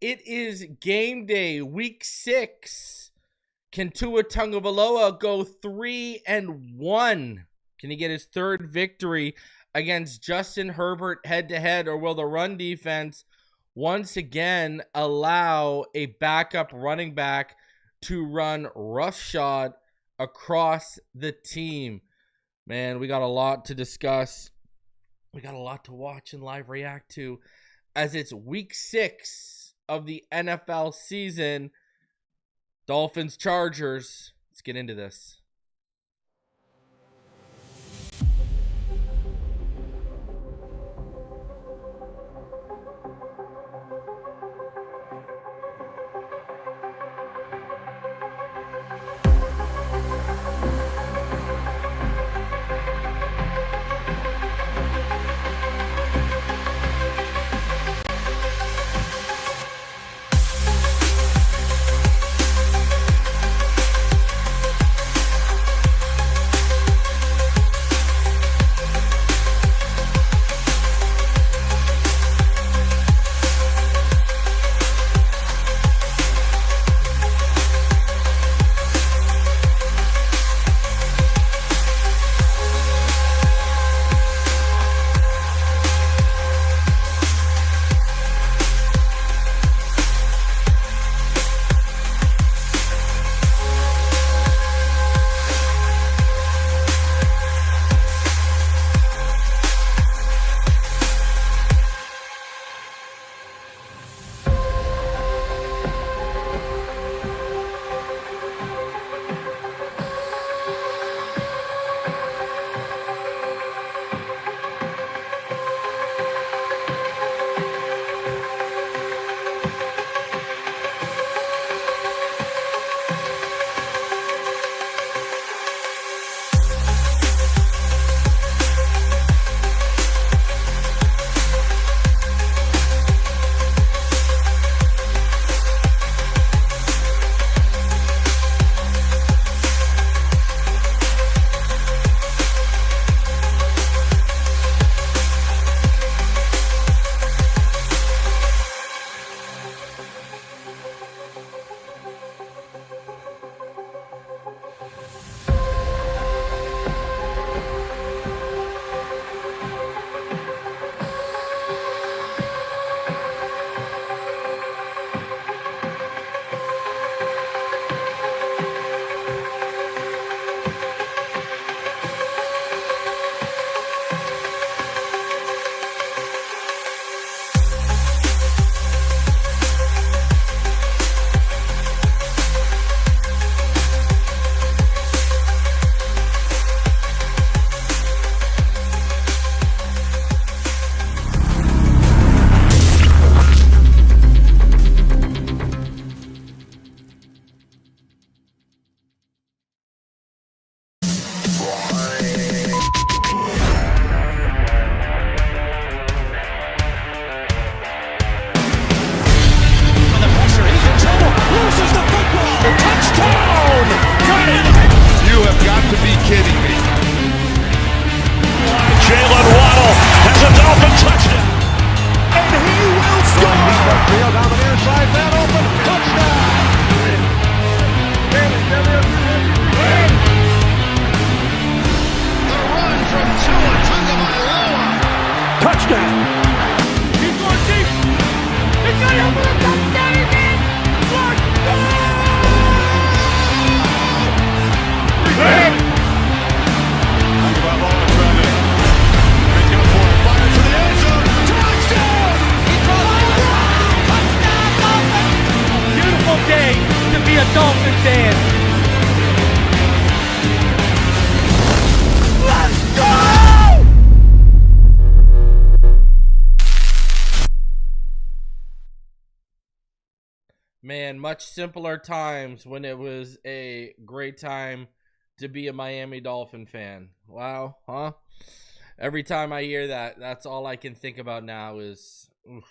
It is game day, week 6. Can Tua Tagovailoa go 3-1? Can he get his third victory against Justin Herbert head-to-head, or will the run defense once again allow a backup running back to run roughshod across the team? Man, we got a lot to discuss. We got a lot to watch and live react to as it's week 6 of the NFL season. Dolphins, Chargers. Let's get into this. Man, much simpler times when it was a great time to be a Miami Dolphin fan. Wow, huh? Every time I hear that, that's all I can think about now is, oof,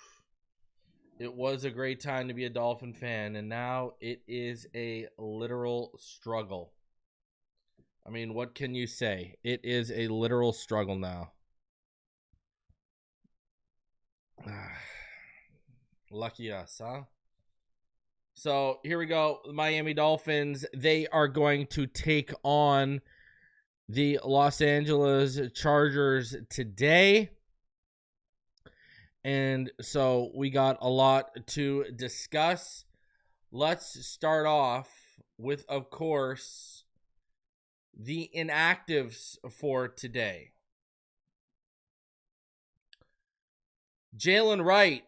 it was a great time to be a Dolphin fan, and now it is a literal struggle. I mean, what can you say? It is a literal struggle now. Lucky us, huh? So here we go. The Miami Dolphins, they are going to take on the Los Angeles Chargers today. And so we got a lot to discuss. Let's start off with, of course, the inactives for today. Jalen Wright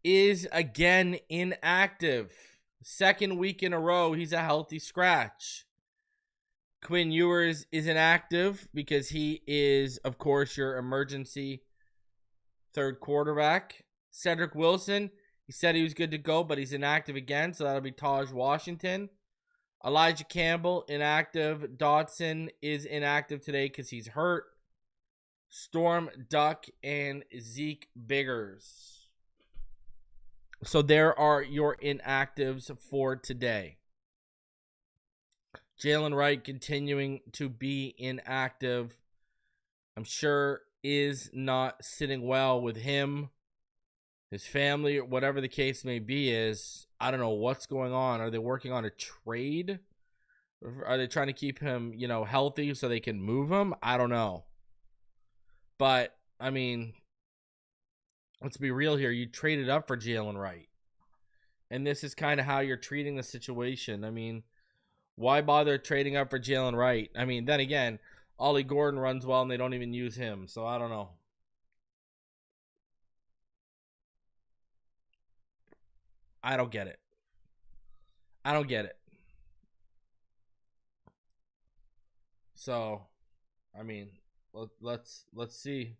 is again inactive. Second week in a row, he's a healthy scratch. Quinn Ewers is inactive because he is, of course, your emergency third quarterback. Cedric Wilson, he said he was good to go, but he's inactive again, so that'll be Taj Washington. Elijah Campbell, inactive. Dotson is inactive today because he's hurt. Storm Duck and Zeke Biggers. So there are your inactives for today. Jalen Wright continuing to be inactive. I'm sure is not sitting well with him, his family, or whatever the case may be is. I don't know what's going on. Are they working on a trade? Are they trying to keep him, healthy so they can move him? I don't know. But, I mean, let's be real here. You traded up for Jalen Wright. And this is kind of how you're treating the situation. I mean, why bother trading up for Jalen Wright? I mean, then again, Ollie Gordon runs well and they don't even use him. So I don't know. I don't get it. So, I mean, let's see.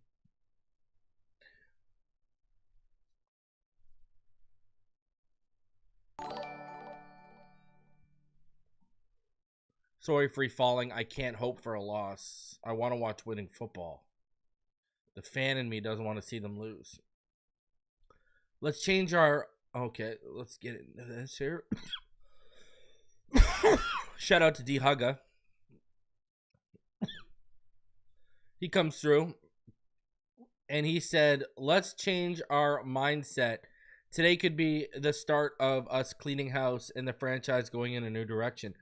Sorry, free falling. I can't hope for a loss. I want to watch winning football. The fan in me doesn't want to see them lose. Let's change our... Okay, let's get into this here. Shout out to D Hugga. He comes through and he said, let's change our mindset. Today could be the start of us cleaning house and the franchise going in a new direction.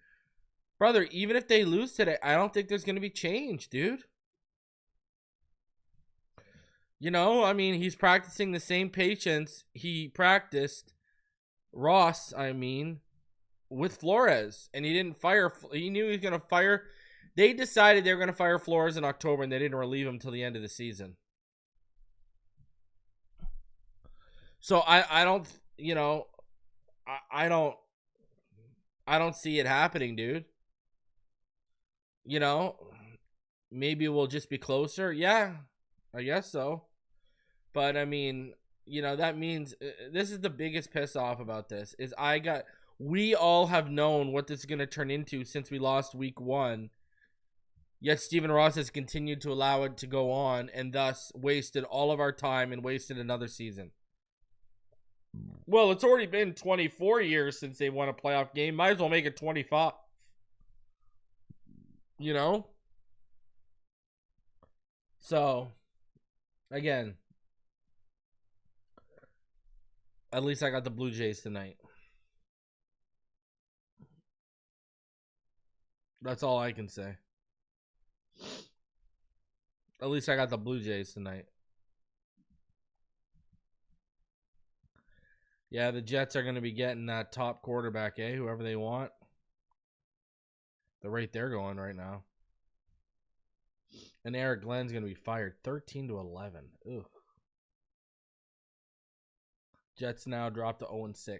Brother, even if they lose today, I don't think there's going to be change, dude. I mean, he's practicing the same patience he practiced, Ross, with Flores. And he didn't fire. He knew he was going to fire. They decided they were going to fire Flores in October, and they didn't relieve him until the end of the season. So I don't, I don't see it happening, dude. Maybe we'll just be closer. Yeah, I guess so. But I mean, that means this is the biggest piss off about this is we all have known what this is going to turn into since we lost week 1. Yet Stephen Ross has continued to allow it to go on and thus wasted all of our time and wasted another season. Well, it's already been 24 years since they won a playoff game. Might as well make it 25. So, again, at least I got the Blue Jays tonight. That's all I can say. At least I got the Blue Jays tonight. Yeah, the Jets are going to be getting that top quarterback, whoever they want. The rate they're going right now. And Eric Glenn's going to be fired 13-11. Ugh. Jets now drop to 0-6.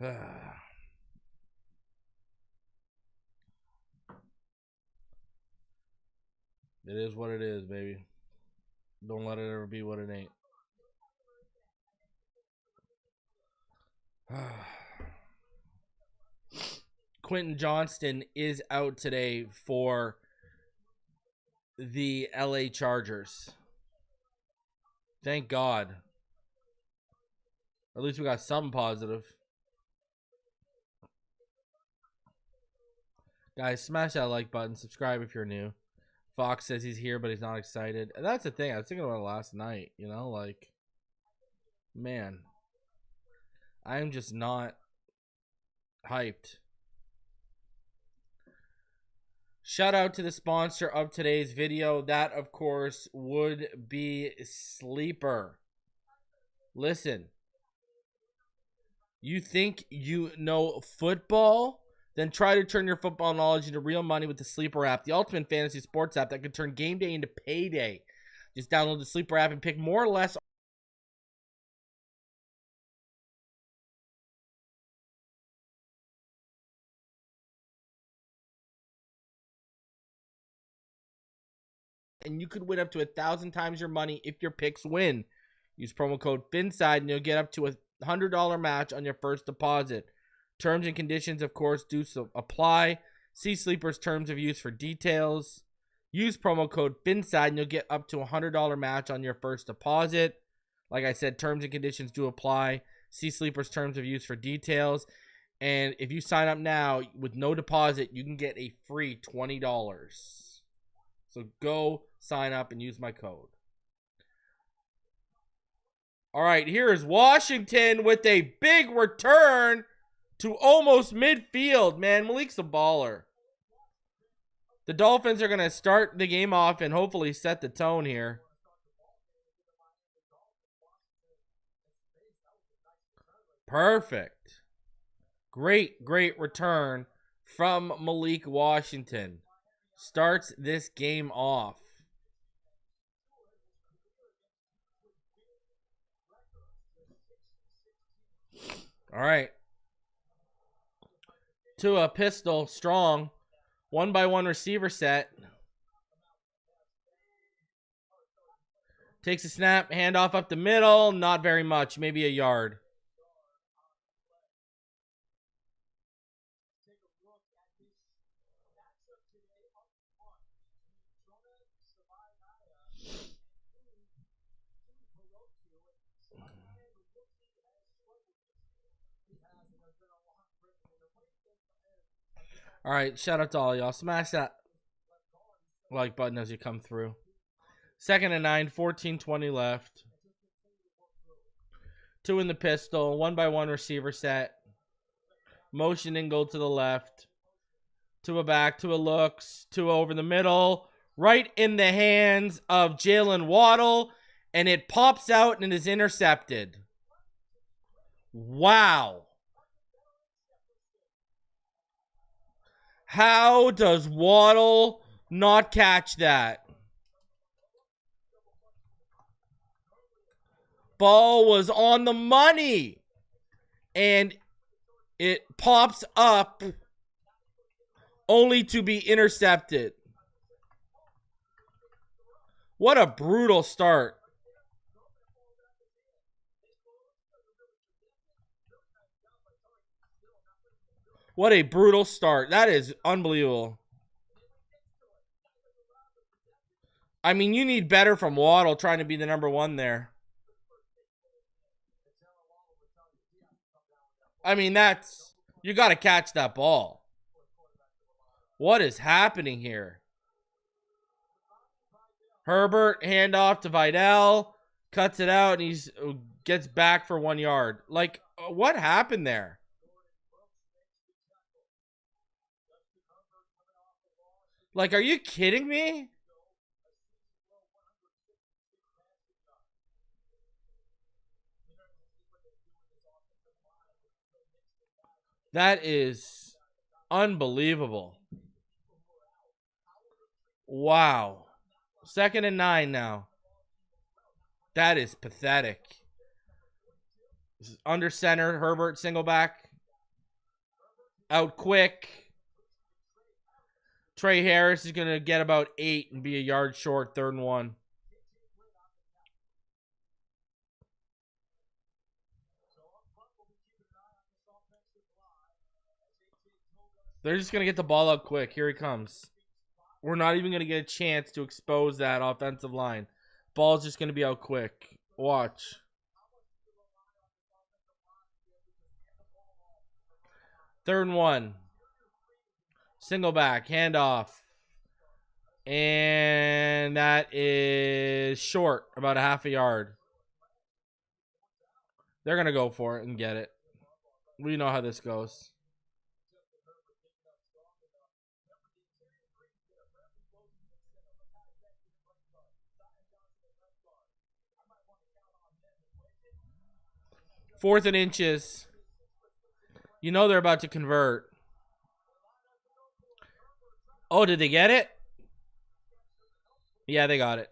It is what it is, baby. Don't let it ever be what it ain't. Quentin Johnston is out today for the LA Chargers. Thank God. At least we got something positive. Guys, smash that like button. Subscribe if you're new. Fox says he's here, but he's not excited. And that's the thing. I was thinking about it last night. Man. I'm just not hyped. Shout out to the sponsor of today's video. That, of course, would be Sleeper. Listen, you think you know football? Then try to turn your football knowledge into real money with the Sleeper app, the ultimate fantasy sports app that can turn game day into payday. Just download the Sleeper app and pick more or less and you could win up to 1,000 times your money if your picks win. Use promo code PHINSIDE and you'll get up to $100 match on your first deposit. Terms and conditions, of course, do so apply. See Sleeper's terms of use for details. Use promo code PHINSIDE and you'll get up to $100 match on your first deposit. Like I said, terms and conditions do apply. See Sleeper's terms of use for details. And if you sign up now with no deposit, you can get a free $20. So go sign up and use my code. All right, here is Washington with a big return to almost midfield. Man, Malik's a baller. The Dolphins are going to start the game off and hopefully set the tone here. Perfect. Great return from Malik Washington. Starts this game off. All right. Tua pistol strong. 1-by-1 receiver set. Takes a snap, handoff up the middle. Not very much, maybe a yard. All right, shout out to all y'all. Smash that like button as you come through. 2nd and 9, 14:20 left. Two in the pistol, 1-by-1 receiver set. Motion and go to the left. Tua back, Tua looks, Tua over the middle. Right in the hands of Jalen Waddle, and it pops out and is intercepted. Wow. How does Waddle not catch that? Ball was on the money. And it pops up only to be intercepted. What a brutal start. What a brutal start. That is unbelievable. I mean, you need better from Waddle trying to be the number one there. I mean, that's... You got to catch that ball. What is happening here? Herbert, handoff to Vidal. Cuts it out, and he gets back for 1 yard. Like, what happened there? Like, are you kidding me? That is unbelievable. Wow. 2nd and 9 now. That is pathetic. This is under center. Herbert single back. Out quick. Trey Harris is going to get about 8 and be a yard short. 3rd and 1. They're just going to get the ball out quick. Here he comes. We're not even going to get a chance to expose that offensive line. Ball's just going to be out quick. Watch. Third and 1. Single back. Handoff. And that is short. About a half a yard. They're going to go for it and get it. We know how this goes. Fourth and inches. You know they're about to convert. Oh, did they get it? Yeah, they got it.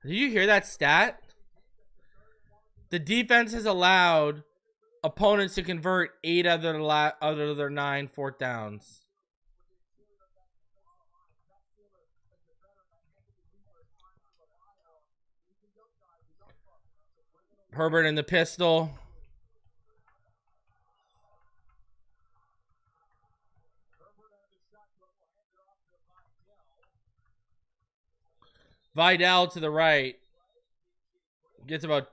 Did you hear that stat? The defense has allowed opponents to convert 8 out of their 9 fourth downs. Herbert in the pistol. Vidal to the right. Gets about,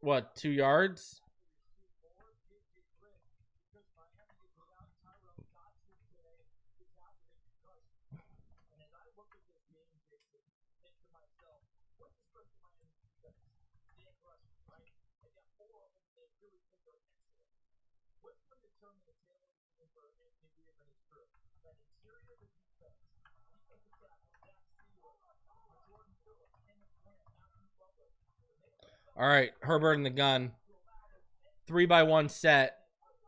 what, 2 yards? All right, Herbert in the gun. 3-by-1 set.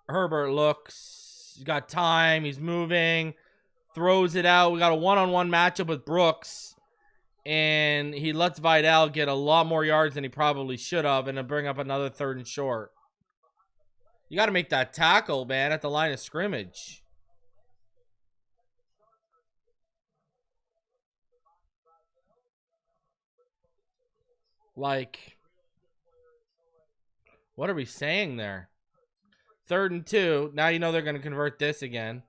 Herbert looks. He's got time. He's moving. Throws it out. We got a one-on-one matchup with Brooks. And he lets Vidal get a lot more yards than he probably should have and to bring up another 3rd and short. You got to make that tackle, man, at the line of scrimmage. Like, what are we saying there? 3rd and 2. Now you know they're going to convert this again.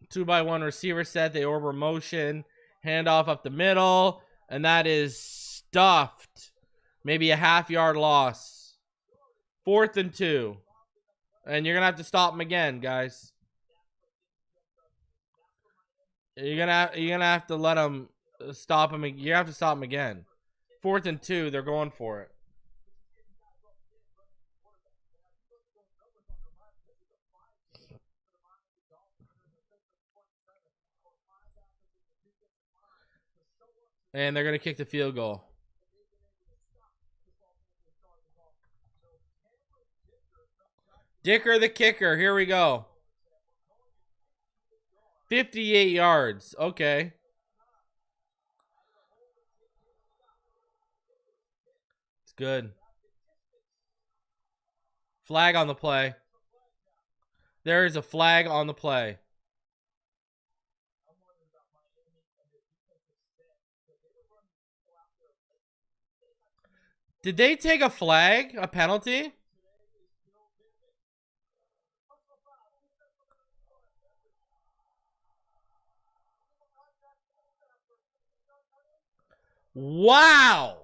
Two-by-one receiver set. They over motion. Handoff up the middle. And that is stuffed. Maybe a half-yard loss. 4th and 2. And you're going to have to stop them again, guys. You're gonna have to let them stop him. You have to stop him again. 4th and 2. They're going for it. And they're gonna kick the field goal. Dicker the kicker. Here we go. 58 yards. Okay. It's good. Flag on the play. There is a flag on the play. Did they take a flag? A penalty? Wow.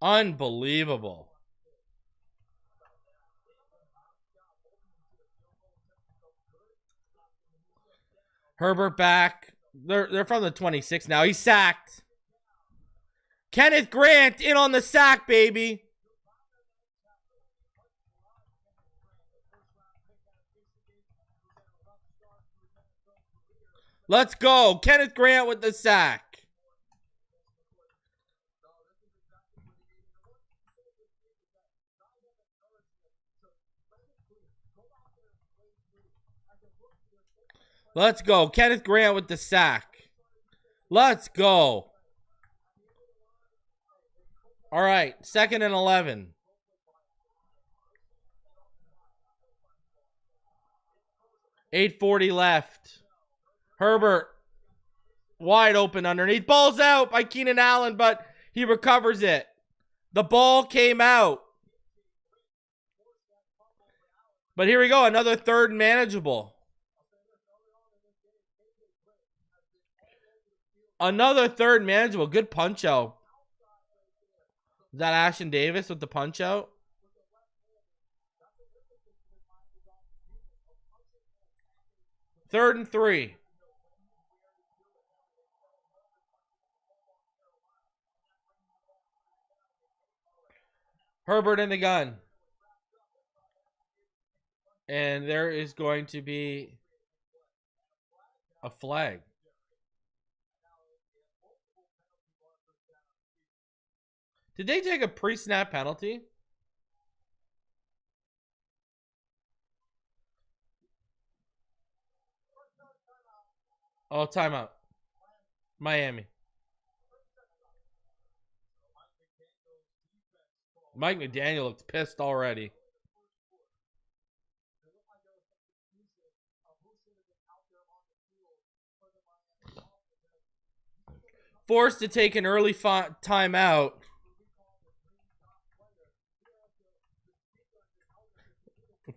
Unbelievable. Herbert back. They're from the 26 now. He's sacked. Kenneth Grant in on the sack, baby. Let's go. Kenneth Grant with the sack. Let's go. Kenneth Grant with the sack. Let's go. All right, 2nd and 11. $8:40 left. Herbert wide open underneath. Ball's out by Keenan Allen, but he recovers it. The ball came out. But here we go, another 3rd and manageable. Another 3rd manageable. Good punch out. Is that Ashton Davis with the punch out? Third and 3. Herbert in the gun. And there is going to be a flag. Did they take a pre-snap penalty? Oh, timeout. Miami. Mike McDaniel looks pissed already. Forced to take an early timeout.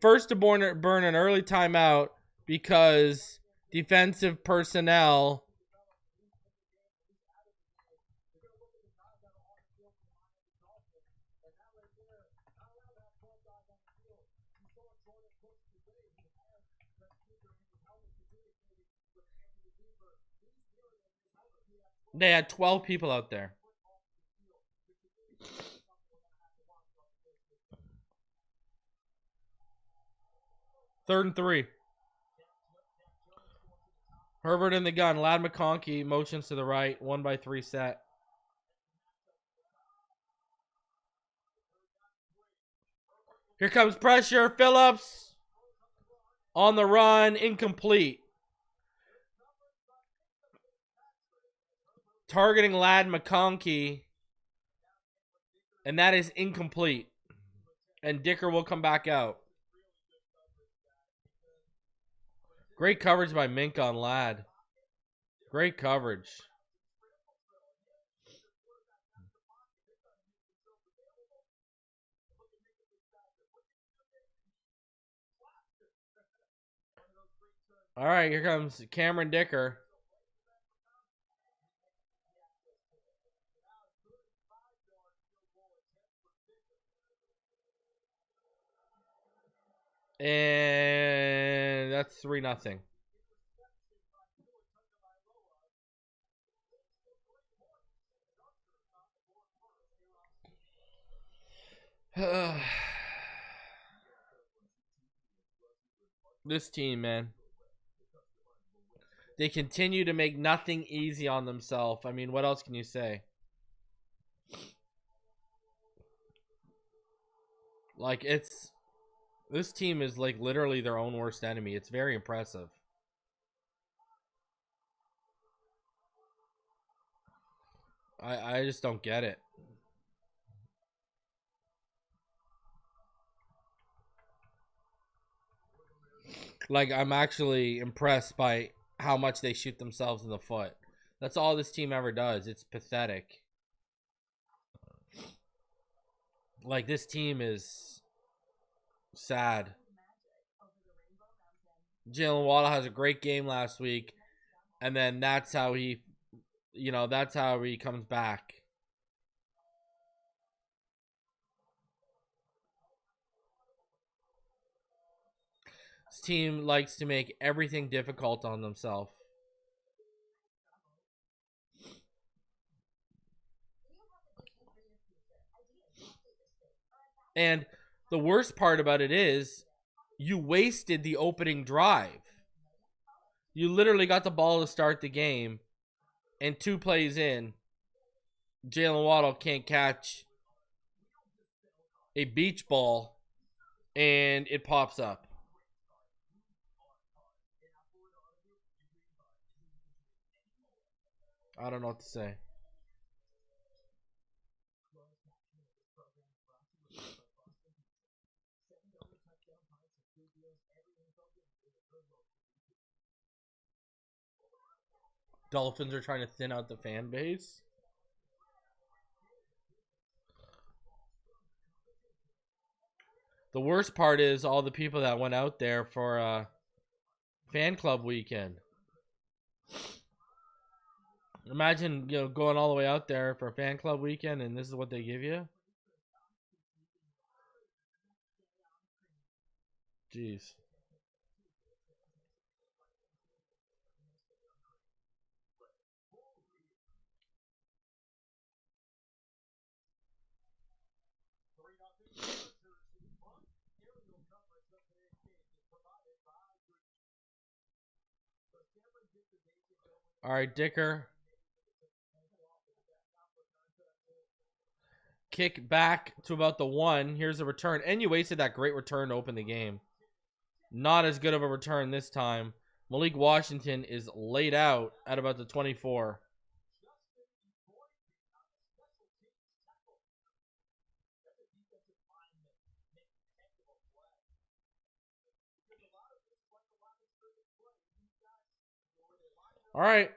First to burn an early timeout because defensive personnel they had 12 people out there. Third and 3. Herbert in the gun. Ladd McConkey motions to the right. 1-by-3 set. Here comes pressure. Phillips on the run. Incomplete. Targeting Ladd McConkey. And that is incomplete. And Dicker will come back out. Great coverage by Mink on Ladd. Great coverage. All right, here comes Cameron Dicker. And that's 3-0. This team, man. They continue to make nothing easy on themselves. I mean, what else can you say? Like, this team is like literally their own worst enemy. It's very impressive. I just don't get it. Like, I'm actually impressed by how much they shoot themselves in the foot. That's all this team ever does. It's pathetic. Like, this team is sad. Jalen Waddle has a great game last week, and then that's how he, that's how he comes back. This team likes to make everything difficult on themselves. And the worst part about it is you wasted the opening drive. You literally got the ball to start the game, and 2 plays in, Jalen Waddle can't catch a beach ball, and it pops up. I don't know what to say. Dolphins are trying to thin out the fan base. The worst part is all the people that went out there for fan club weekend. Imagine, going all the way out there for a fan club weekend and this is what they give you. Jeez. All right, Dicker. Kick back to about the 1. Here's a return. And you wasted that great return to open the game. Not as good of a return this time. Malik Washington is laid out at about the 24. All right.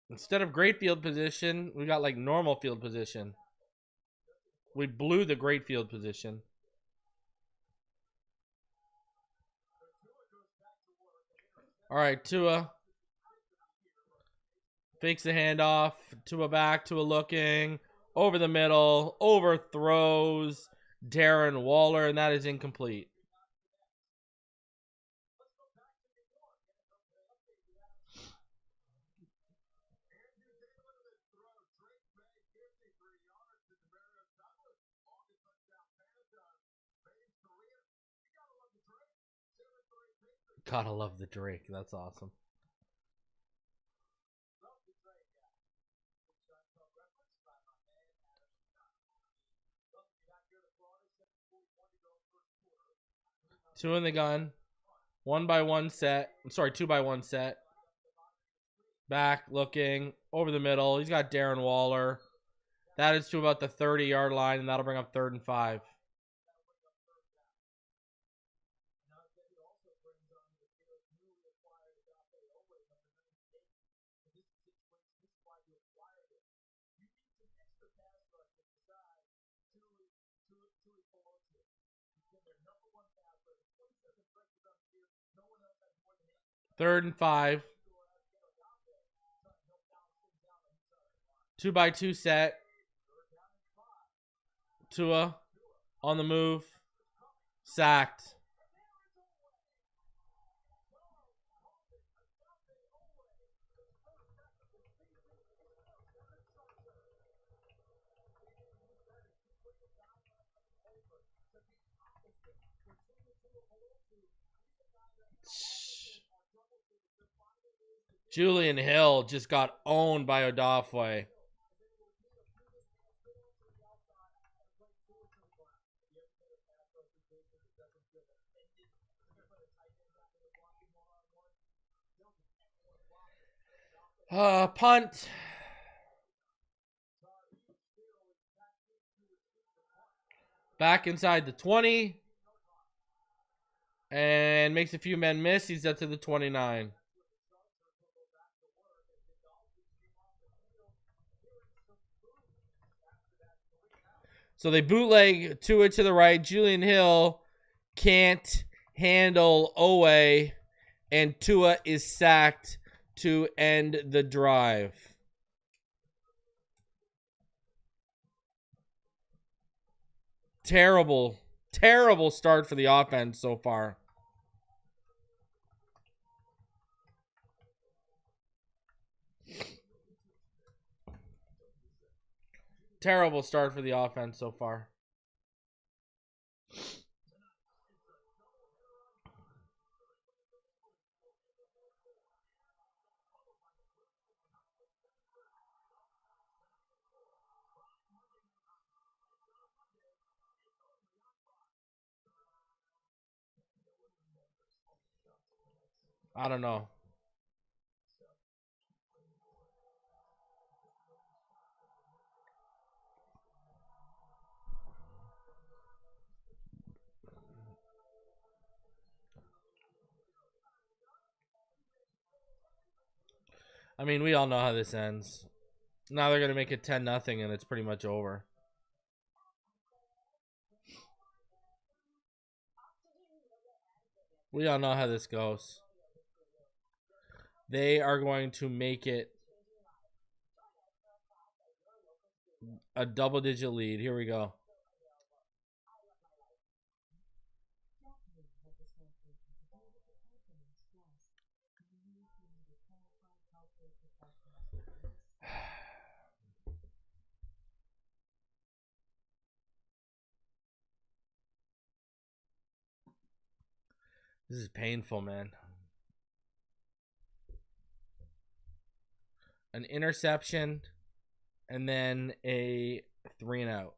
Instead of great field position, we got like normal field position. We blew the great field position. All right, Tua. Fakes the handoff. Tua back. Tua looking. Over the middle. Overthrows Darren Waller, and that is incomplete. Gotta love the Drake. That's awesome. Two in the gun. 1-by-1 set. I'm sorry, 2-by-1 set. Back looking. Over the middle. He's got Darren Waller. That is to about the 30-yard line, and that'll bring up 3rd and 5. Third and 5. 2-by-2 set. Tua on the move. Sacked. Julian Hill just got owned by Odafe. Punt. Back inside the 20. And makes a few men miss. He's up to the 29. So they bootleg Tua to the right. Julian Hill can't handle Owe. And Tua is sacked to end the drive. Terrible, terrible start for the offense so far. Terrible start for the offense so far. I don't know. I mean, we all know how this ends. Now they're going to make it 10-0, and it's pretty much over. We all know how this goes. They are going to make it a double-digit lead. Here we go. This is painful, man. An interception and then a 3-and-out.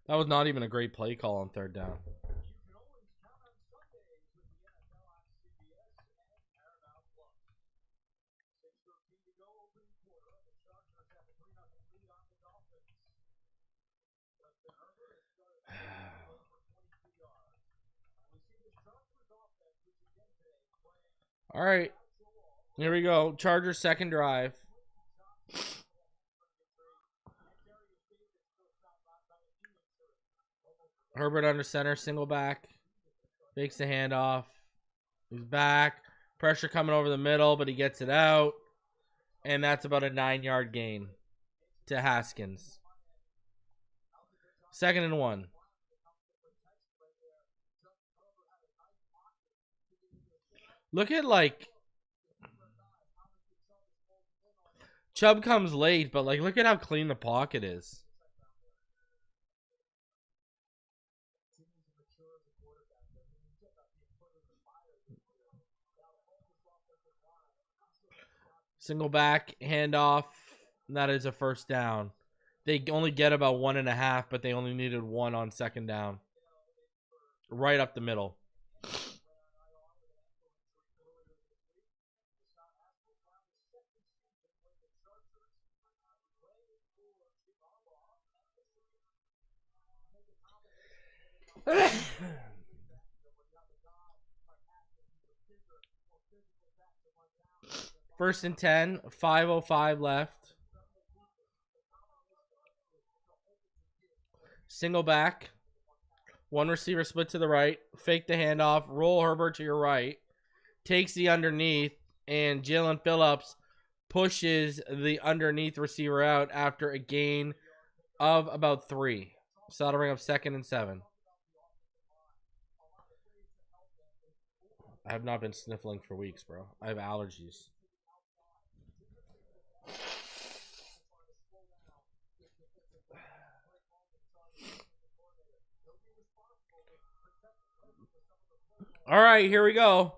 That was not even a great play call on third down. All right. Here we go. Chargers second drive. Herbert under center, single back. Fakes the handoff. He's back. Pressure coming over the middle, but he gets it out. And that's about a 9-yard gain to Haskins. 2nd and 1. Look at, like, Chubb comes late, but, like, look at how clean the pocket is. Single back, handoff. That is a first down. They only get about 1.5, but they only needed 1 on second down. Right up the middle. First and 10, 5:05 left. Single back. One receiver split to the right. Fake the handoff. Roll Herbert to your right. Takes the underneath. And Jalen Phillips pushes the underneath receiver out after a gain of about 3. So that'll bring up 2nd and 7. I have not been sniffling for weeks, bro. I have allergies. All right, here we go.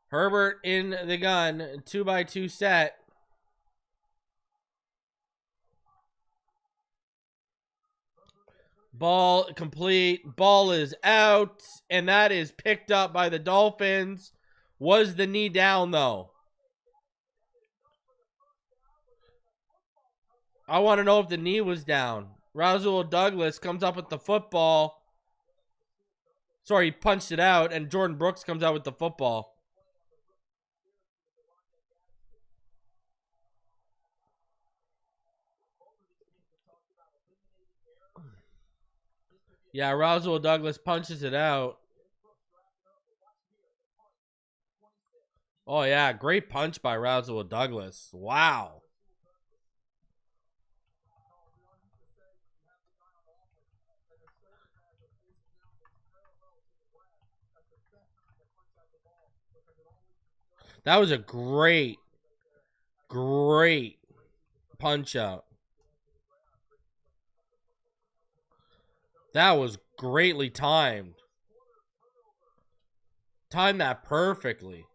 Herbert in the gun, 2x2 set. Ball complete. Ball is out, and that is picked up by the Dolphins. Was the knee down, though? I want to know if the knee was down. Rasul Douglas comes up with the football. Sorry, he punched it out, and Jordan Brooks comes out with the football. Yeah, Rasul Douglas punches it out. Oh, yeah, great punch by Rasul Douglas. Wow. That was a great punch out. That was greatly timed. Timed that perfectly.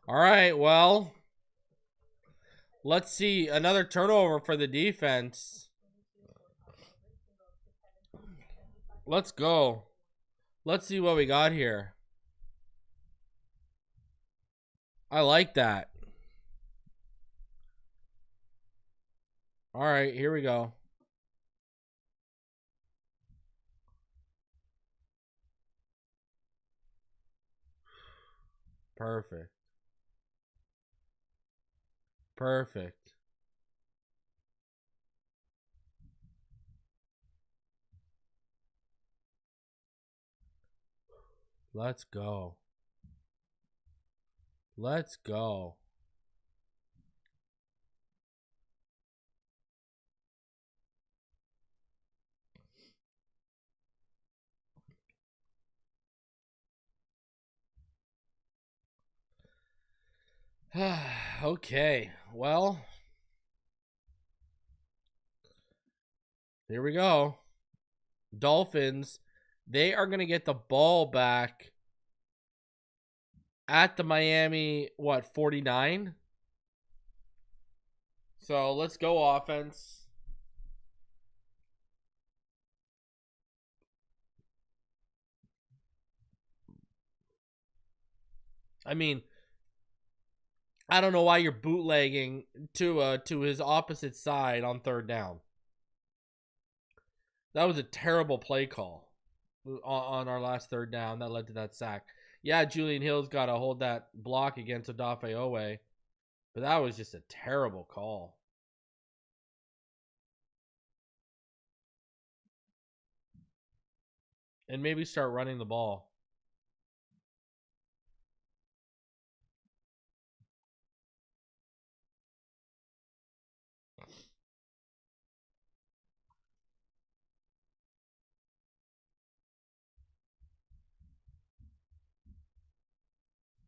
All right, well, Let's see. Another turnover for the defense. Let's go. Let's see what we got here. I like that. All right, here we go. Perfect. Perfect. Let's go. Let's go. Okay, well, here we go. Dolphins, they are going to get the ball back at the Miami, 49? So let's go offense. I mean, I don't know why you're bootlegging to his opposite side on third down. That was a terrible play call on our last third down that led to that sack. Yeah, Julian Hill's got to hold that block against Tagovailoa, but that was just a terrible call. And maybe start running the ball.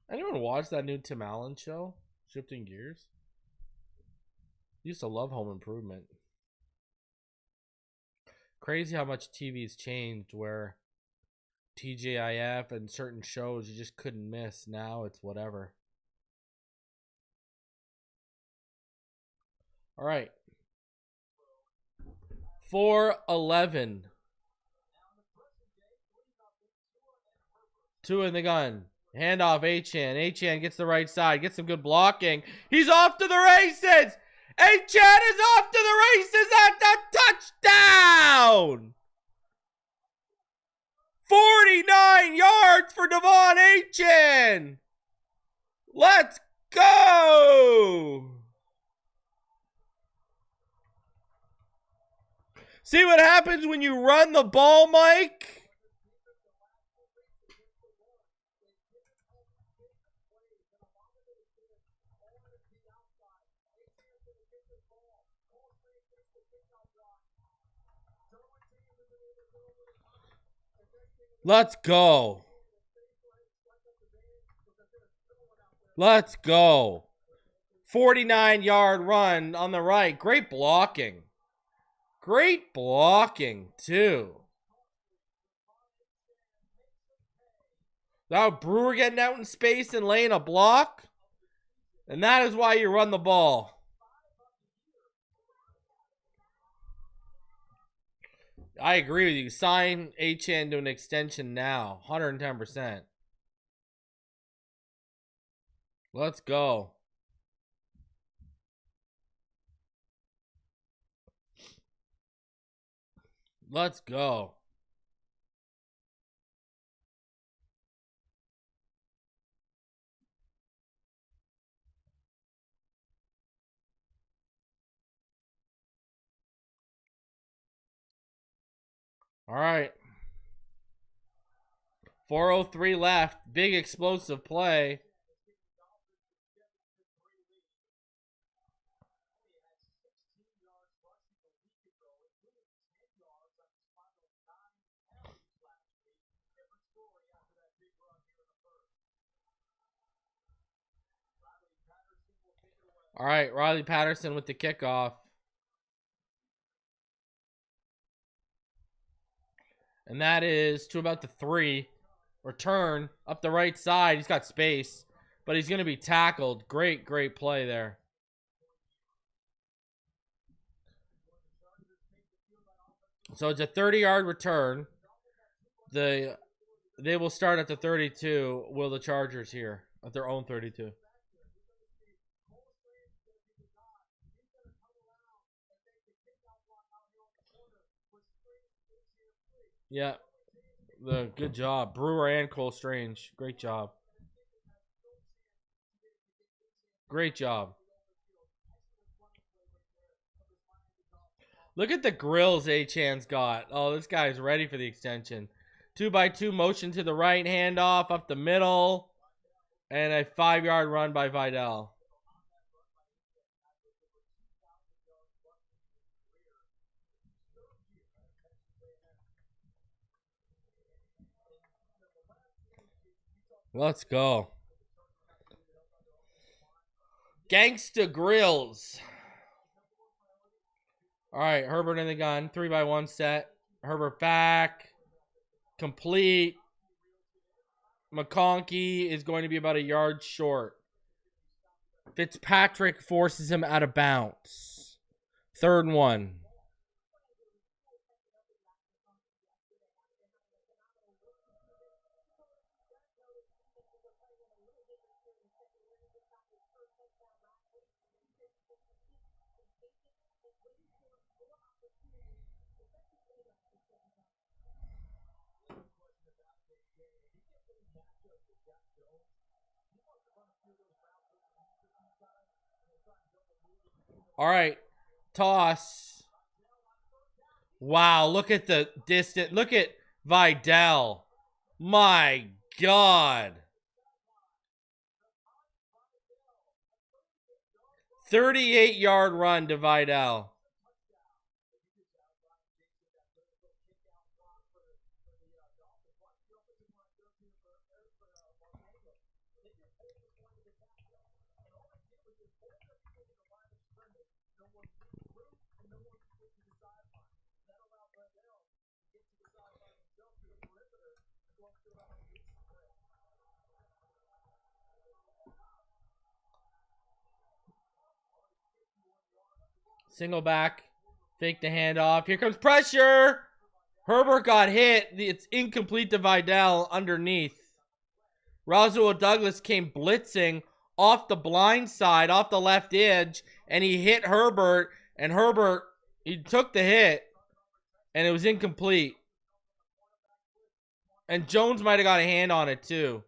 Anyone watch that new Tim Allen show, Shifting Gears? Used to love Home Improvement. Crazy how much TV's changed, where TGIF and certain shows you just couldn't miss. Now it's whatever. All right. 4-11. Two in the gun. Handoff, Achan. Achan gets the right side. Gets some good blocking. He's off to the races. Achan is off to the races at the touchdown. 49 yards for Devon Achan. Let's go. See what happens when you run the ball, Mike? Let's go. Let's go. 49-yard run on the right. Great blocking. Great blocking, too. Now Brewer getting out in space and laying a block. And that is why you run the ball. I agree with you. Sign Achan to an extension now. 110%. Let's go. Let's go. All right. 4:03 left. Big explosive play. All right, Riley Patterson with the kickoff. And that is to about the 3. Return up the right side. He's got space, but he's going to be tackled. Great play there. So it's a 30-yard return. They will start at the 32. Will the Chargers here at their own 32? Yeah. Good job. Brewer and Cole Strange. Great job. Great job. Look at the grills Achan's got. Oh, this guy's ready for the extension. 2x2 motion to the right, handoff up the middle, and a 5-yard run by Vidal. Let's go. Gangsta Grills. All right, Herbert in the gun. 3x1 set. Herbert back. Complete. McConkey is going to be about a yard short. Fitzpatrick forces him out of bounds. 3rd and 1. All right, toss. Wow, look at the distance. Look at Vidal. My God. 38-yard run to Vidal. Single back. Fake the handoff. Here comes pressure. Herbert got hit. It's incomplete to Vidal underneath. Rasul Douglas came blitzing off the blind side, off the left edge, and he hit Herbert. And Herbert, he took the hit, and it was incomplete. And Jones might have got a hand on it, too.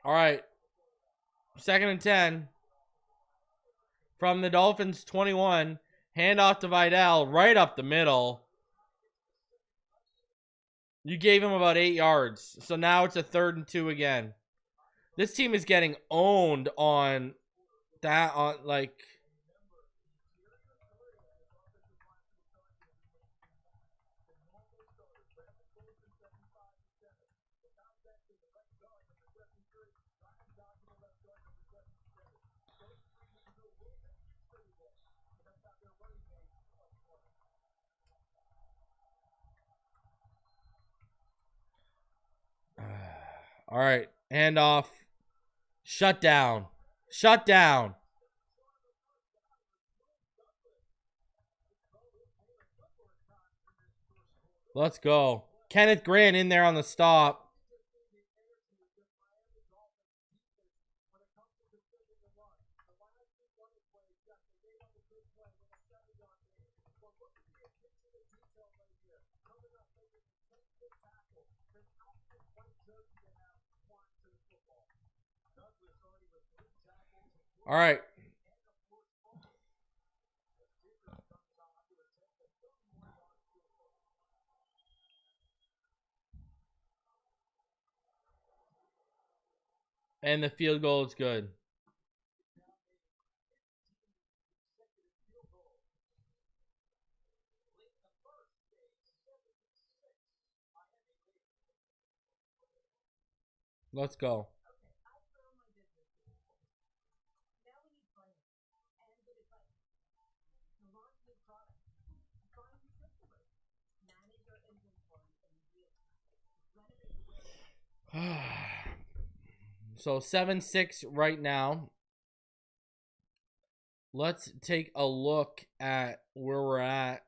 All right. 2nd and 10. From the Dolphins 21. Handoff to Vidal right up the middle. You gave him about 8 yards. So now it's a 3rd and 2 again. This team is getting owned on that, on like... All right, handoff. Shut down. Shut down. Let's go. Kenneth Grant in there on the stop. All right. And the field goal is good. Let's go. So 7-6 right now. Let's take a look at where we're at.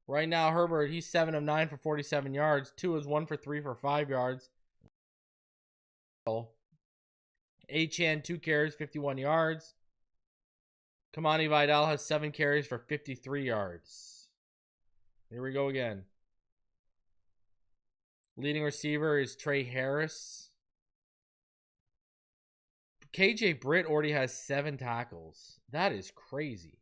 Right now, Herbert, he's 7 of 9 for 47 yards. Tua is 1 for 3 for 5 yards. Achane, 2 carries, 51 yards. Kamani Vidal has 7 carries for 53 yards. Here we go again. Leading receiver is Trey Harris. KJ Britt already has 7 tackles. That is crazy.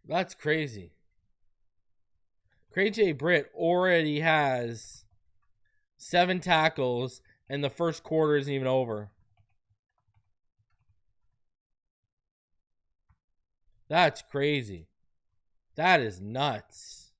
That's crazy. KJ Britt already has 7 tackles, and the first quarter isn't even over. That's crazy. That is nuts.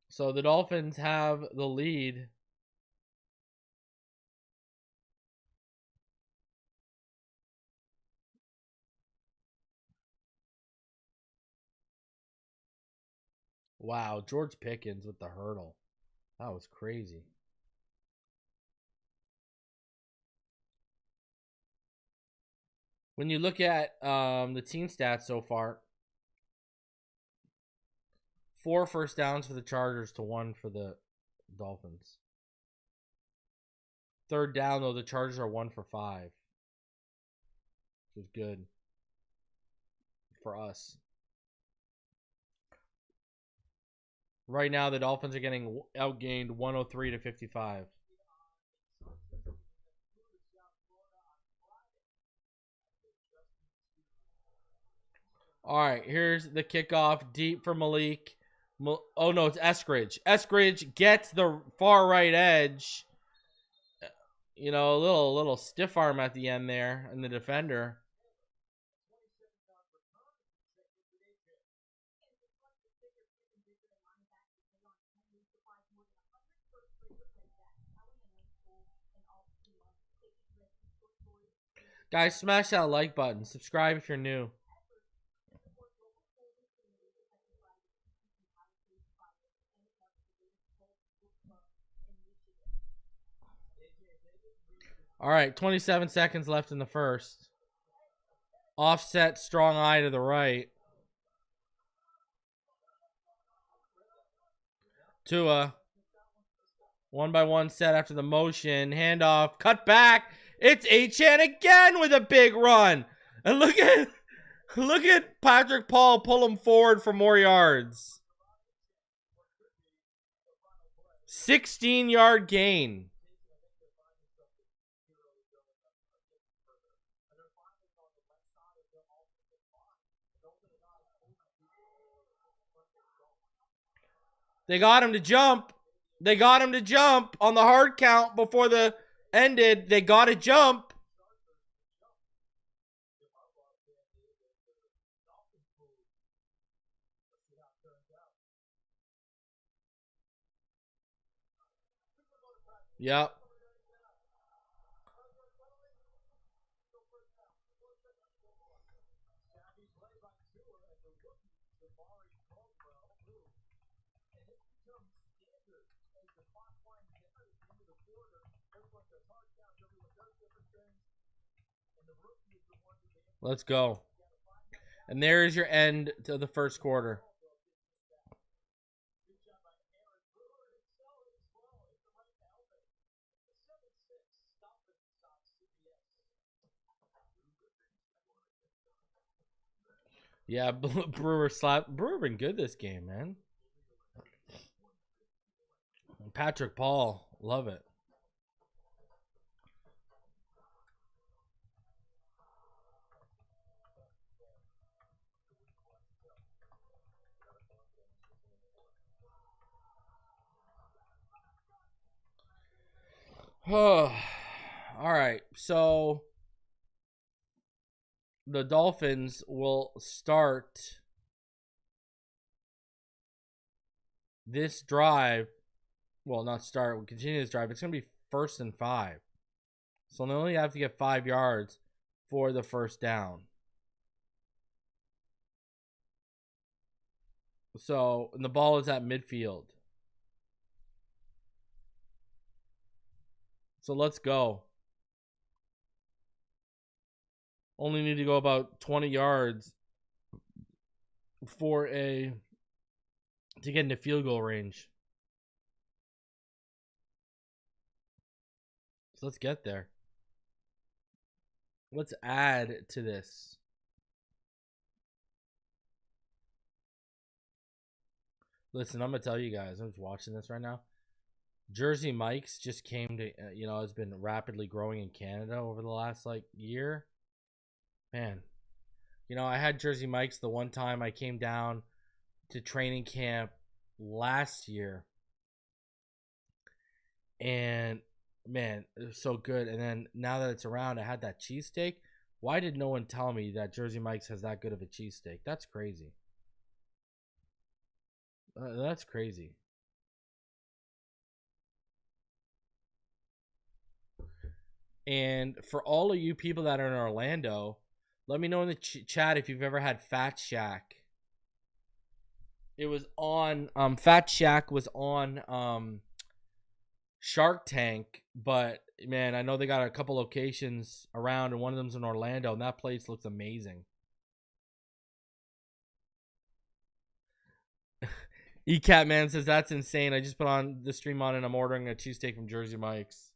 So the Dolphins have the lead. Wow, George Pickens with the hurdle. That was crazy. When you look at the team stats so far, 4 first downs for the Chargers to 1 for the Dolphins. Third down, though, the Chargers are 1 for 5. Which is good for us. Right now, the Dolphins are getting outgained 103 to 55. All right, here's the kickoff deep for Malik. Oh, no, it's Eskridge. Eskridge gets the far right edge. You know, a little stiff arm at the end there, and the defender. Guys, smash that like button. Subscribe if you're new. All right, 27 seconds left in the first. Offset, strong eye to the right. Tua. 1-by-1 set after the motion. Handoff. Cut back. It's Achane again with a big run. And look at Patrick Paul pull him forward for more yards. 16-yard gain. They got him to jump. They got him to jump on the hard count before the ended. They got to jump. Yep. Let's go. And there's your end to the first quarter. Yeah, Brewer been good this game, man. Patrick Paul, love it. All right, so the Dolphins will start this drive. Well, not start. We'll continue this drive. It's going to be 1st and 5. So they only have to get 5 yards for the first down. So, and the ball is at midfield. So let's go. Only need to go about 20 yards to get into field goal range. So let's get there. Let's add to this. Listen, I'm going to tell you guys, I'm just watching this right now. Jersey Mike's just came to, has been rapidly growing in Canada over the last, year. Man, I had Jersey Mike's the one time I came down to training camp last year. And, man, it was so good. And then now that it's around, I had that cheesesteak. Why did no one tell me that Jersey Mike's has that good of a cheesesteak? That's crazy. That's crazy. And for all of you people that are in Orlando, let me know in the chat if you've ever had Fat Shack. It was on Fat Shack was on Shark Tank, but man, I know they got a couple locations around, and one of them's in Orlando, and that place looks amazing. ECAT man says that's insane. I just put on the stream on and I'm ordering a cheesesteak from Jersey Mike's.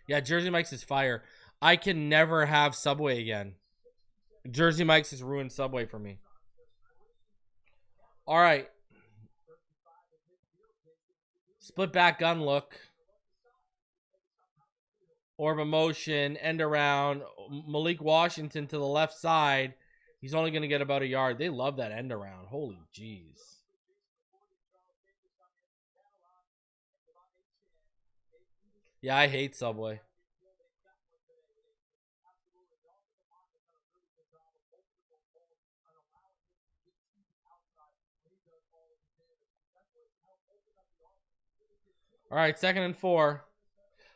Yeah, Jersey Mike's is fire. I can never have Subway again. Jersey Mike's has ruined Subway for me. All right. Split back gun look. Orb of motion, end around. Malik Washington to the left side. He's only going to get about a yard. They love that end around. Holy jeez. Yeah, I hate Subway. All right, 2nd and 4.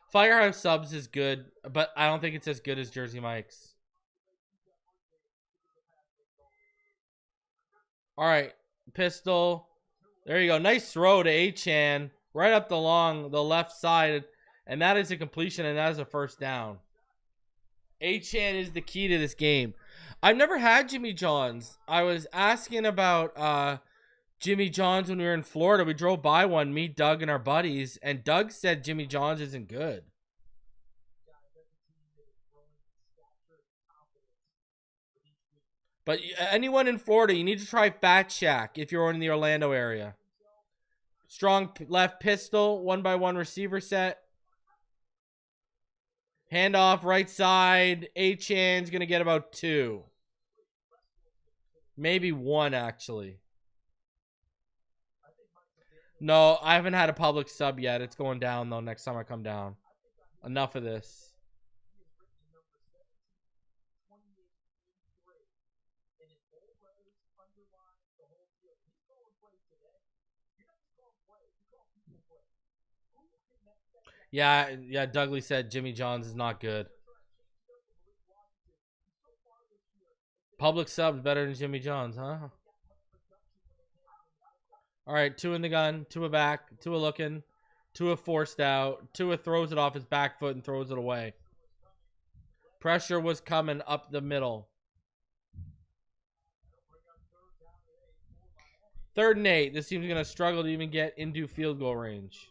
Firehouse Subs is good, but I don't think it's as good as Jersey Mike's. All right, pistol. There you go. Nice throw to Achan right up the left side, and that is a completion, and that is a first down. Achan is the key to this game. I've never had Jimmy John's. I was asking about Jimmy John's when we were in Florida. We drove by one, me, Doug, and our buddies, and Doug said Jimmy John's isn't good. But anyone in Florida, you need to try Fat Shack if you're in the Orlando area. Strong left pistol, 1x1 receiver set. Handoff right side. Achan's going to get about 2. Maybe 1, actually. No, I haven't had a public sub yet. It's going down, though, next time I come down. Enough of this. Yeah, Dougley said Jimmy John's is not good. Public subs better than Jimmy John's, huh? All right, 2 in the gun, Tua back, Tua looking, Tua forced out, Tua throws it off his back foot and throws it away. Pressure was coming up the middle. 3rd and 8. This team's going to struggle to even get into field goal range.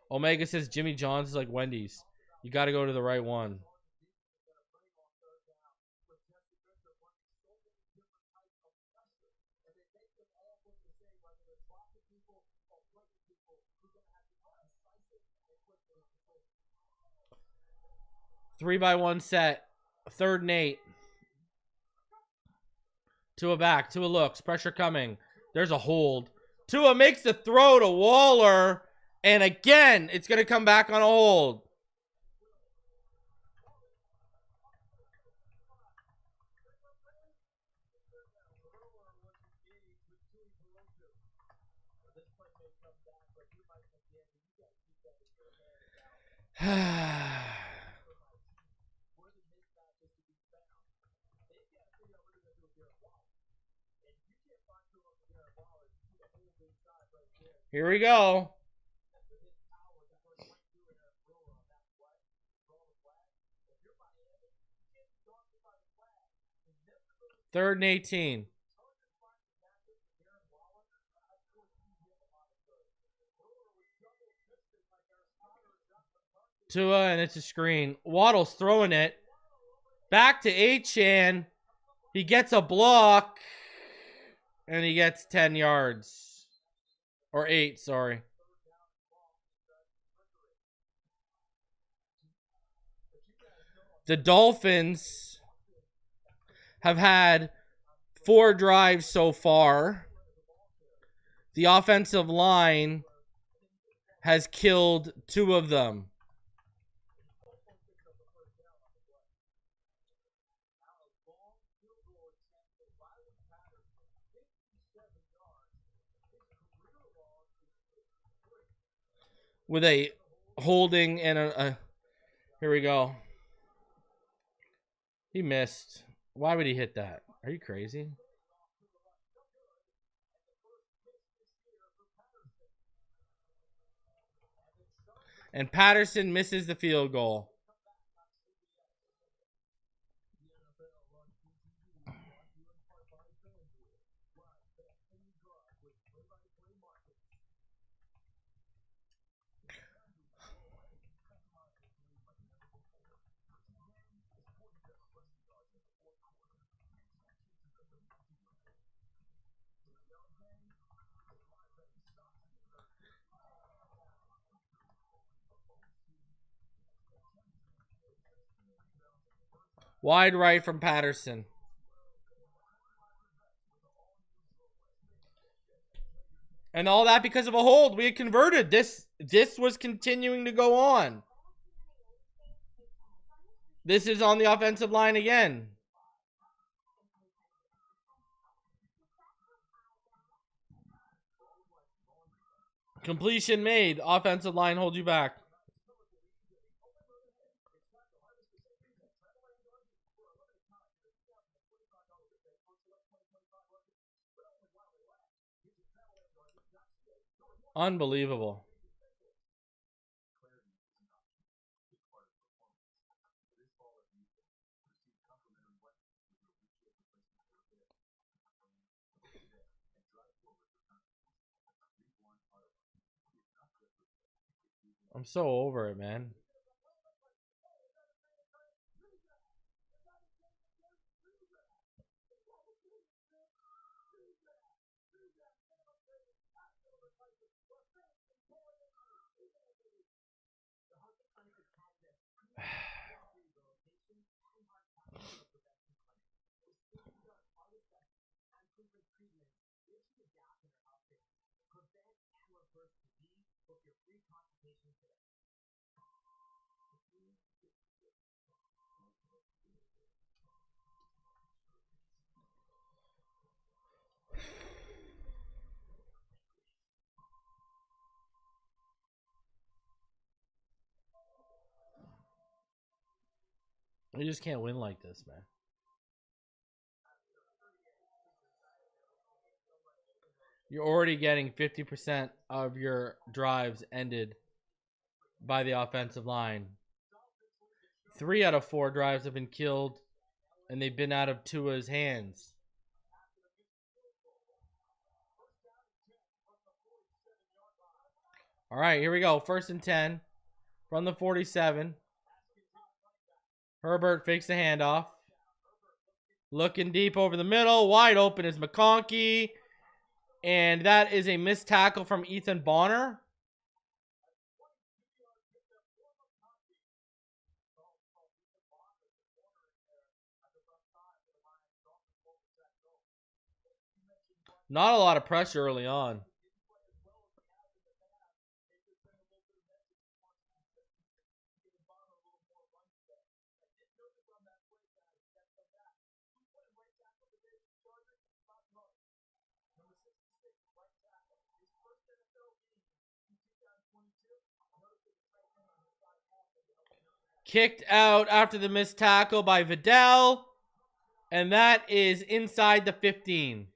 Omega says Jimmy John's is like Wendy's. You got to go to the right one. Three by one set. 3rd and 8. Tua back. Tua looks. Pressure coming. There's a hold. Tua makes the throw to Waller. And again, it's going to come back on a hold. Here we go. Third and 18. Tua, and it's a screen. Waddle's throwing it. Back to Achane. He gets a block. And he gets 10 yards. Or 8, sorry. The Dolphins have had 4 drives so far. The offensive line has killed 2 of them. With a holding and a here we go. He missed. Why would he hit that? Are you crazy? And Patterson misses the field goal. Wide right from Patterson. And all that because of a hold. We had converted. This was continuing to go on. This is on the offensive line again. Completion made. Offensive line hold you back. Unbelievable. I'm so over it, man. You just can't win like this, man. You're already getting 50% of your drives ended by the offensive line. 3 out of 4 drives have been killed, and they've been out of Tua's hands. All right, here we go. 1st and 10 from the 47. Herbert fakes the handoff. Looking deep over the middle. Wide open is McConkey. And that is a missed tackle from Ethan Bonner. Not a lot of pressure early on. Kicked out after the missed tackle by Vidal. And that is inside the 15.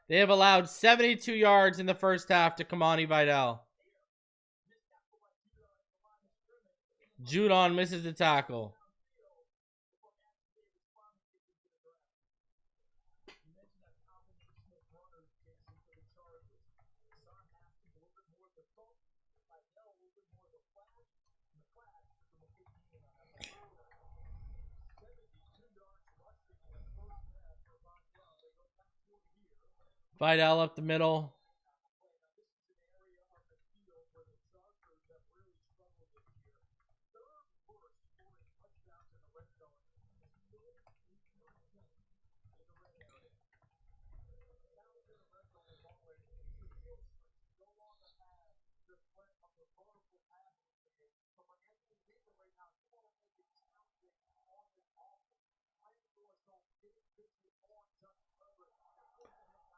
They have allowed 72 yards in the first half to Kamani Vidal. Judon misses the tackle. Vidal up the middle.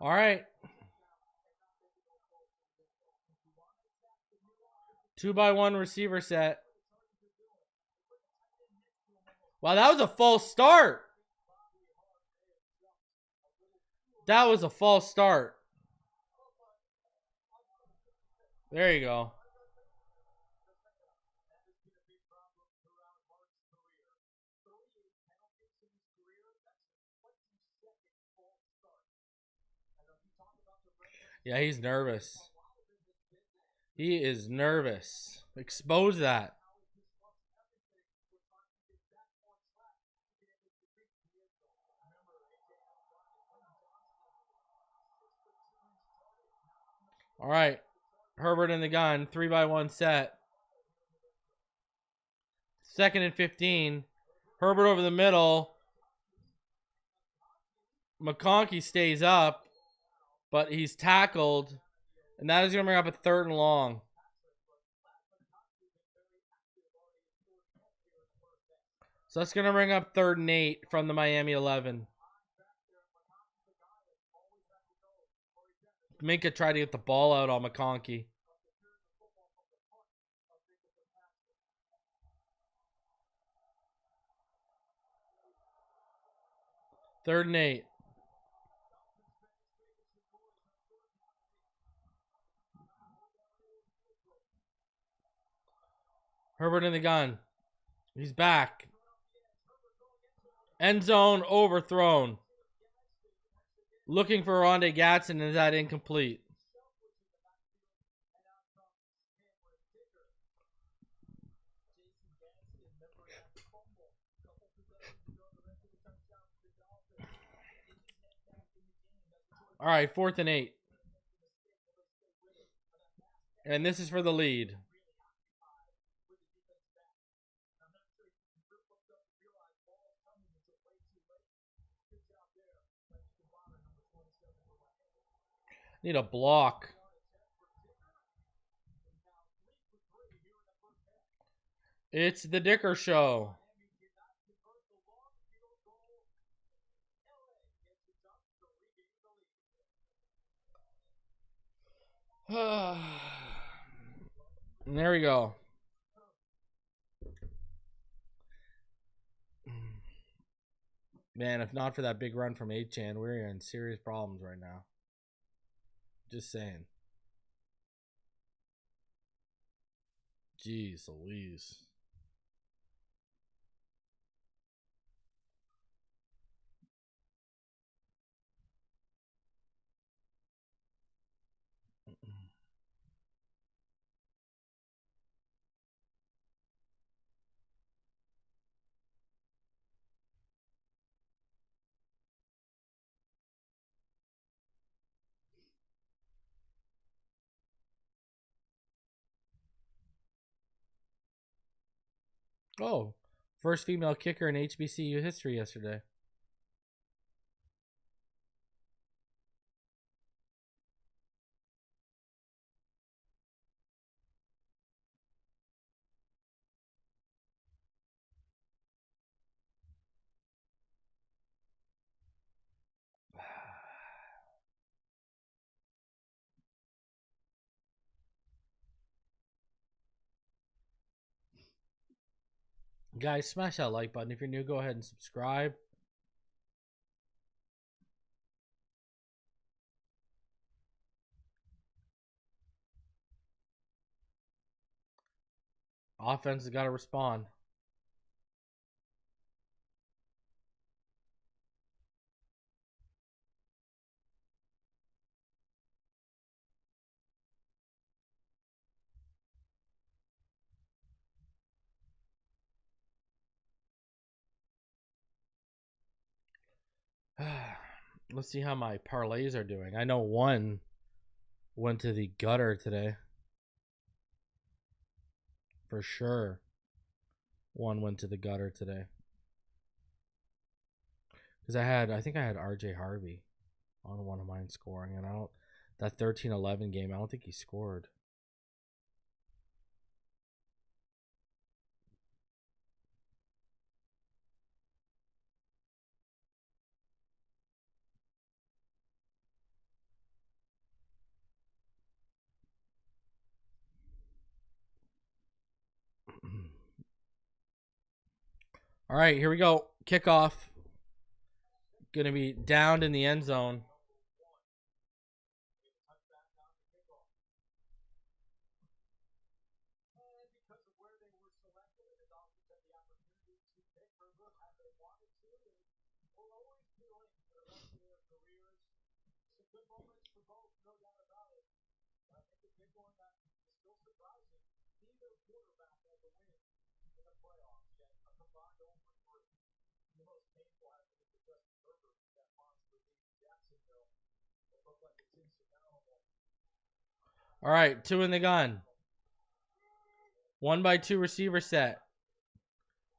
All right. 2-by-1 receiver set. Wow, that was a false start. That was a false start. There you go. Yeah, he's nervous. He is nervous. Expose that. All right. Herbert in the gun. 3-by-1 set. 2nd and 15. Herbert over the middle. McConkey stays up, but he's tackled. And that is going to bring up a 3rd and long. So that's going to bring up 3rd and 8 from the Miami 11. Minka tried to get the ball out on McConkey. Third and 8. Herbert in the gun. He's back. End zone overthrown. Looking for Rondé Gatson. Is that incomplete? All right, 4th and 8. And this is for the lead. Need a block. It's the Dicker Show. And there we go. Man, if not for that big run from 8chan, we're in serious problems right now. Just saying. Jeez Louise. Oh, first female kicker in HBCU history yesterday. Guys, smash that like button. If you're new, go ahead and subscribe. Offense has got to respond. Let's see how my parlays are doing. I know one went to the gutter today. For sure. One went to the gutter today. Because I think I had RJ Harvey on one of mine scoring. And that 13-11 game, I don't think he scored. All right, here we go. Kickoff. Going to be downed in the end zone. All right, 2 in the gun. 1x2 receiver set.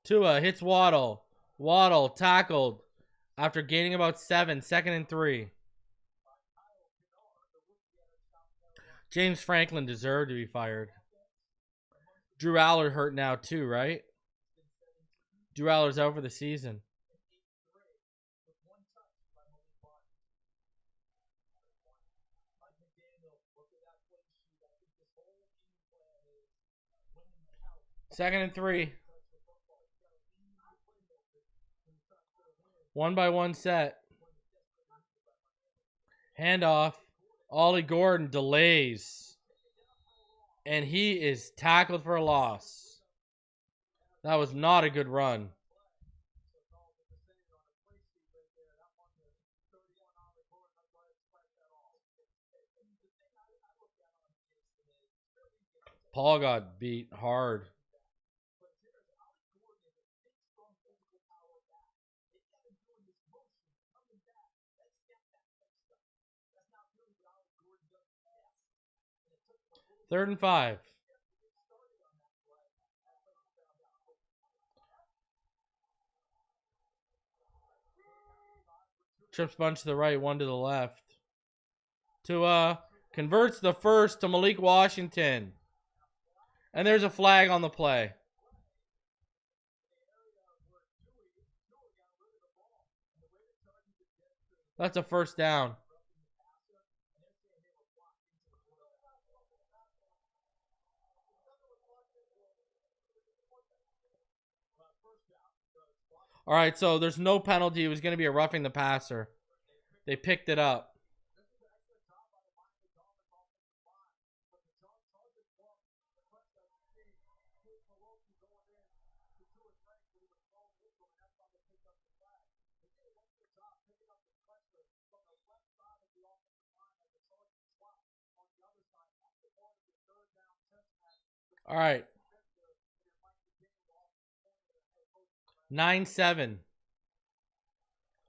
Tua hits Waddle. Waddle tackled after gaining about 7. 2nd and 3. James Franklin deserved to be fired. Drew Aller hurt now too, right? Drew Aller's out for the season. Second and 3. 1x1 set. Handoff. Ollie Gordon delays. And he is tackled for a loss. That was not a good run. Paul got beat hard. Third and 5. Trips bunch to the right, 1 to the left. Tua converts the first to Malik Washington. And there's a flag on the play. That's a first down. All right, so there's no penalty. It was going to be a roughing the passer. They picked it up. All right. 9-7.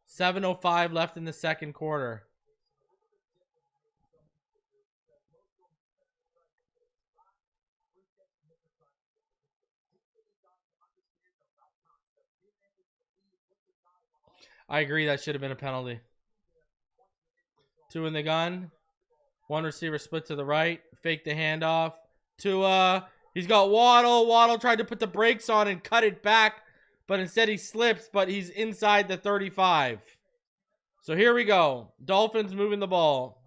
7:05 left in the second quarter. I agree that should have been a penalty. 2 in the gun. 1 receiver split to the right. Fake the handoff. Tua. He's got Waddle. Waddle tried to put the brakes on and cut it back. But instead he slips, but he's inside the 35. So here we go. Dolphins moving the ball.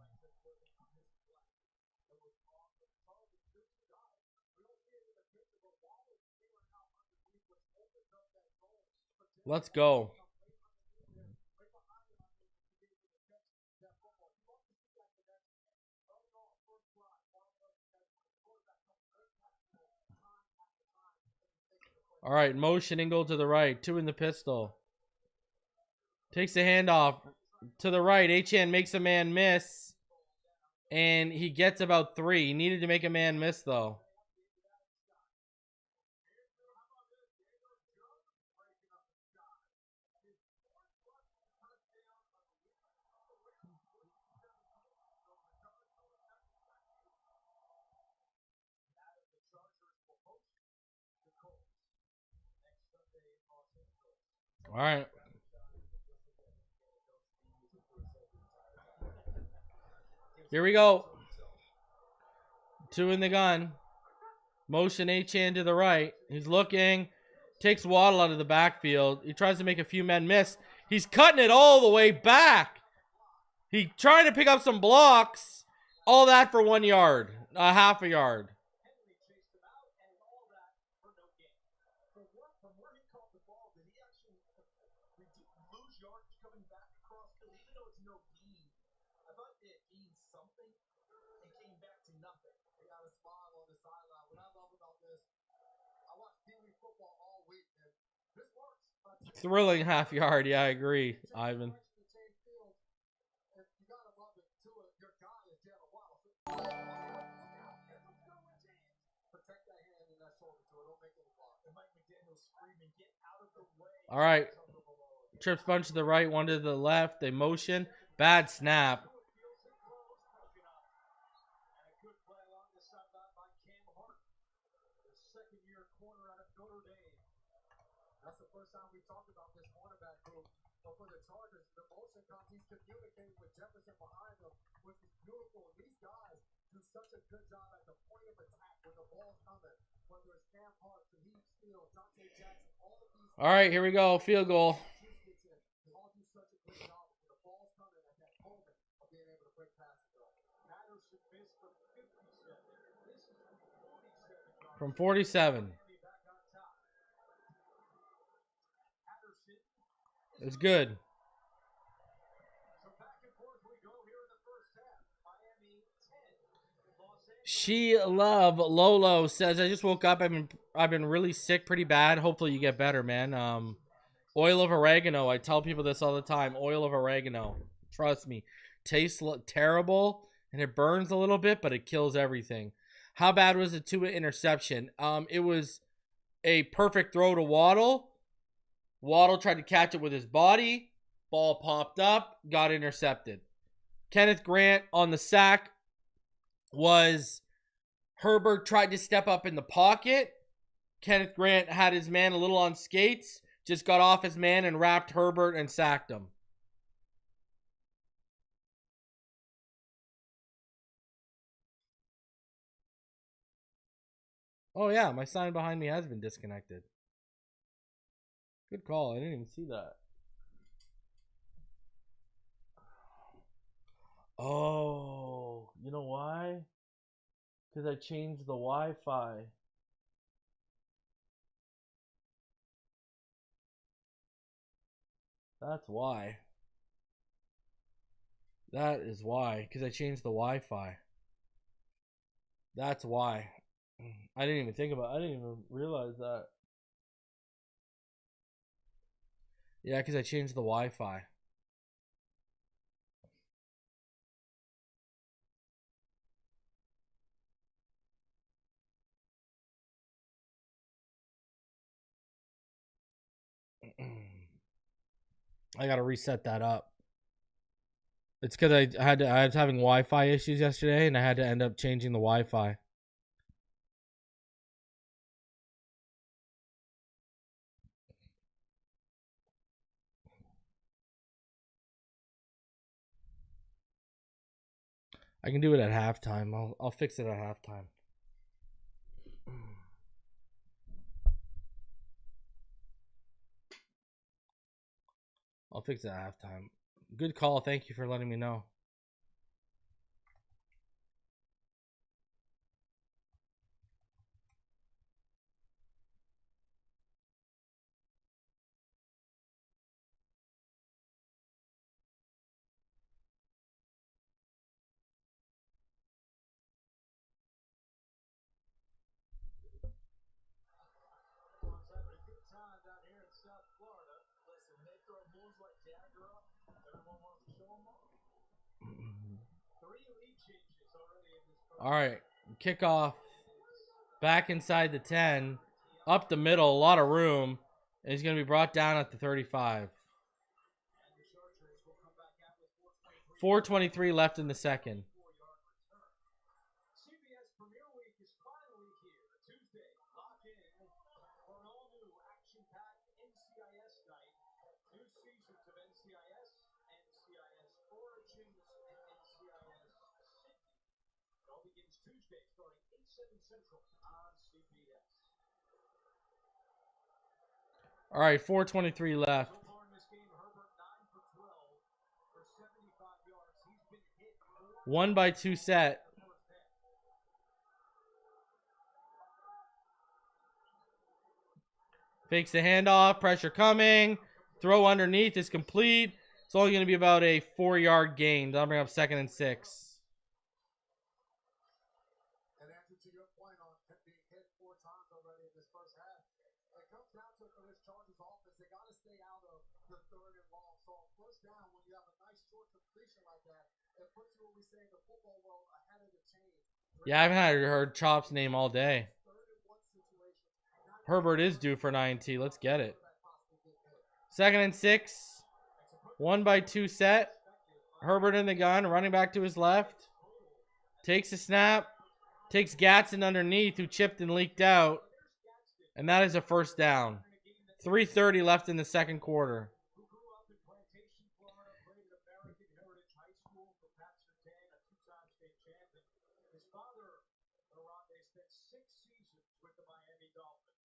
Let's go. All right, motioning, go to the right. 2 in the pistol. Takes the handoff to the right. Achane makes a man miss. And he gets about 3. He needed to make a man miss, though. All right. Here we go. 2 in the gun. Motion Achane to the right. He's looking. Takes Waddle out of the backfield. He tries to make a few men miss. He's cutting it all the way back. He trying to pick up some blocks. All that for 1 yard. Half a yard. Thrilling half yard. Yeah, I agree, Ivan. All right. Trips bunch to the right, 1 to the left. They motion. Bad snap. All right, here we go. Field goal. From 47. It's good. She Love Lolo says, I just woke up. I've been really sick pretty bad. Hopefully you get better, man. Oil of oregano. I tell people this all the time. Oil of oregano. Trust me. Tastes terrible and it burns a little bit, but it kills everything. How bad was the Tua interception? It was a perfect throw to Waddle. Waddle tried to catch it with his body. Ball popped up, got intercepted. Kenneth Grant on the sack was Herbert tried to step up in the pocket. Kenneth Grant had his man a little on skates, just got off his man and wrapped Herbert and sacked him. Oh yeah, my sign behind me has been disconnected. Good call. I didn't even see that. Oh, you know why? Because I changed the Wi-Fi. That's why. That is why. Because I changed the Wi-Fi. That's why. I didn't even think about it. I didn't even realize that. Yeah, because I changed the Wi-Fi. I gotta reset that up. It's because I was having Wi-Fi issues yesterday, and I had to end up changing the Wi-Fi. I can do it at halftime. I'll fix it at halftime. I'll fix it at halftime. Good call. Thank you for letting me know. All right, kickoff. Back inside the 10. Up the middle, a lot of room. And he's going to be brought down at the 35. 4:23 left in the second. All right, 4:23 left. One by two set. Fakes the handoff. Pressure coming. Throw underneath is complete. It's only going to be about a 4-yard gain. That'll bring up 2nd and 6. And Andrew, to your point on being hit 4 times already in this first half, it comes down to for this Chargers offense, they got to stay out of the 3rd and long. So on first down, when you have a nice short completion like that, it puts you, what we say in the football world, ahead of the chains. Yeah, I haven't heard Chop's name all day. Herbert is due for an INT. Let's get it. 2nd and 6. 1 by 2 set. Herbert in the gun, running back to his left. Takes a snap. Takes Gatson underneath, who chipped and leaked out. And that is a first down. 3:30 left in the second quarter. His father, spent 6 seasons with the Miami Dolphins.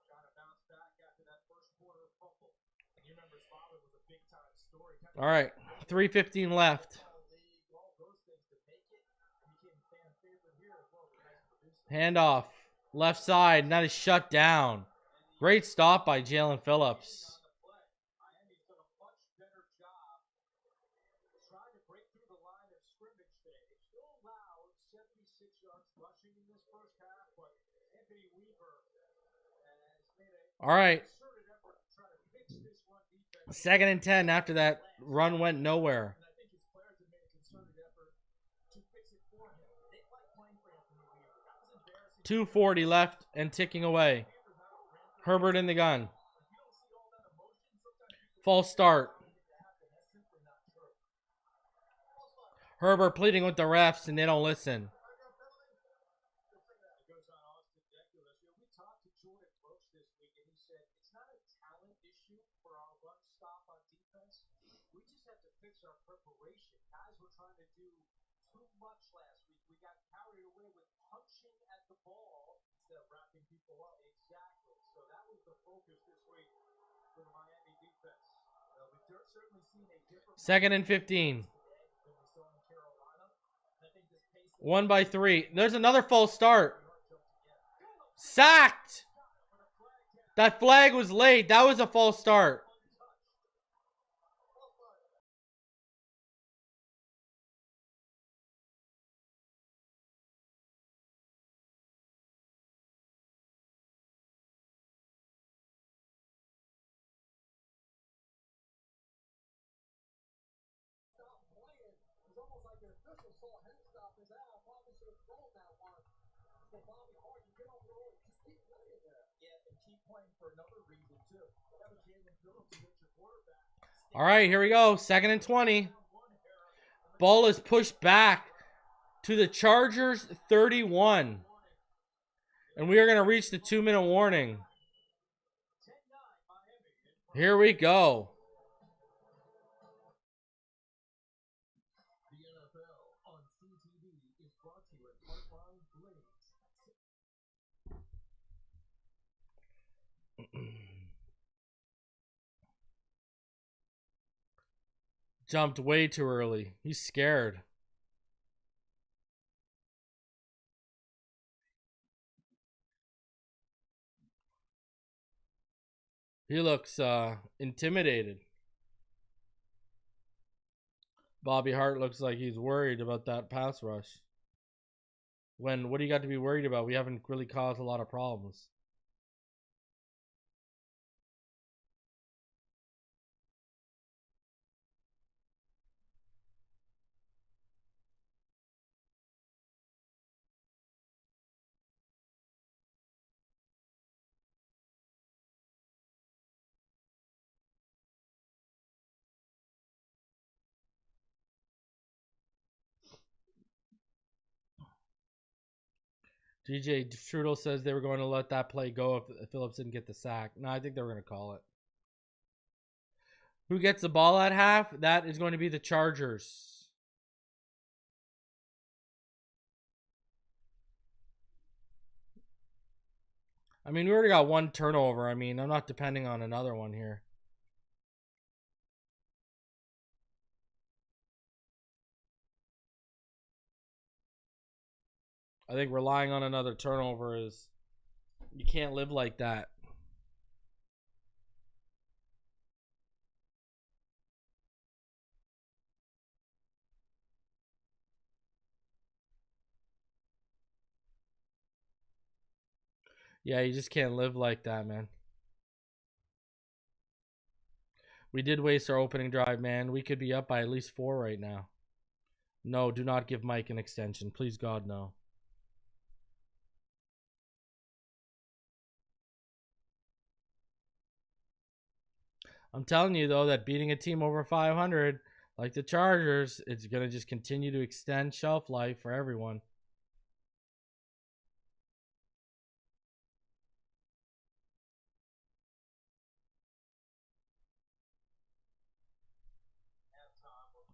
Trying to bounce back after that first quarter fumble. And you remember his father was a big-time story. All right, 3:15 left. Handoff, left side, and that is shut down. Great stop by Jalen Phillips. All right. 2nd and 10 after that run went nowhere. 2:40 left and ticking away. Herbert in the gun. False start. Herbert pleading with the refs and they don't listen. Exactly. So that was the focus this week for the Miami defense. We've certainly seen a different 2nd and 15. 1 by 3. There's another false start. Sacked. That flag was late. That was a false start. All right, here we go. 2nd and 20. Ball is pushed back to the Chargers 31. And we are going to reach the 2-minute warning. Here we go. The NFL on CTV is brought to you at Heartline Blades. Jumped way too early. He's scared. He looks intimidated. Bobby Hart looks like he's worried about that pass rush. What do you got to be worried about? We haven't really caused a lot of problems. DJ Trudel says they were going to let that play go if Phillips didn't get the sack. No, I think they were going to call it. Who gets the ball at half? That is going to be the Chargers. I mean, we already got one turnover. I mean, I'm not depending on another one here. I think relying on another turnover is... You can't live like that. Yeah, you just can't live like that, man. We did waste our opening drive, man. We could be up by at least 4 right now. No, do not give Mike an extension. Please, God, no. I'm telling you, though, that beating a team over 500, like the Chargers, it's going to just continue to extend shelf life for everyone.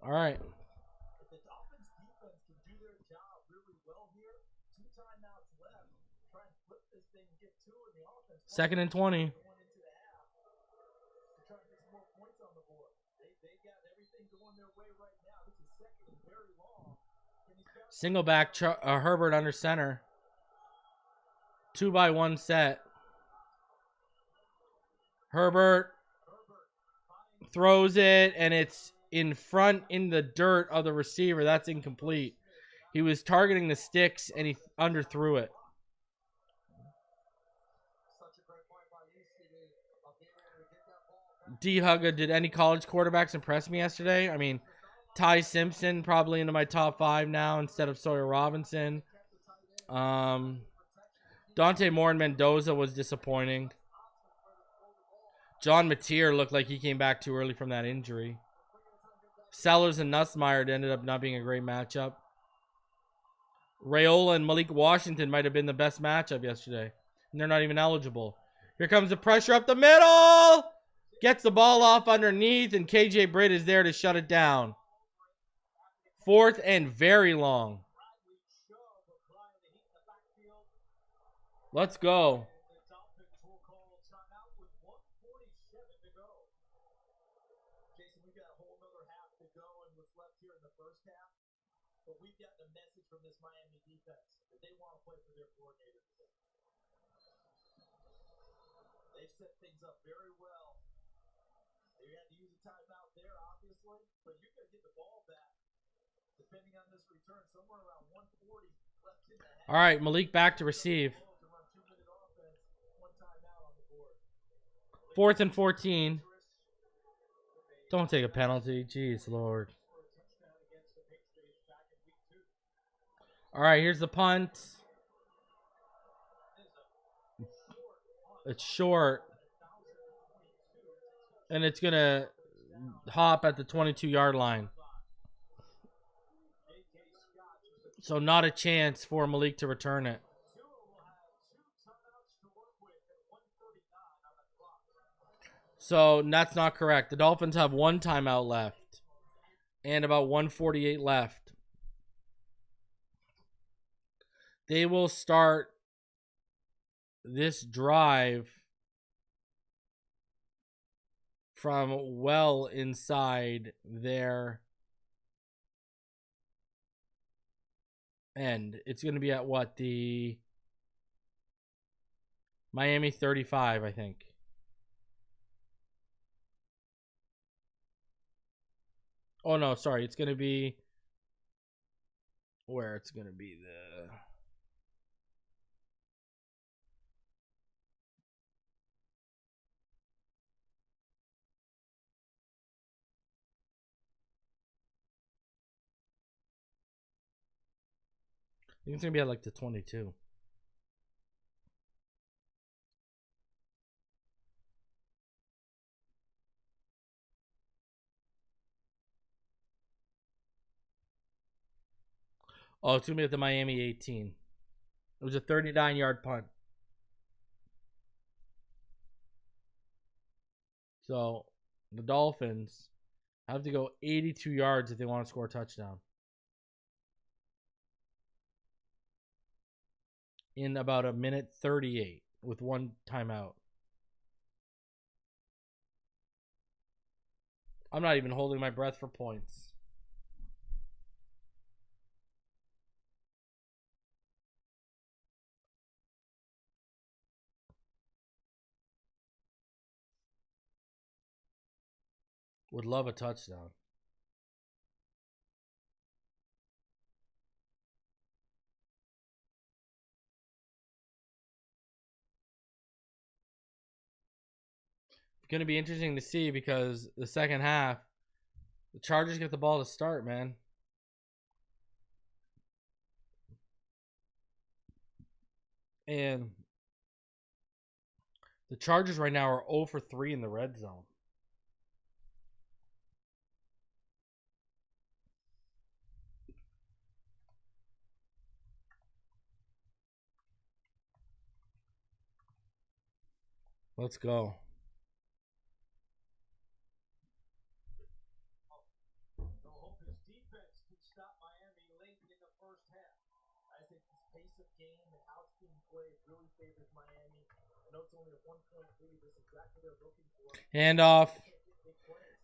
All right. If the Dolphins defense can do their job really well here, 2 timeouts left. Try and flip this thing and get 2 in the offense. 2nd and 20. Going into the half to try and get some more points on the board. They got everything going their way right now. This is 2nd and very long. Single back Herbert under center. 2-by-1 set. Herbert throws it, and it's in front in the dirt of the receiver. That's incomplete. He was targeting the sticks, and he underthrew it. D-Hugga, did any college quarterbacks impress me yesterday? I mean, Ty Simpson probably into my top 5 now instead of Sawyer Robinson. Dante Moore and Mendoza was disappointing. John Mateer looked like he came back too early from that injury. Sellers and Nussmeier ended up not being a great matchup. Rayola and Malik Washington might have been the best matchup yesterday. And they're not even eligible. Here comes the pressure up the middle. Gets the ball off underneath, and KJ Britt is there to shut it down. 4th and very long. Let's go. But we've gotten a message from this Miami defense that they want to play for their coordinator today. They've set things up very well. They had to use a timeout there, obviously, but you're going to get the ball back, depending on this return, somewhere around 140 left in the half. All right, Malik back to receive. 4th and 14. Don't take a penalty. Jeez, Lord. All right, here's the punt. It's short. And it's going to hop at the 22-yard line. So not a chance for Malik to return it. So that's not correct. The Dolphins have 1 timeout left and about 1:48 left. They will start this drive from well inside their end. It's going to be at what? The Miami 35, I think. Oh, no, sorry. It's going to be where it's going to be the... I think it's going to be at like the 22. Oh, it's going to be at the Miami 18. It was a 39-yard punt. So the Dolphins have to go 82 yards if they want to score a touchdown. In about a minute 38 with one timeout. I'm not even holding my breath for points. Would love a touchdown. It's going to be interesting to see because the second half, the Chargers get the ball to start, man. And the Chargers right now are 0 for 3 in the red zone. Let's go. They'll hope his defense can stop Miami late in the first half. I think this pace of game and how it's being played really favors Miami. I know it's only a 1-point lead. This is exactly what they're looking for. Handoff.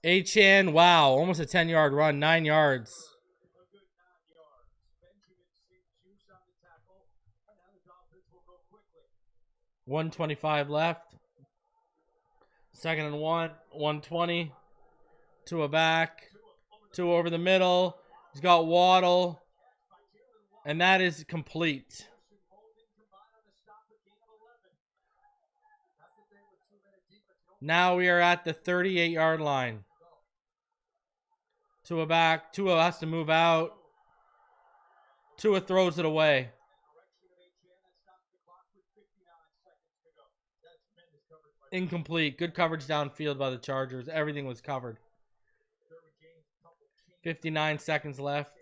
Achan, wow, almost a 10-yard run, 9 yards. A good 9 yards. Benjamin St-Juste on the tackle. And now the Dolphins will go quickly. 1:25 left. Second and 1, 120. Tua back. Tua over the middle. He's got Waddle. And that is complete. Now we are at the 38-yard line. Tua back. Tua has to move out. Tua throws it away. Incomplete. Good coverage downfield by the Chargers. Everything was covered. 59 seconds left.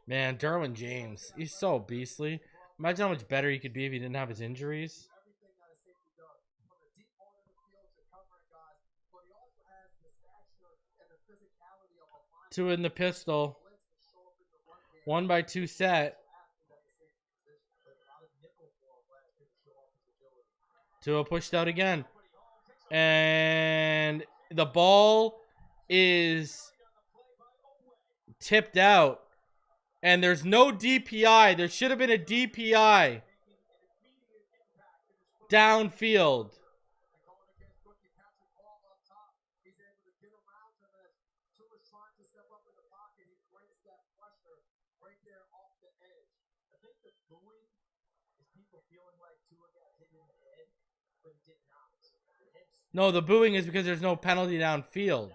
Man, Derwin James. He's so beastly. Imagine how much better he could be if he didn't have his injuries. Two in the pistol. 1-by-2 set. Tua pushed out again. And the ball is tipped out. And there's no DPI. There should have been a DPI. Downfield. No, the booing is because there's no penalty downfield.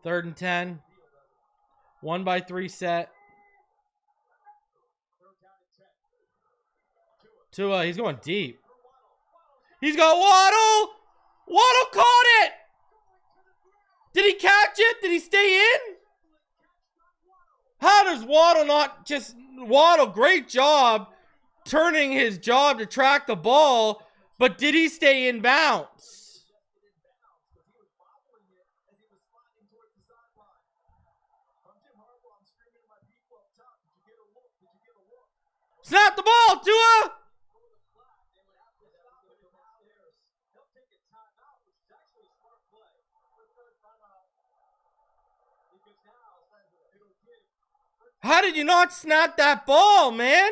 Third and 10. 1-by-3 set. Tua, he's going deep. He's got Waddle. Waddle caught it. Did he catch it? Did he stay in? How does Waddle not just... Waddle, great job turning his job to track the ball, but did he stay in bounds? Snap the ball, Tua! How did you not snap that ball, man?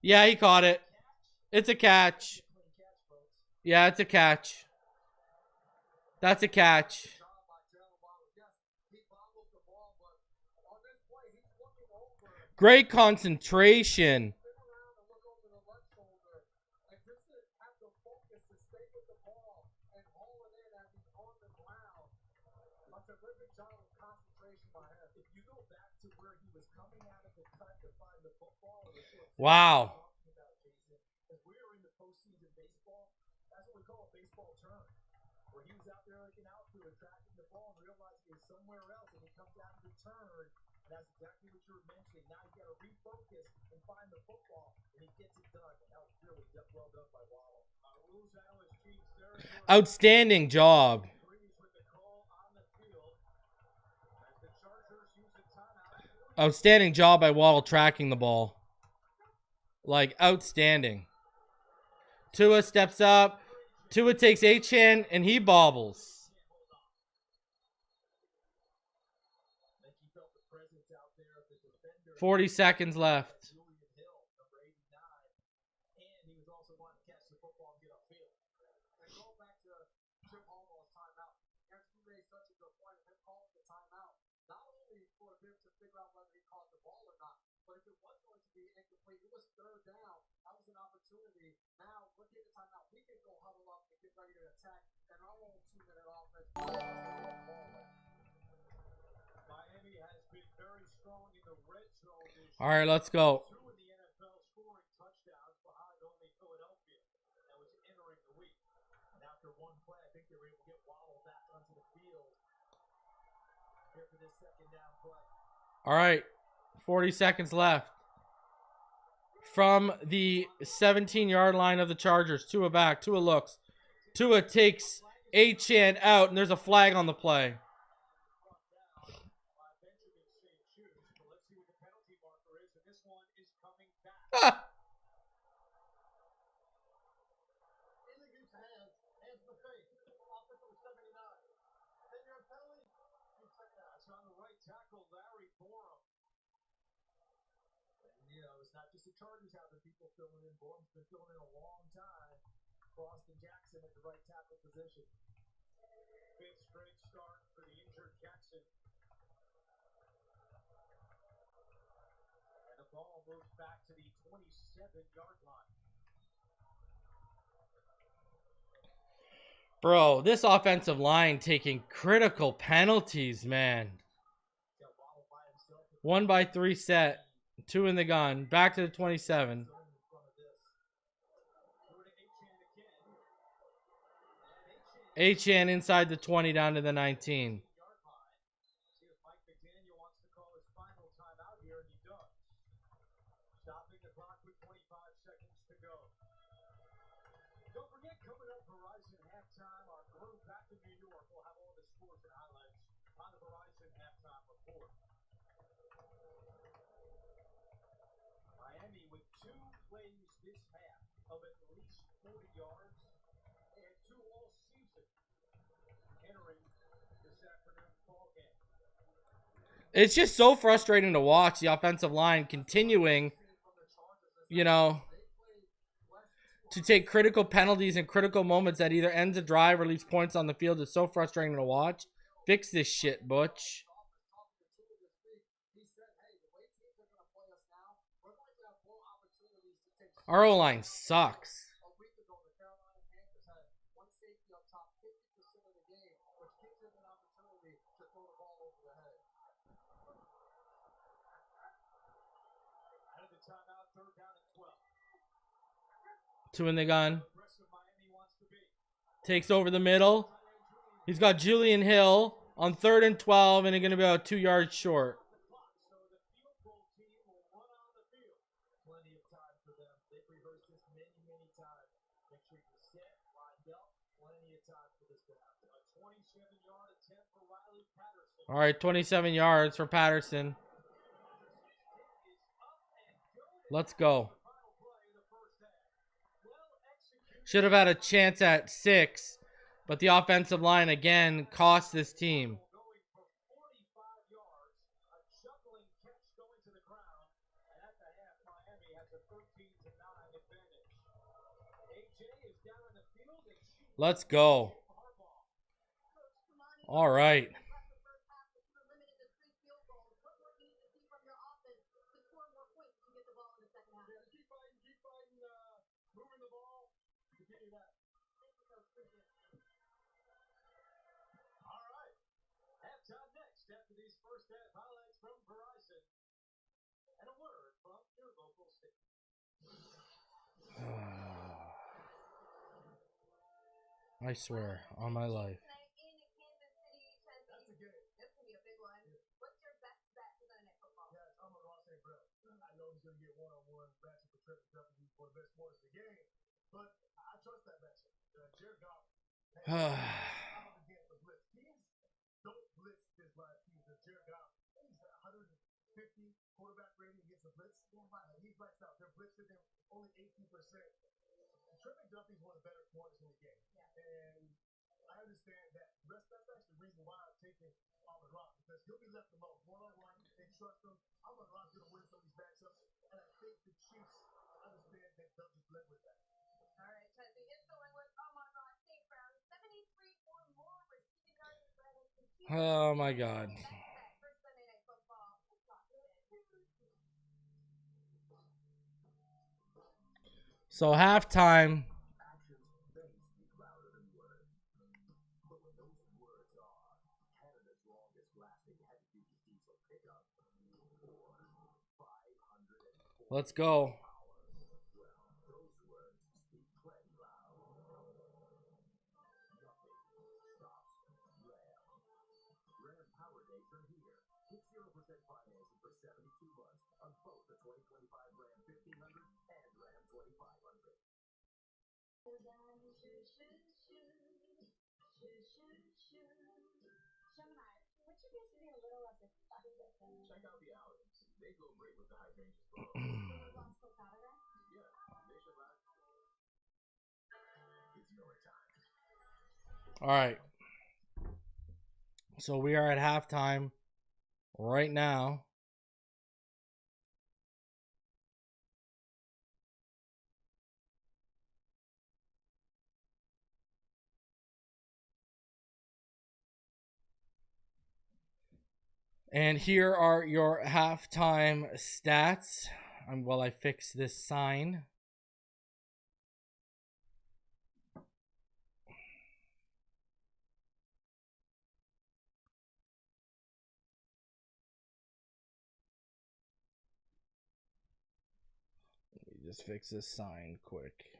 Yeah, he caught it. It's a catch. Yeah, it's a catch. That's a catch. Great concentration. Wow. Where he was out there like an outfielder tracking the ball and realizing he was somewhere else, and he comes out to return, and that's exactly what you were mentioning. Now he's got to refocus and find the football, and he gets it done, and that was really well done by Waddle. Rules analyst Chiefs territory. Outstanding job. Agrees with the call on the field as the Chargers use the timeout. Outstanding job by Waddle tracking the ball. Like, outstanding. Tua steps up. Tua takes Achane, and he bobbles. 40 seconds left. But if it was going to be incomplete, it was third down. That was an opportunity. Now, look at the timeout. We can go huddle up and get ready to attack. And our own 2-minute offense. Miami has been very strong in the red zone this year. All right, let's go. Two in the NFL scoring touchdowns behind only Philadelphia. That was entering the week. And after one play, I think they were able to get Waddle back onto the field here for this second down play. All right. 40 seconds left. From the 17-yard line of the Chargers. Tua back. Tua looks. Tua takes Achane out, and there's a flag on the play. Not just the Chargers having people filling in. Borum's been filling in a long time. Boston Jackson at the right tackle position. Fifth straight start for the injured Jackson. And the ball moves back to the 27-yard line. Bro, this offensive line taking critical penalties, man. 1-by-3 set. 2 in the gun. Back to the 27. Achane inside the 20 down to the 19. Stopping the clock with 25 seconds to go. Don't forget, coming up Verizon halftime, our crew back in New York will have all the scores and highlights on the Verizon halftime report. Miami with 2 plays this half of at least 40 yards and 2 all season entering this afternoon's ball game. It's just so frustrating to watch the offensive line continuing, to take critical penalties and critical moments that either ends a drive or leaves points on the field. It's so frustrating to watch. Fix this shit, Butch. Our O-line sucks. Two in the gun. Takes over the middle. He's got Julian Hill on 3rd and 12, and they're going to be about 2 yards short. All right, 27 yards for Patterson. Let's go. Should have had a chance at 6, but the offensive line again cost this team. Let's go. All right. I swear, on my life. But I trust that matchup. Jared Goff. Don't blitz this live team. Jared Goff, he's at 150 quarterback rating against the blitz. He's maxed out. They're blitzing him only 18%. Trevor Duffy's one of the better corners in the game. And I understand that. That's actually the reason why I'm taking Amon Ra, because he'll be left alone. One-on-one, they trust him. Amon Ra's going to win some of these matchups. And I think the Chiefs understand that they'll just live with that. All right, Chesney is going with Amon Ra St. Brown, 73 or more receiving yards. Oh my God. So halftime. Let's go. Check out the outings. They go great with the hydrangeas. It's Miller time. All right. So we are at halftime right now. And here are your halftime stats. While I fix this sign. Let me just fix this sign quick.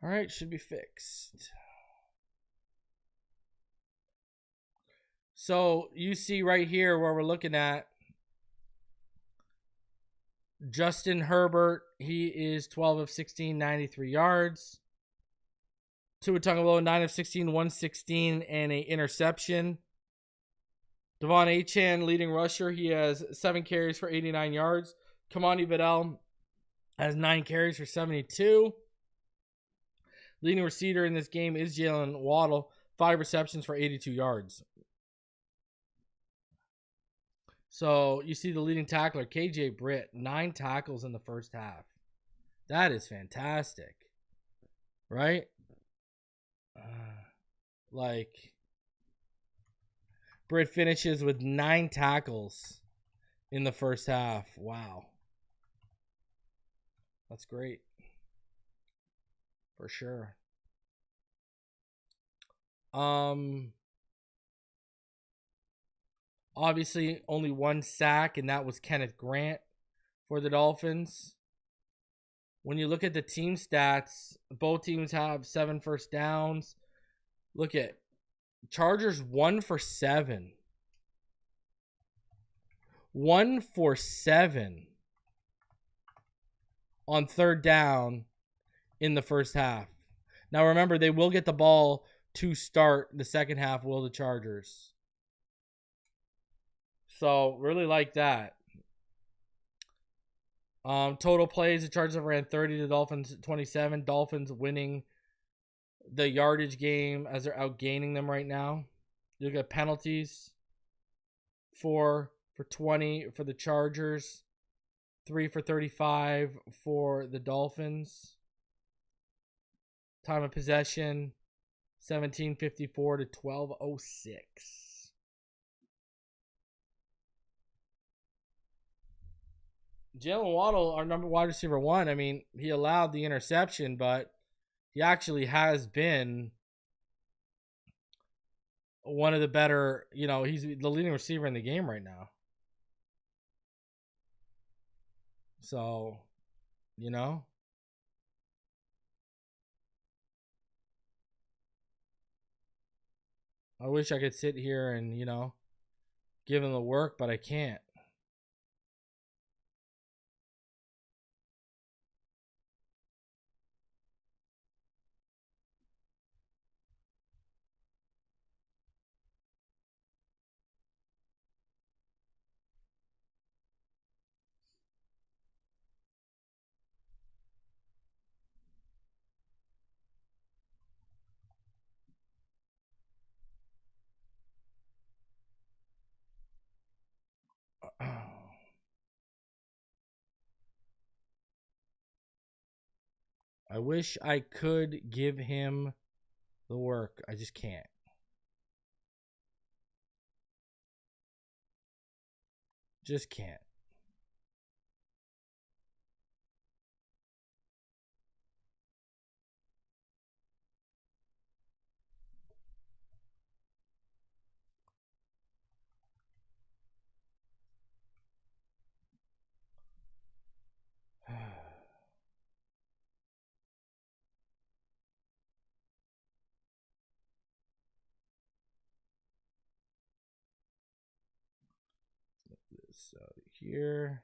All right, should be fixed. So you see right here where we're looking at Justin Herbert. He is 12 of 16, 93 yards. Tua Tagovailoa, 9 of 16, 116, and an interception. Devon Achane, leading rusher. He has 7 carries for 89 yards. Kamani Vidal has 9 carries for 72. Leading receiver in this game is Jalen Waddle, 5 receptions for 82 yards. So you see the leading tackler, KJ Britt, 9 tackles in the first half. That is fantastic, right? Britt finishes with 9 tackles in the first half. Wow. That's great. For sure. Obviously, only 1 sack, and that was Kenneth Grant for the Dolphins. When you look at the team stats, both teams have 7 first downs. Look at Chargers 1 for 7. 1 for 7 on third down in the first half. Now remember, they will get the ball to start the second half, will the Chargers. So really like that. Total plays, the Chargers have ran 30, the Dolphins 27. Dolphins winning the yardage game as they're outgaining them right now. You look at penalties. 4 for 20 for the Chargers. 3 for 35 for the Dolphins. Time of possession, 17:54 to 12:06. Jalen Waddle, our number wide receiver 1, I mean, he allowed the interception, but he actually has been one of the better, he's the leading receiver in the game right now. So, I wish I could sit here and, give him the work, but I can't. I wish I could give him the work. I just can't. Just can't. This out of here.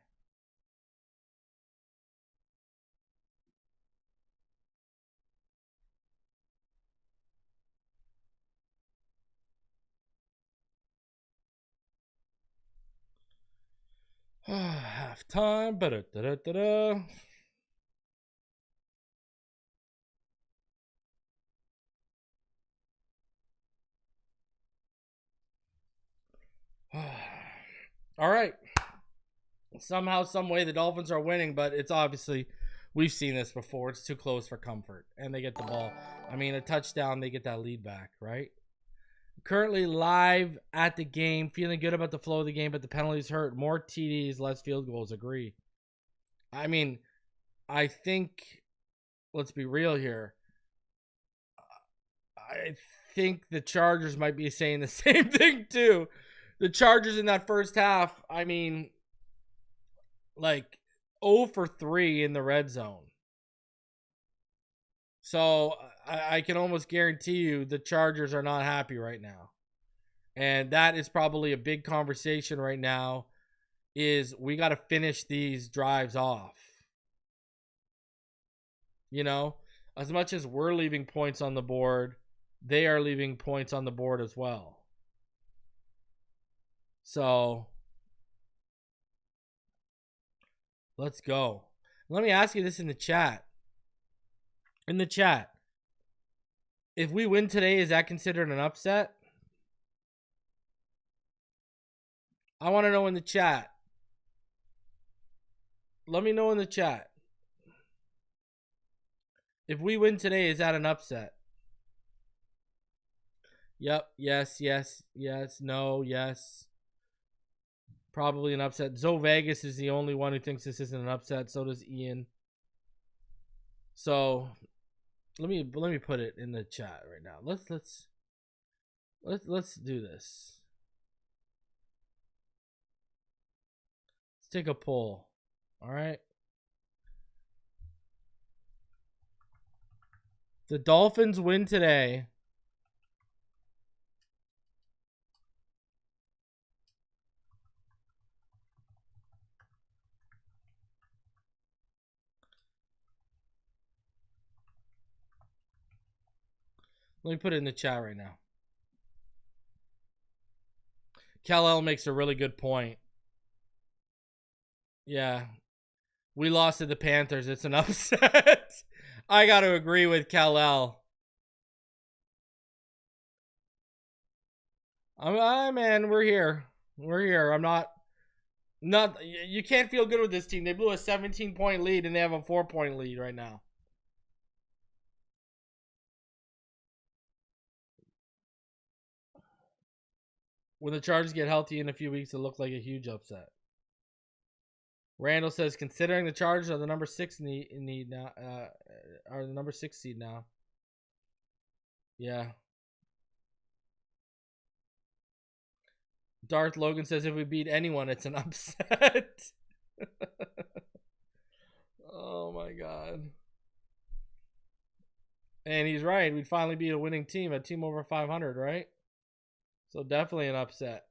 Halftime. Da-da-da-da-da. All right. Somehow, some way, the Dolphins are winning, but it's obviously, we've seen this before. It's too close for comfort, and they get the ball. I mean, a touchdown, they get that lead back, right? Currently live at the game, feeling good about the flow of the game, but the penalties hurt. More TDs, less field goals. Agree. I mean, I think, let's be real here. I think the Chargers might be saying the same thing too. The Chargers in that first half, I mean, like 0 for 3 in the red zone. So I can almost guarantee you the Chargers are not happy right now. And that is probably a big conversation right now, is we got to finish these drives off. As much as we're leaving points on the board, they are leaving points on the board as well. So let's go. Let me ask you this in the chat. If we win today, is that considered an upset? I want to know in the chat. Let me know in the chat. If we win today, is that an upset? Yep. Yes. No. Yes. Probably an upset. Zoe Vegas is the only one who thinks this isn't an upset. So does Ian. So let me put it in the chat right now. Let's do this. Let's take a poll. All right. The Dolphins win today. Let me put it in the chat right now. Kal-El makes a really good point. Yeah. We lost to the Panthers. It's an upset. I got to agree with Kal-El. Man, we're here. We're here. I'm not. You can't feel good with this team. They blew a 17-point lead and they have a 4-point lead right now. When the Chargers get healthy in a few weeks, it looked like a huge upset. Randall says, considering the Chargers are the number 6 are the number 6 seed now. Yeah. Darth Logan says, if we beat anyone, it's an upset. Oh my god. And he's right. We'd finally beat a winning team, a team over 500, right? So definitely an upset.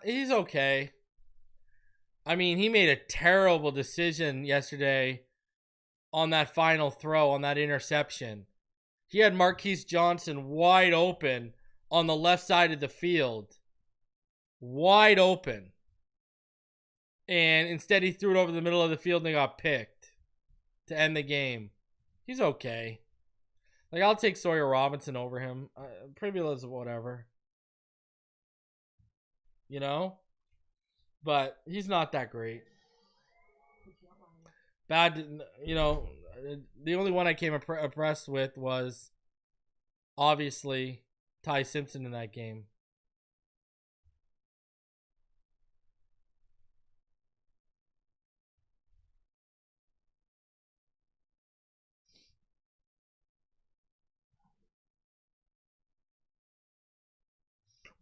He's okay. I mean, he made a terrible decision yesterday on that final throw, on that interception. He had Marquise Johnson wide open on the left side of the field. Wide open. And instead he threw it over the middle of the field and they got picked to end the game. He's okay. Like, I'll take Sawyer Robinson over him. Privilege, whatever. You know? But he's not that great. Bad, you know, the only one I came impressed with was obviously Ty Simpson in that game.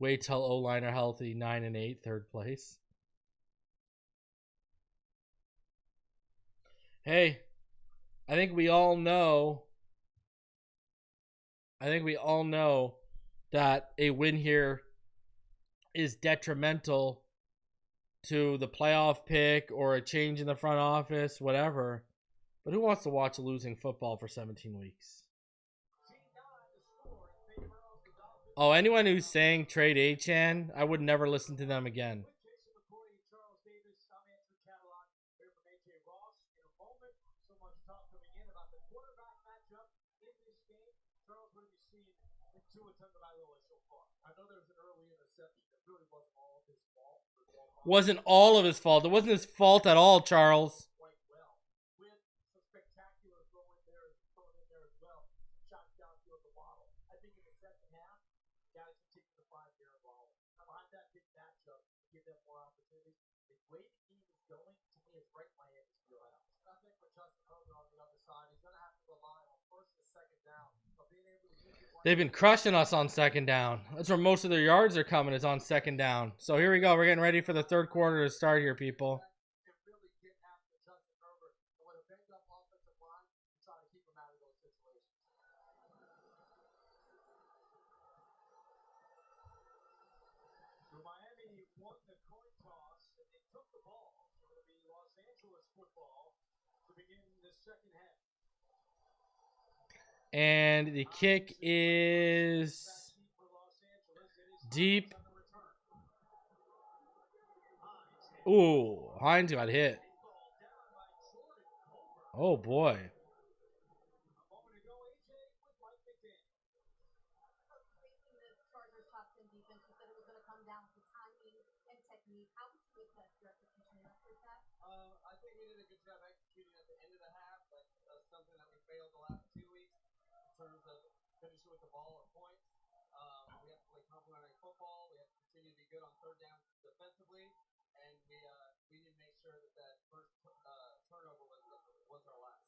Wait till O-line are healthy, 9-8, third place. Hey, I think we all know that a win here is detrimental to the playoff pick or a change in the front office, whatever. But who wants to watch losing football for 17 weeks? Oh, anyone who's saying trade Achane, I would never listen to them again. Tua Tagovailoa so far. I know there was an early interception. It really wasn't all of his fault. Wasn't all of his fault. It wasn't his fault at all, Charles. Quite well. With some spectacular throw in there as well. Shots downfield the bottle. I think in the second half, guys continue to find their involvement. Find that big matchup, give them more opportunities. The way the game is going, to me, is right Miami's wheelhouse. I think with Justin Herbert on the other side, he's going to have to rely on first and second down. They've been crushing us on second down. That's where most of their yards are coming, is on second down. So here we go. We're getting ready for the third quarter to start here, people. Really get after Justin Herbert with a banged up offensive line to try to keep him out of those situations. So Miami won the coin toss and they took the ball. So it'll be Los Angeles football to begin the second half. And the kick is deep. Ooh, Hines got hit. Oh, boy. I think we did a good job executing at the end of the half, but something that we failed the last 2 weeks. In terms of finishing with the ball or points. We have to play complementary football. We have to continue to be good on third down defensively. And we need to make sure that first turnover was our last.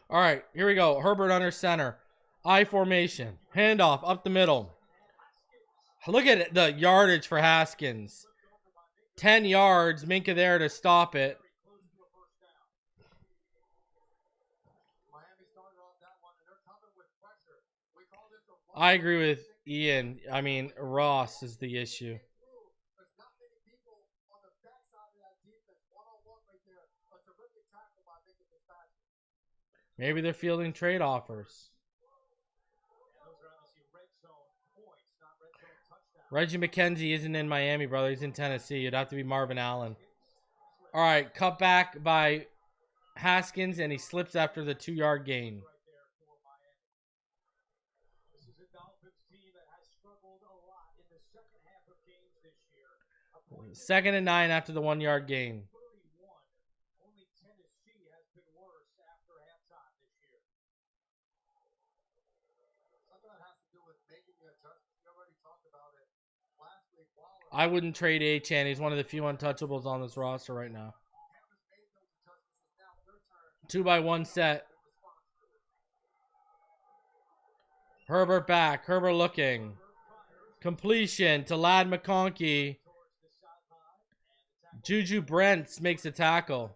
All right, here we go. Herbert under center. I formation. Handoff up the middle. Look at it, the yardage for Haskins. 10 yards. Minka there to stop it. I agree with Ian. I mean, Ross is the issue. Maybe they're fielding trade offers. Reggie McKenzie isn't in Miami, brother. He's in Tennessee. It'd have to be Marvin Allen. All right, cut back by Haskins, and he slips after the 2-yard gain. This is a Dolphins team that has struggled a lot in the second half of games this year. 2nd and 9 after the 1-yard gain. 31. Only Tennessee has been worse after halftime this year. Some of that has to do with making the adjustments. We already talked about it last week. I wouldn't trade Achane. He's one of the few untouchables on this roster right now. 2-by-1 set. Herbert back. Herbert looking. Completion to Ladd McConkey. Juju Brents makes a tackle.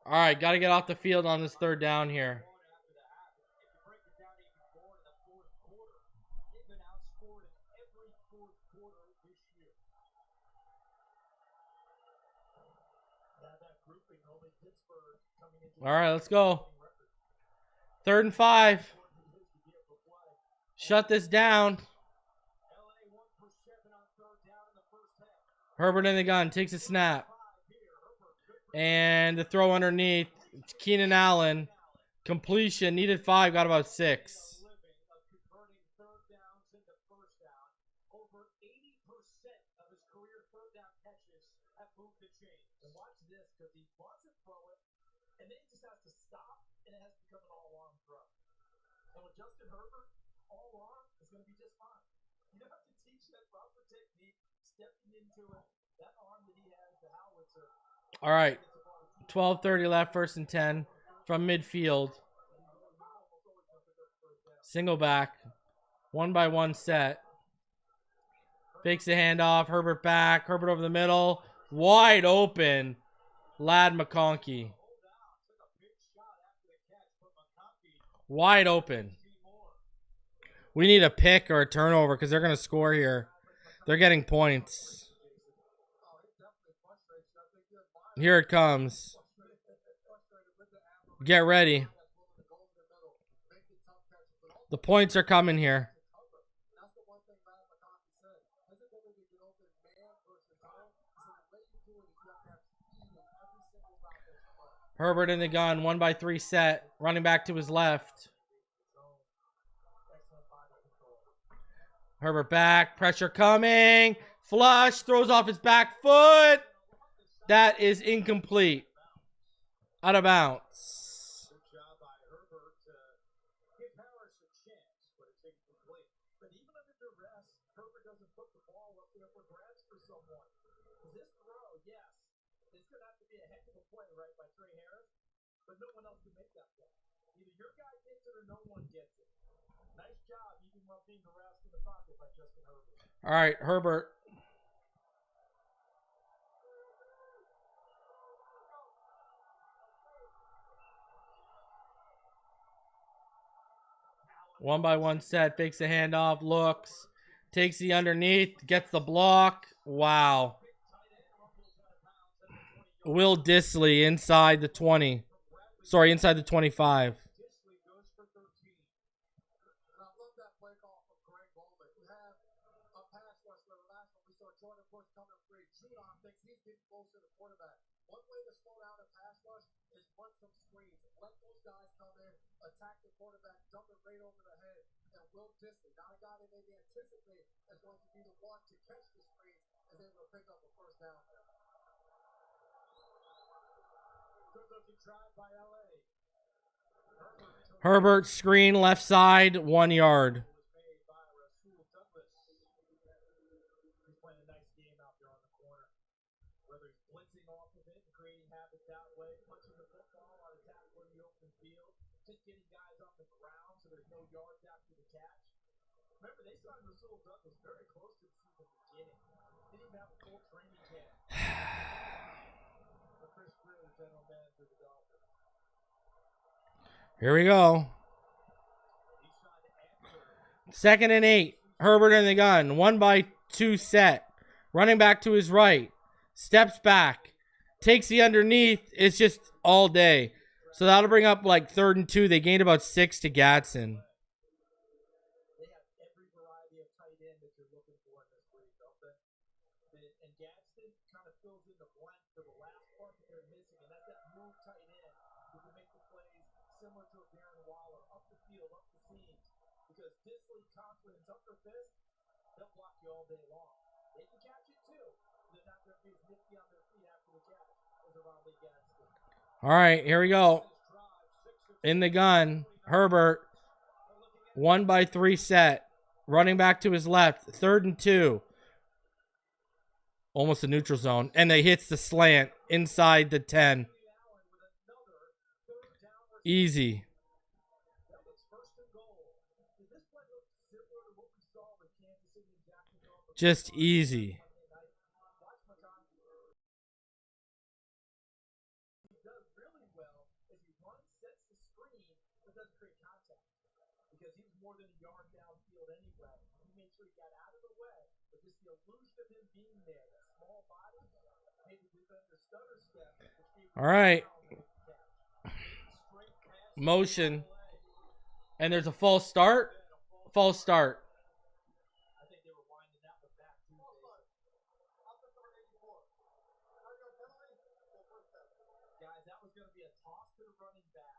All right, got to get off the field on this 3rd down here. All right, let's go. 3rd and 5. Shut this down. Herbert in the gun. Takes a snap. And the throw underneath. It's Keenan Allen. Completion. Needed 5. Got about 6. And then he just has to stop, and it has to become an all-arm throw. And with Justin Herbert, all-arm is going to be just fine. You don't have to teach that proper technique, stepping into it. That arm that he has, the howitzer. All right. 12:30 left, 1st and 10 from midfield. Single back. 1-by-1 set. Fakes the handoff. Herbert back. Herbert over the middle. Wide open. Ladd McConkey. Wide open. We need a pick or a turnover because they're going to score here. They're getting points. Here it comes. Get ready. The points are coming here. Herbert in the gun, 1-by-3 set, running back to his left. Herbert back, pressure coming, flush, throws off his back foot. That is incomplete. Out of bounds. Good job by Herbert to give Harris a chance, but it's incomplete. But even under duress, Herbert doesn't put the ball up there for grabs for someone. This throw, yes, it's going to have to be a heck of a play, right, by Trey Harris, but no one else can make that play. Either your guy gets it or no one gets it. Nice job, even while being harassed in the pocket by Justin Herbert. All right, Herbert. One-by-one set, fakes the handoff, looks, takes the underneath, gets the block. Wow. Will Dissly inside the 20. Sorry, inside the 25. One way to slow down a pass rush is run some screens. Let those guys come in, attack the quarterback, dump it right over the head, and Will Dissly, not a guy they maybe anticipate as going to be the one to catch the screens, is able to pick up a 1st down. Good looking drive by LA. Herbert screen left side, 1 yard. Just getting guys on the ground so there's no yards after the catch. Remember, they started Rasul Douglas very close to the season beginning. Didn't even have a full training camp. But Chris Greer, the general manager of the Dolphins. Here we go. 2nd and 8. Herbert in the gun. 1-by-2 set. Running back to his right. Steps back. Takes the underneath. It's just all day. So that'll bring up like 3rd and 2. They gained about 6 to Gatson. They have tight end that you're looking for in this league, don't they? And Gadsden kind of fills in the blank for the last part that they're missing, and that's that move tight end who can make the plays similar to a Darren Waller, up the field, up the seams. Because Disley, Conklin, and Zuckerfisk, they'll block you all day long. They can catch it too. They're not going to be as nifty on their feet after the catch as a Ronley Gadsden. All right, here we go. In the gun, Herbert, 1-by-3 set. Running back to his left, 3rd and 2. Almost a neutral zone. And they hits the slant inside the 10. Easy. Just easy. Because he was more than a yard downfield anyway. He made sure he got out of the way, but just the illusion of him being there, that small body, made the defender stutter step. All right. Motion. And there's a false start. False start. I think they were winding that one back too. Guys, that was going to be a toss to the running back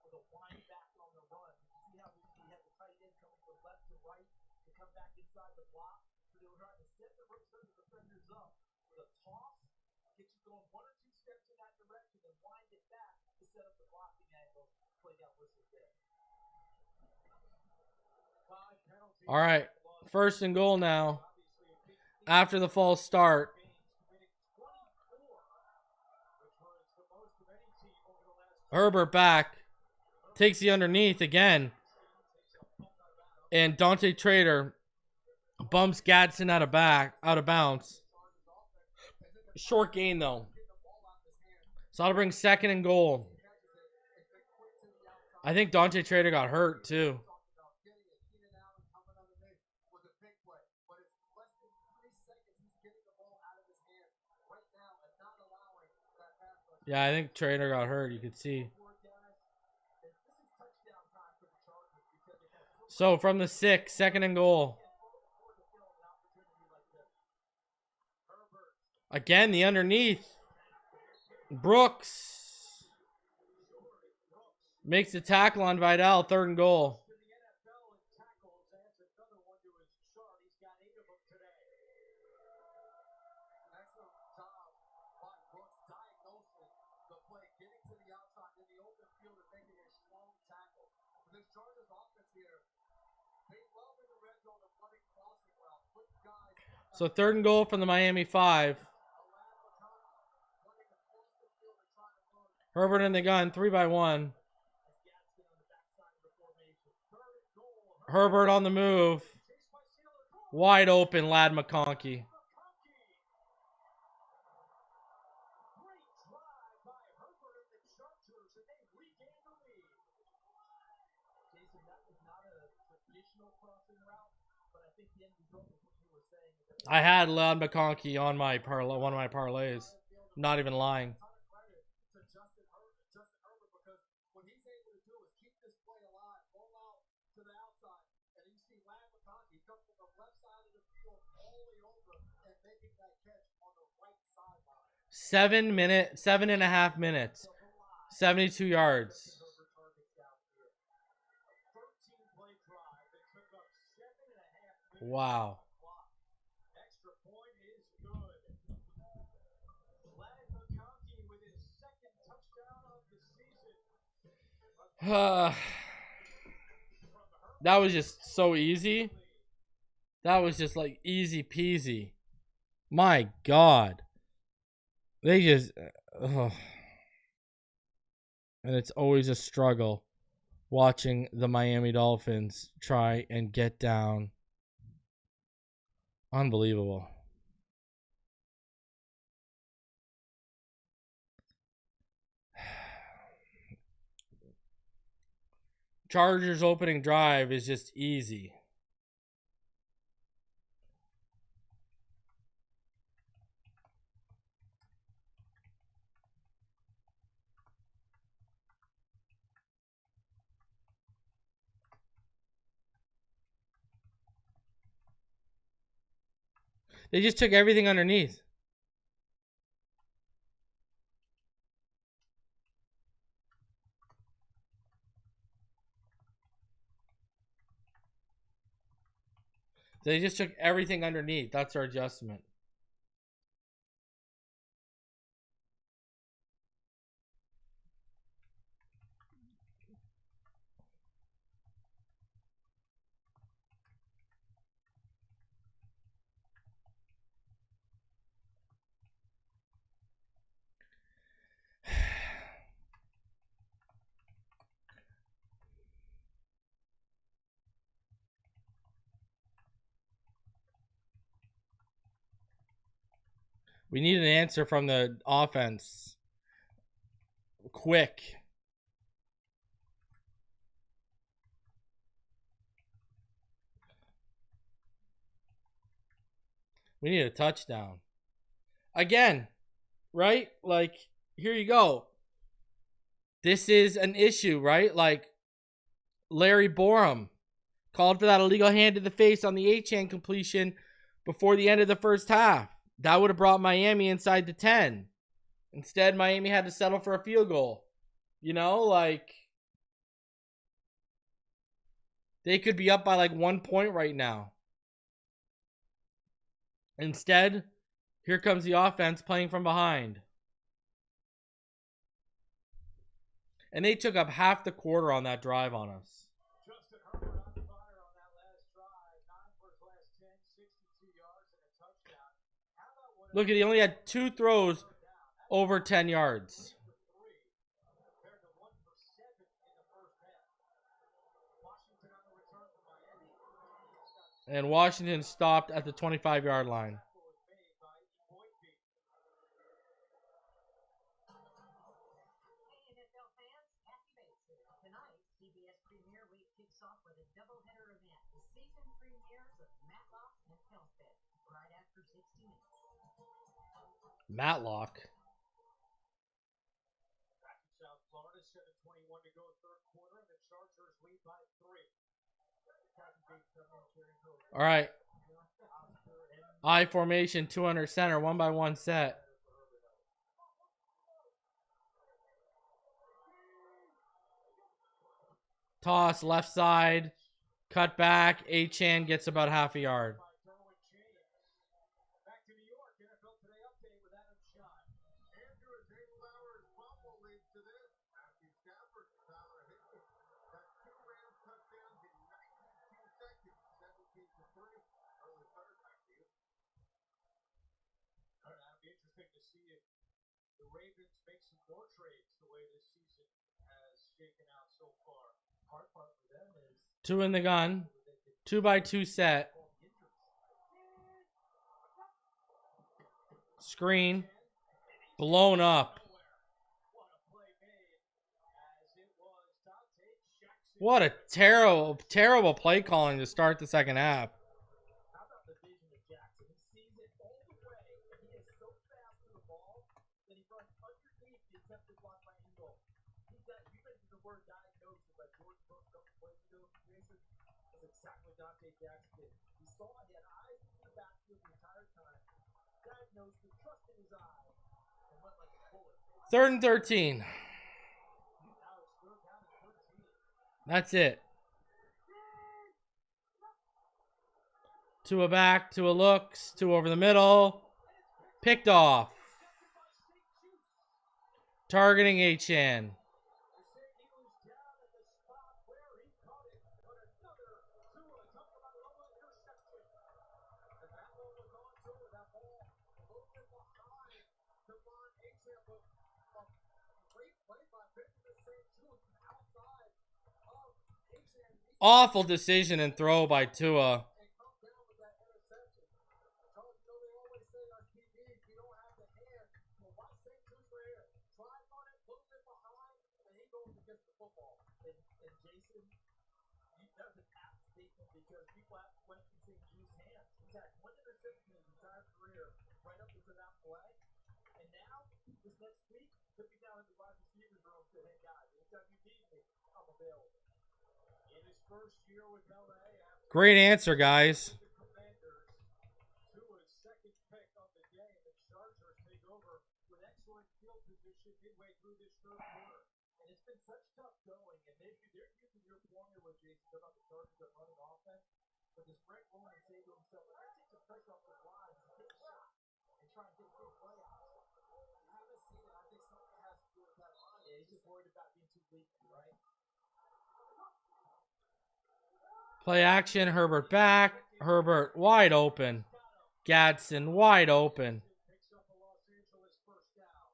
with a wind back on the run. See how we had the tight end coming from left to right to come back inside the block. So they were trying to set the defenders up with a toss, get you going 1 or 2 steps in that direction, then wind it back to set up the blocking angle. Play that whistle there. All right. 1st and goal now. After the false start. Herbert back. Takes the underneath again. And Dante Trader bumps Gadsden out of bounds. Short gain though. So that'll bring 2nd and goal. I think Dante Trader got hurt too. Yeah, I think Trader got hurt. You could see. So from the 6, 2nd and goal. Again, the underneath. Brooks makes the tackle on Vidal. 3rd and goal. So 3rd and goal from the Miami 5. Herbert in the gun, 3-by-1. Herbert on the move. Wide open, Lad McConkey. I had Lad McConkey on my one of my parlays. Not even lying. Justin Herbert, because what he's able to do is keep this play alive, roll out to the outside, and you see Lad McConkey come from the left side of the field all the way over and making that catch on the right sideline. 7.5 minutes. 72 yards. Wow. Extra point is good. Lad McConkey with his 2nd touchdown of the season. That was just so easy. That was just like easy peasy. My God. They just... and it's always a struggle watching the Miami Dolphins try and get down. Unbelievable. Chargers opening drive is just easy. They just took everything underneath. They just took everything underneath. That's our adjustment. We need an answer from the offense. Quick. We need a touchdown. Again, right? Like, here you go. This is an issue, right? Like, Larry Borum called for that illegal hand to the face on the Achane completion before the end of the first half. That would have brought Miami inside the 10. Instead, Miami had to settle for a field goal. You know, like, they could be up by like 1 point right now. Instead, here comes the offense playing from behind. And they took up half the quarter on that drive on us. Justin Herbert on fire on that last drive. 9 for his last 10, 62 yards and a touchdown. How about what Look, he only had 2 throws over 10 yards. compared to 1 for 7 in the first half. Washington on the return from Miami. And Washington stopped at the 25-yard line. Was made by Boyd. Hey, NFL fans, happy bases. Tonight, CBS Premier Week kicks off with a doubleheader event. The season premieres of Matlock and Phinside, right after 60 minutes. Matlock. Back in South Florida, 7:21 to go, third quarter, and the Chargers lead by 3. All right. I formation, 200 center, 1-by-1 set. Toss, left side. Cut back. Achane gets about half a yard. Back to New York, NFL Today update with Adam Schott. Andrew is 8 hours fumble leads to this. Matthew Stafford, Tyler Higbee. Got 2 Rams touchdowns in 92 seconds. 17-3. Early third, back to you. All right, it'll be interesting to see if the Ravens make some more trades the way this season has shaken out so far. Hard part for them is 2 in the gun. 2-by-2 set. Screen. Blown up. What a terrible, terrible play calling to start the second half. How about the vision of Jackson? He sees it all the way, and he is so fast to the ball that he runs underneath the attempted block by Engel. You mentioned the word diagnosis by George Brooks a couple plays ago, Jason. That's exactly what Dante Jackson did. He saw he had eyes in the backfield the entire time, diagnosed it, trusted his eye, and went like a bullet. 3rd and 13. Now it's third down and 13. That's it. Tua back, Tua looks, Tua over the middle. Picked off. Targeting Achane. Awful decision and throw by Tua. Because people have when he's used hands. He's had 1 interception in his entire career right up until that play. And now, this next week, he'll be down in the wide receivers room saying, hey guys, anytime you need me, I'm available. In his first year with LA, Great answer, guys. the Commanders, Tua's second try and get a big play out. You haven't seen it. I think something has to do with that line. Yeah, he's just worried about being too leaky, right? Play action. Herbert back. Herbert wide open. Gadsden wide open. Picks up a Los Angeles first down.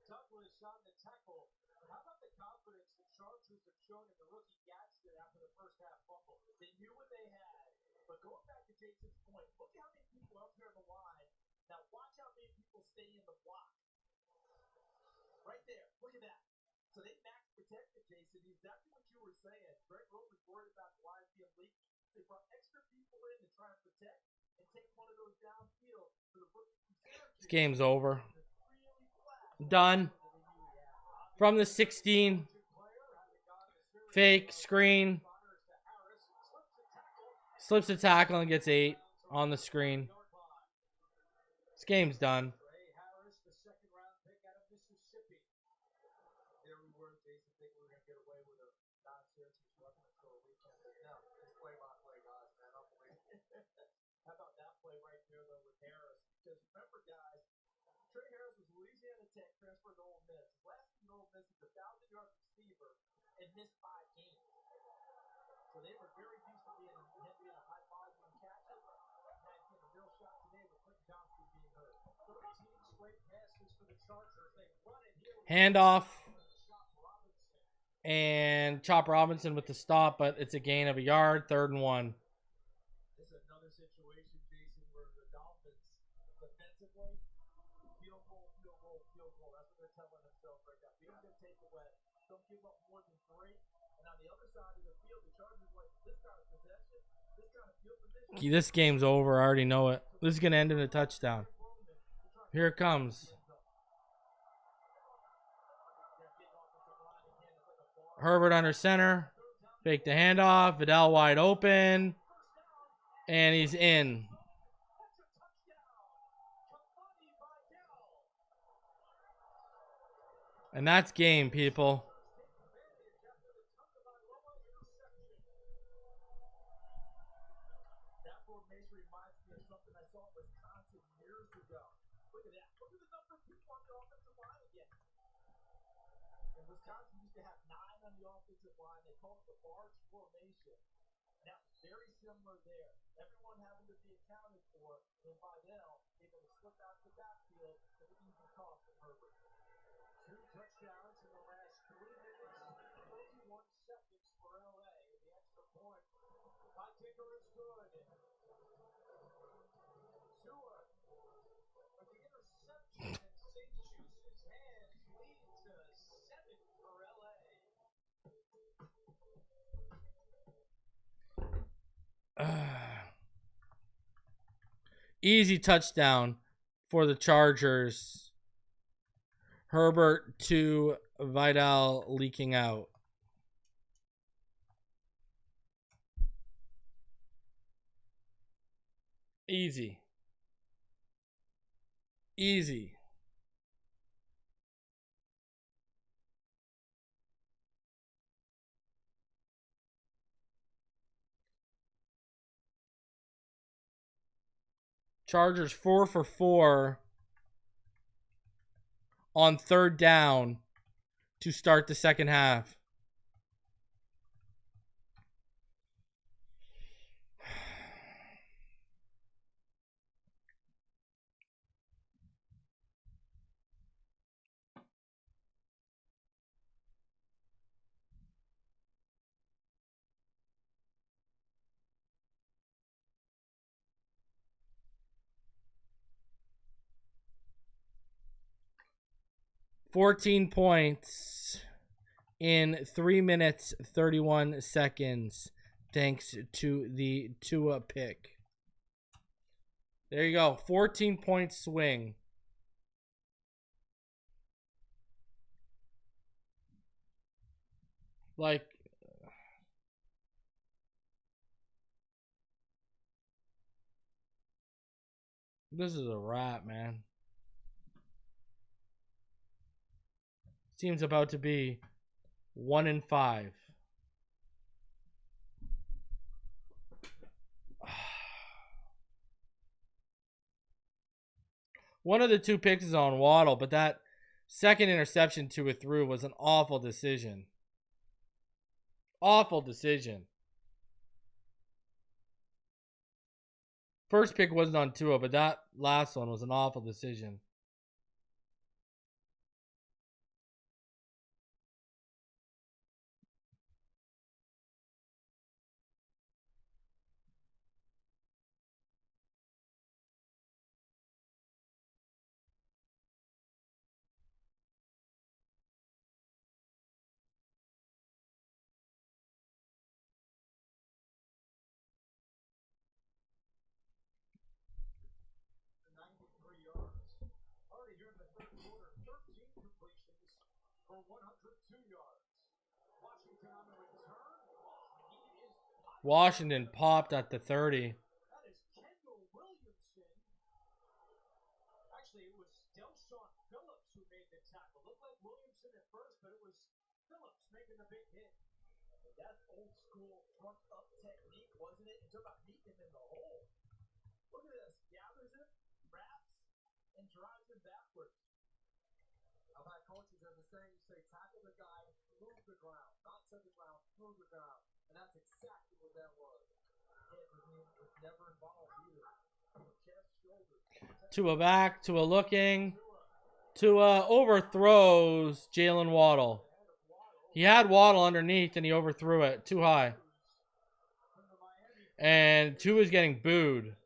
Douglas on the tackle. How about the confidence the Chargers have shown in the rookie Gadsden after the first half fumble? They knew what they had. But going back to Jason's point, look how many people up here on the line. Now watch how many people stay in the block. Right there. Look at that. So they max protected Jason. Exactly what you were saying. Greg Roman's worried about the line being leaky. They brought extra people in to try and protect and take one of those downfield for the rookie. This game's over. Done. From the 16. Fake screen. Slips a tackle and gets 8 on the screen. This game's done. How about that play right there, though, with Harris? Because remember, guys, Trey Harris was Louisiana Tech, transferred to Ole Miss. Last year, Ole Miss is a 1,000-yard receiver and missed 5 games. So they were very used to being a high-volume catcher. And now getting a real shot today with Quentin Johnston being hurt. 13 straight passes for the Chargers. They run it here. Handoff. And Chop Robinson with the stop, but it's a gain of a yard. 3rd and 1. This is another situation, Jason, where the Dolphins defensively, field goal. That's what they're telling themselves right now. If you don't get takeaway, don't give up more than 3. And on the other side of the field, the Chargers like this kind of possession, this kind of field position. This game's over. I already know it. This is going to end in a touchdown. Here it comes. Herbert under center. Fake the handoff. Vidal wide open. And he's in. And that's game, people. That formation reminds me of something I saw in Wisconsin years ago. Look at that. Look at the number of people on the offensive line again. And Wisconsin used to have 9 on the offensive line. They called it the barge formation. And that was very similar there. Everyone having to be accounted for. And Vidal able to slip out to the backfield with an easy toss from Herbert. 2 touchdowns in the last 3 minutes, 31 seconds for LA. The extra point. High kicker is good. Tua with the interception and St. Juice's hands lead to 7 for LA. Easy touchdown for the Chargers. Herbert to Vidal leaking out. Easy. Easy. Chargers 4 for 4 on 3rd down to start the second half. $14 points in 3 minutes 31 seconds thanks to the Tua pick. There you go. 14-point swing. Like, this is a wrap, man. Team's about to be 1-5. One of the two picks is on Waddle, but that second interception Tua threw was an awful decision. Awful decision. First pick wasn't on Tua, but that last one was an awful decision. Already here in the third quarter, 13 completions for 102 yards. Washington on the return. Washington popped at the 30. That is Kendall Williamson. Actually, it was Delshon Phillips who made the tackle. Looked like Williamson at first, but it was Phillips making the big hit. That's old school front up technique, wasn't it? It's about meeting him in the hole. Look at this. Gathers him, wraps, and drives him backwards. I've had coaches as a saying, you say tackle the guy through the ground, not to the ground, through the ground. And that's exactly what that was. It never involved either. Chest, shoulder. Tua back, Tua looking. Tua overthrows Jalen Waddle. He had Waddle underneath and he overthrew it too high. And Tua's getting booed.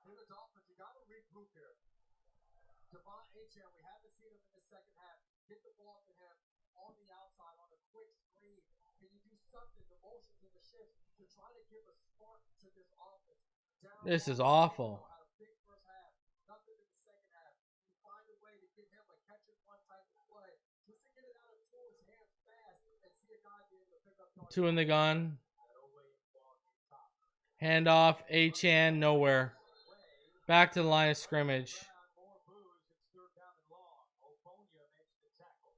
For the Dolphins, you got to regroup here. Devon Achane, we haven't seen him in the second half. Get the ball to him on the outside on a quick screen. Can you do something, the motions and the shifts, to try to give a spark to this offense? This is awful. Had a big first half, nothing in the second half. You find a way to give him a catch and one type of play, just to get it out of Tua's hands fast and see a guy be able to pick up yards. Two in the gun. Handoff, Achane, nowhere. Back to the line of scrimmage. More booze. It's third down and long. Ofonia makes the tackle.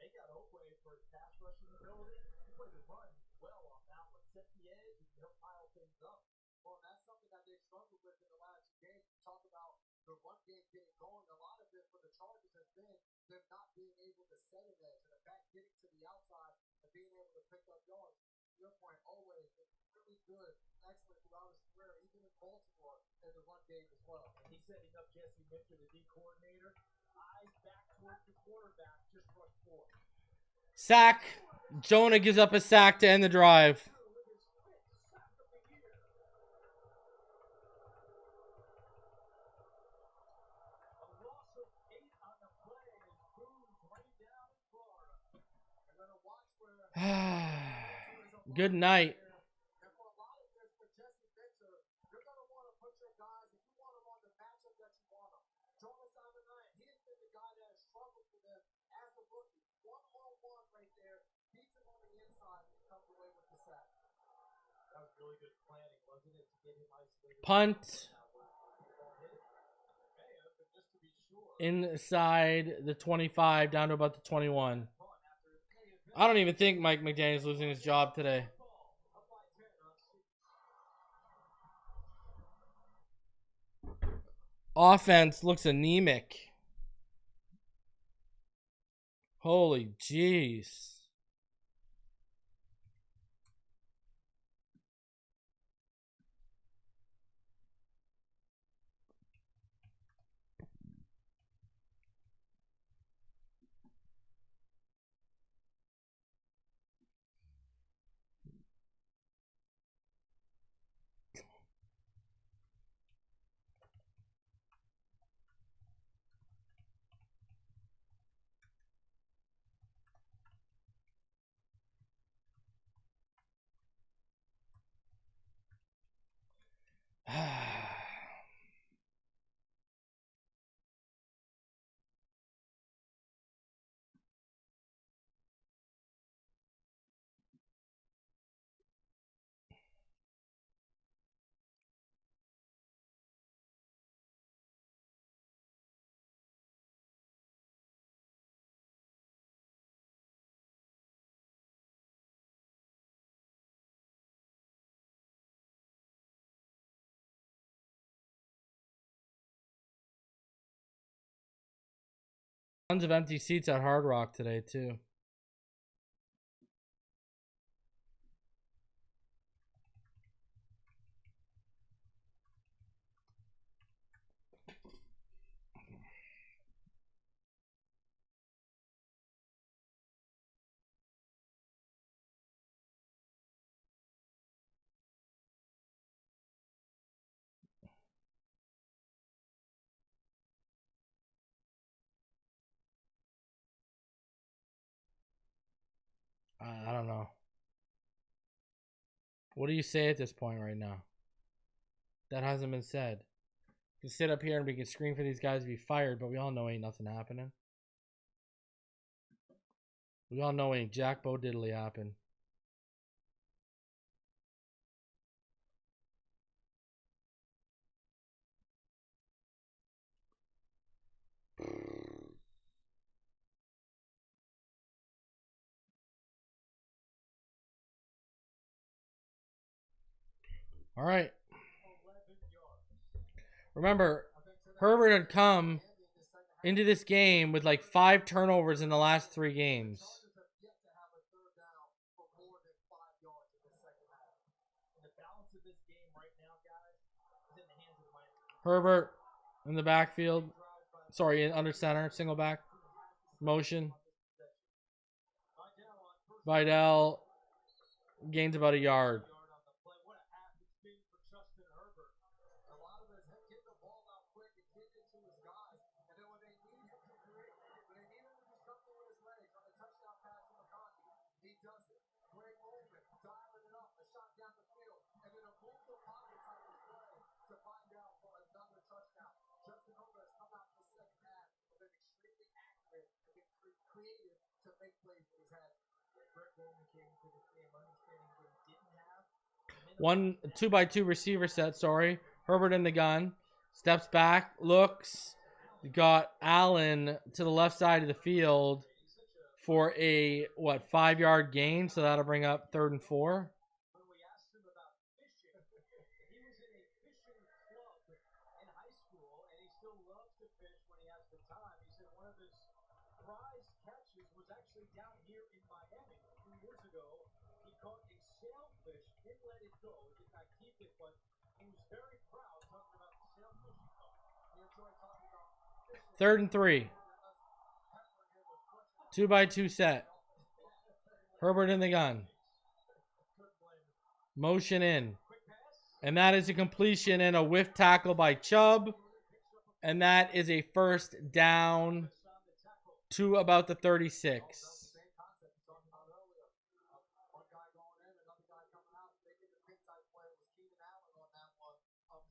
They got Okoye for his pass rushing ability. He played the run well on that one. Set the edge and he'll pile things up. Well, that's something that they've struggled with in the last two games. You talk about the run game getting going. A lot of it for the Chargers has been them not being able to set an edge and the back getting to the outside and being able to pick up yards. To your point, Owe is really good, excellent throughout his career, even in Baltimore in the run game as well. And he's setting up Jesse Minter, the D coordinator. Eyes back towards the quarterback, just rush forward. Sack. Jonah gives up a sack to end the drive. Good night. And for a lot of this, for Jesse Minter, you're going to want to put your guys, if you want them on the matchup that you want them. Jonas Avenine, he has been the guy that has struggled for them as a rookie. One-on-one right there, beats him on the inside, and he comes away with the sack. That was really good planning, wasn't it, to get him isolated? Punt. Just to be sure. Inside the 25, down to about the 21. I don't even think Mike McDaniel's losing his job today. Offense looks anemic. Holy jeez. Tons of empty seats at Hard Rock today, too. I don't know. What do you say at this point right now? That hasn't been said. We can sit up here and we can scream for these guys to be fired, but we all know ain't nothing happening. We all know ain't Jack Bo Diddley happen. All right. Remember, Herbert had come into this game with like 5 turnovers in the last 3 games. Herbert in the backfield. Sorry, under center, single back. Motion. Vidal gains about a yard. Justin Herbert has come out in the second half and been extremely accurate and been creative to make plays with his head. Greg Roman came into this game understanding what he didn't have. 2x2 receiver set, sorry. Herbert in the gun. Steps back, looks. Got Allen to the left side of the field for a, 5-yard gain. So that'll bring up 3rd and 4. When we asked him about fishing, he was in a fishing club in high school, and he still loves to fish when he has the time. He said one of his prize catches was actually down here in Miami 2 years ago. He caught a sailfish, didn't let it go, did not keep it, but he was very proud talking about the sailfish he caught. He enjoyed talking about fishing. 3rd and 3. 2x2 set. Herbert in the gun. Motion in. And that is a completion and a whiff tackle by Chubb. And that is a first down to about the 36. One guy going in, another guy coming out, making the Phinside play was Keenan Allen on that one.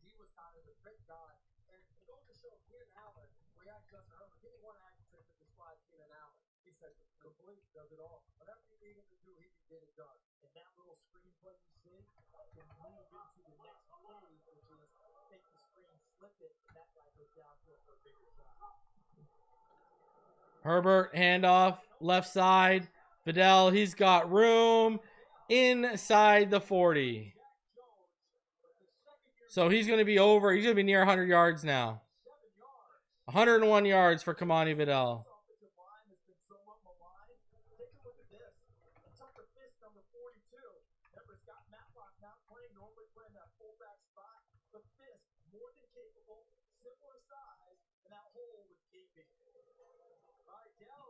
He was kind of the big guy. And it goes to show Keenan Allen, we had Justin Herbert, give me one adjective to describe Keenan Allen. He said, complete, does it all. Whatever you need him to do, he can get it done. And that little screenplay you see can move into the next phase, which is take the screen, slip it, and that guy goes downfield for a bigger shot. Herbert, handoff, left side. Vidal, he's got room inside the 40. So he's going to be over. He's going to be near 100 yards now. 101 yards for Kamani Vidal.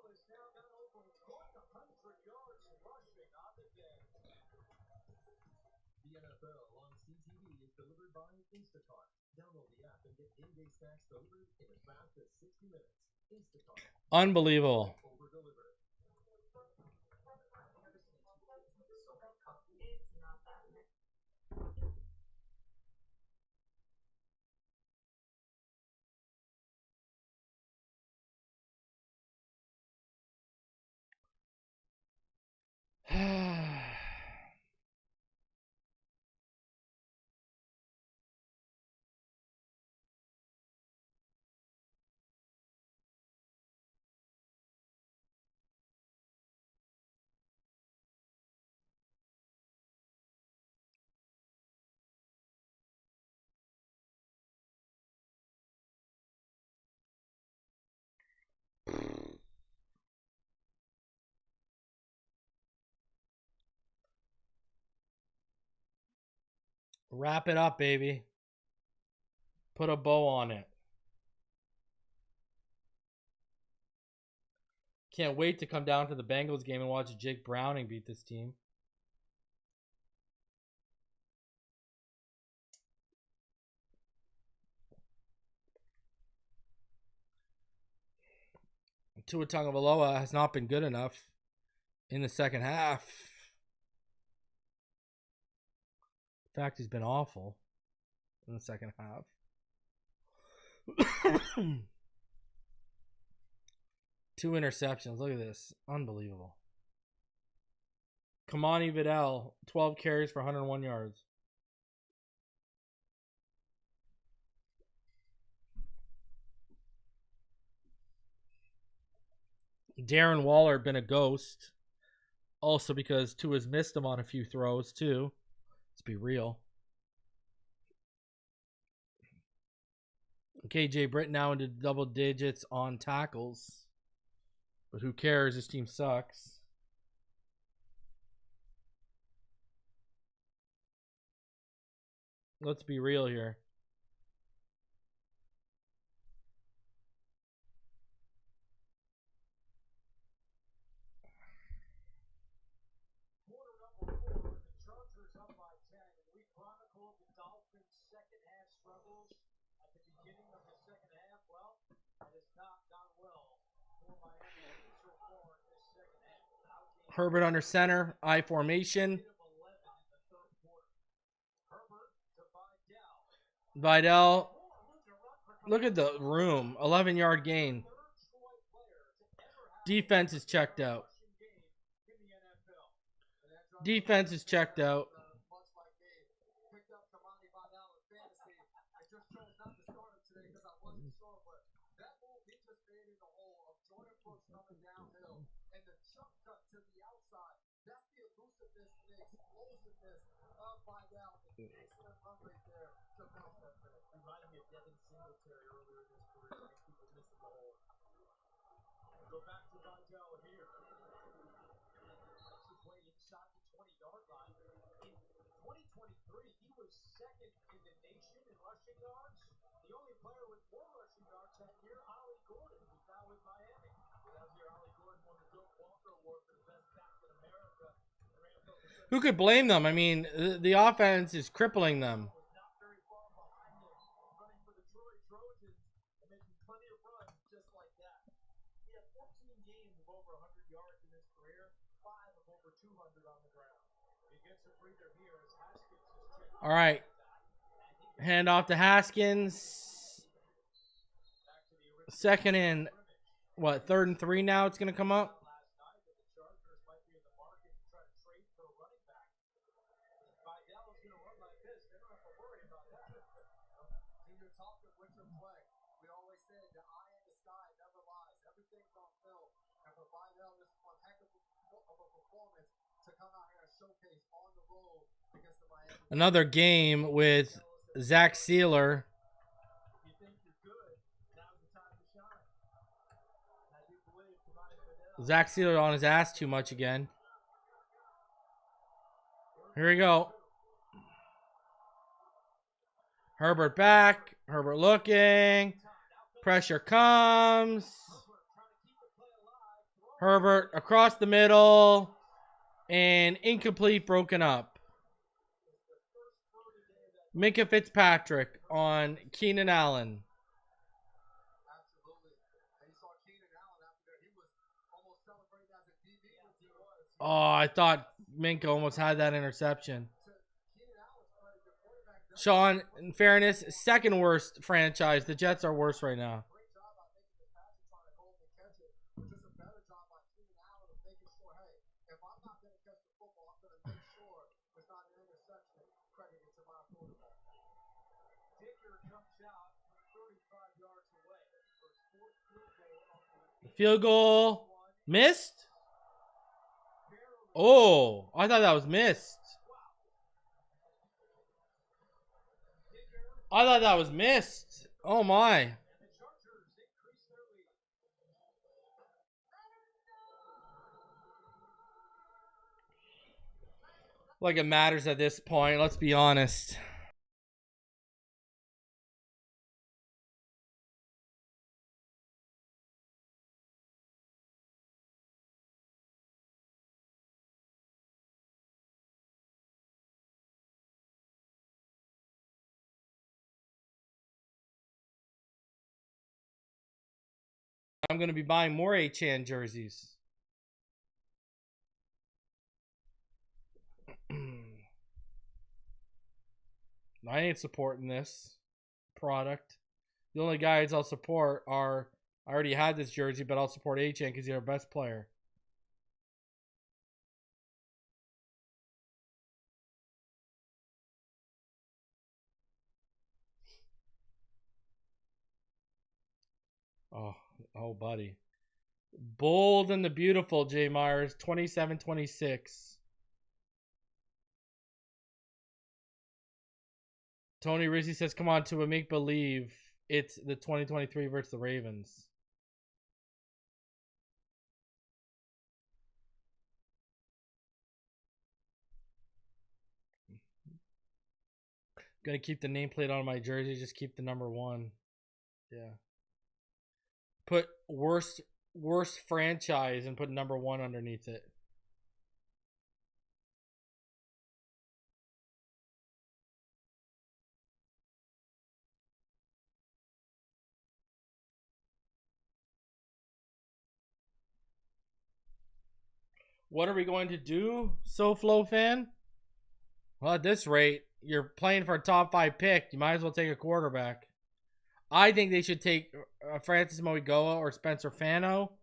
Has now got over 100 yards rushing on the day. The NFL on CTV is delivered by Instacart. Download the app and get game-day snacks delivered in as fast as 60 minutes. Instacart. Unbelievable. Over-deliver. Wrap it up, baby. Put a bow on it. Can't wait to come down to the Bengals game and watch Jake Browning beat this team. Tua Tagovailoa has not been good enough in the second half. In fact, he's been awful in the second half. 2 interceptions. Look at this. Unbelievable. Kamani Vidal, 12 carries for 101 yards. Darren Waller been a ghost. Also because Tua's missed him on a few throws too. Let's be real. KJ Britt now into double digits on tackles. But who cares? This team sucks. Let's be real here. Quarter number 4, the Chargers up by 10, and we chronicled the Dolphins' second half struggles at the beginning of the second half. Well, it has not gone well for Miami so far in this second half. Herbert under center, I formation. 11 in the third quarter. Herbert to Vidal. Vidal, look at the room. 11-yard gain. Defense is checked out. Defense is checked out. Much like they picked up Kamani Vidal in fantasy. I just chose not to start him today because I wasn't sure, but that move he just made in the hole of Jordan Brooks coming downhill and the jump cut to the outside. That's the elusiveness and the explosiveness of Vidal. An excellent run right there to bounce that thing. Reminded me of Devin Singletary earlier in his career when people missing the hole. Go back to Vidal here. Makes his way inside the 20-yard line. In 2023, he was second in the nation in rushing yards. The only player with more rushing yards that year, Ollie Gordon, who's now with Miami. Last year, Ollie Gordon won the Bill Walker Award for the best back in America. Who could blame them? I mean, the offense is crippling them. Was not very far behind him, running for the Troy Trojans and making plenty of runs just like that. He had 14 games of over 100 yards in his career, 5 of over 200 on the ground. He gets a breather here as Haskins is checked. All right. Hand off to Haskins. Second and, what, 3rd and 3 now it's going to come up? Last night that the Chargers might be in the market to try to trade for a running back. Vidal is going to run like this. They don't have to worry about that. Junior talking with your play. We always say the eye in the sky never lies. Everything's on film. And for Vidal, this is one heck of a performance to come out here and showcase on the road against the Miami. Another game with Zach Sealer. If you think you're good, now's the time to shine. I do believe Kamani Vidal. Zach Sealer on his ass too much again. Here we go. Herbert back. Herbert looking. Pressure comes. Herbert across the middle. And incomplete, broken up. Minka Fitzpatrick on Keenan Allen. Absolutely. And you saw Keenan Allen after that. He was almost celebrating as a DB with you. Oh, I thought Minka almost had that interception. Keenan Allen's credit, the quarterback does Sean, in fairness, second worst franchise. The Jets are worse right now. a great job on making the pass and trying to hold and catch it. Just a better job on Keenan Allen of making sure, hey, if I'm not going to catch the football, I'm going to make sure there's not an interception credited to my quarterback. Dicker comes out 35 yards away. First fourth field goal of the Field goal missed? Oh, I thought that was missed. I thought that was missed. Oh my. And the Chargers increase their lead. Like it matters at this point, let's be honest. I'm going to be buying more Achane jerseys. I ain't supporting this product. The only guys I'll support are, I already had this jersey, but I'll support Achane because he's our best player. Oh, buddy. Bold and the Beautiful, J. Myers, 27-26. Tony Rizzi says, come on, to a make believe it's the 2023 versus the Ravens. Gonna keep the nameplate on my jersey, just keep the number 1. Yeah. Put worst franchise and put number 1 underneath it. What are we going to do, SoFlo fan? Well, at this rate, you're playing for a top 5 pick. You might as well take a quarterback. I think they should take Francis Moigoa or Spencer Fano,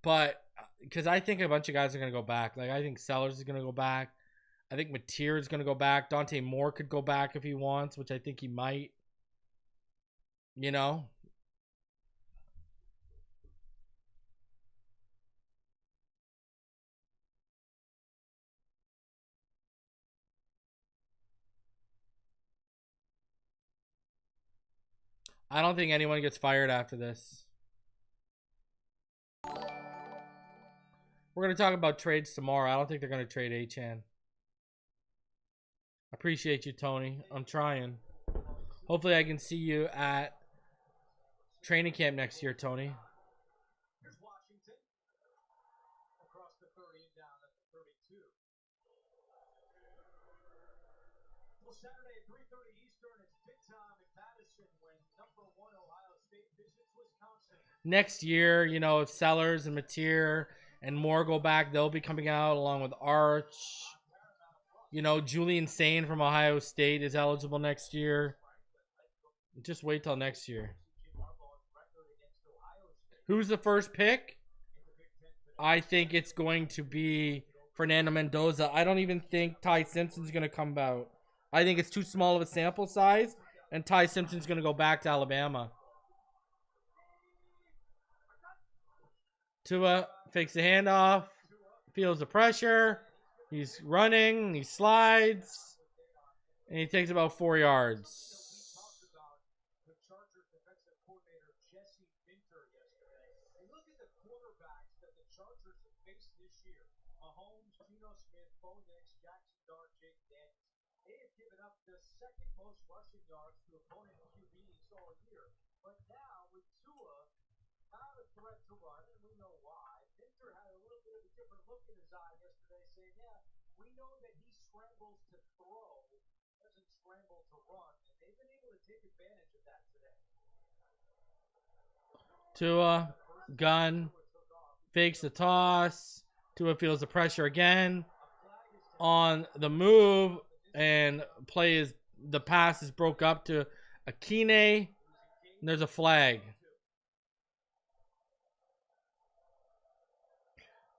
but because I think a bunch of guys are going to go back. Like, I think Sellers is going to go back. I think Mateer is going to go back. Dante Moore could go back if he wants, which I think he might. You know? I don't think anyone gets fired after this. We're going to talk about trades tomorrow. I don't think they're going to trade Achane. Appreciate you, Tony. I'm trying. Hopefully I can see you at training camp next year, Tony. Here's Washington. Across the 30 and down at the 32. Well, Saturday at 3:30 Eastern, it's big time in Madison when number 1 Ohio State visits Wisconsin. Next year, you know, if Sellers and Mateer and Moore go back, they'll be coming out along with Arch. You know, Julian Sane from Ohio State is eligible next year. Just wait till next year. Who's the first pick? I think it's going to be Fernando Mendoza. I don't even think Ty Simpson's going to come out. I think it's too small of a sample size, and Ty Simpson's going to go back to Alabama. Tua fakes the handoff, feels the pressure. He's running, he slides, and he takes about 4 yards. The Chargers defensive coordinator Jesse Minter yesterday. And look at the quarterbacks that the Chargers have faced this year. Mahomes, Geno Smith, Bo Nix, Jackson Dart, Jake Daniels. They have given up the second most rushing yards to opponent QBs all year. But now with Tua not a threat to run, and we know why. Minter had a little bit of a different look in his eye yesterday, saying, yeah, we know that he scrambles to throw, doesn't scramble to run, and they've been able to take advantage of that today. Tua, gun, fakes the toss. Tua feels the pressure again. On the move, and the pass is broke up to Akine, and there's a flag.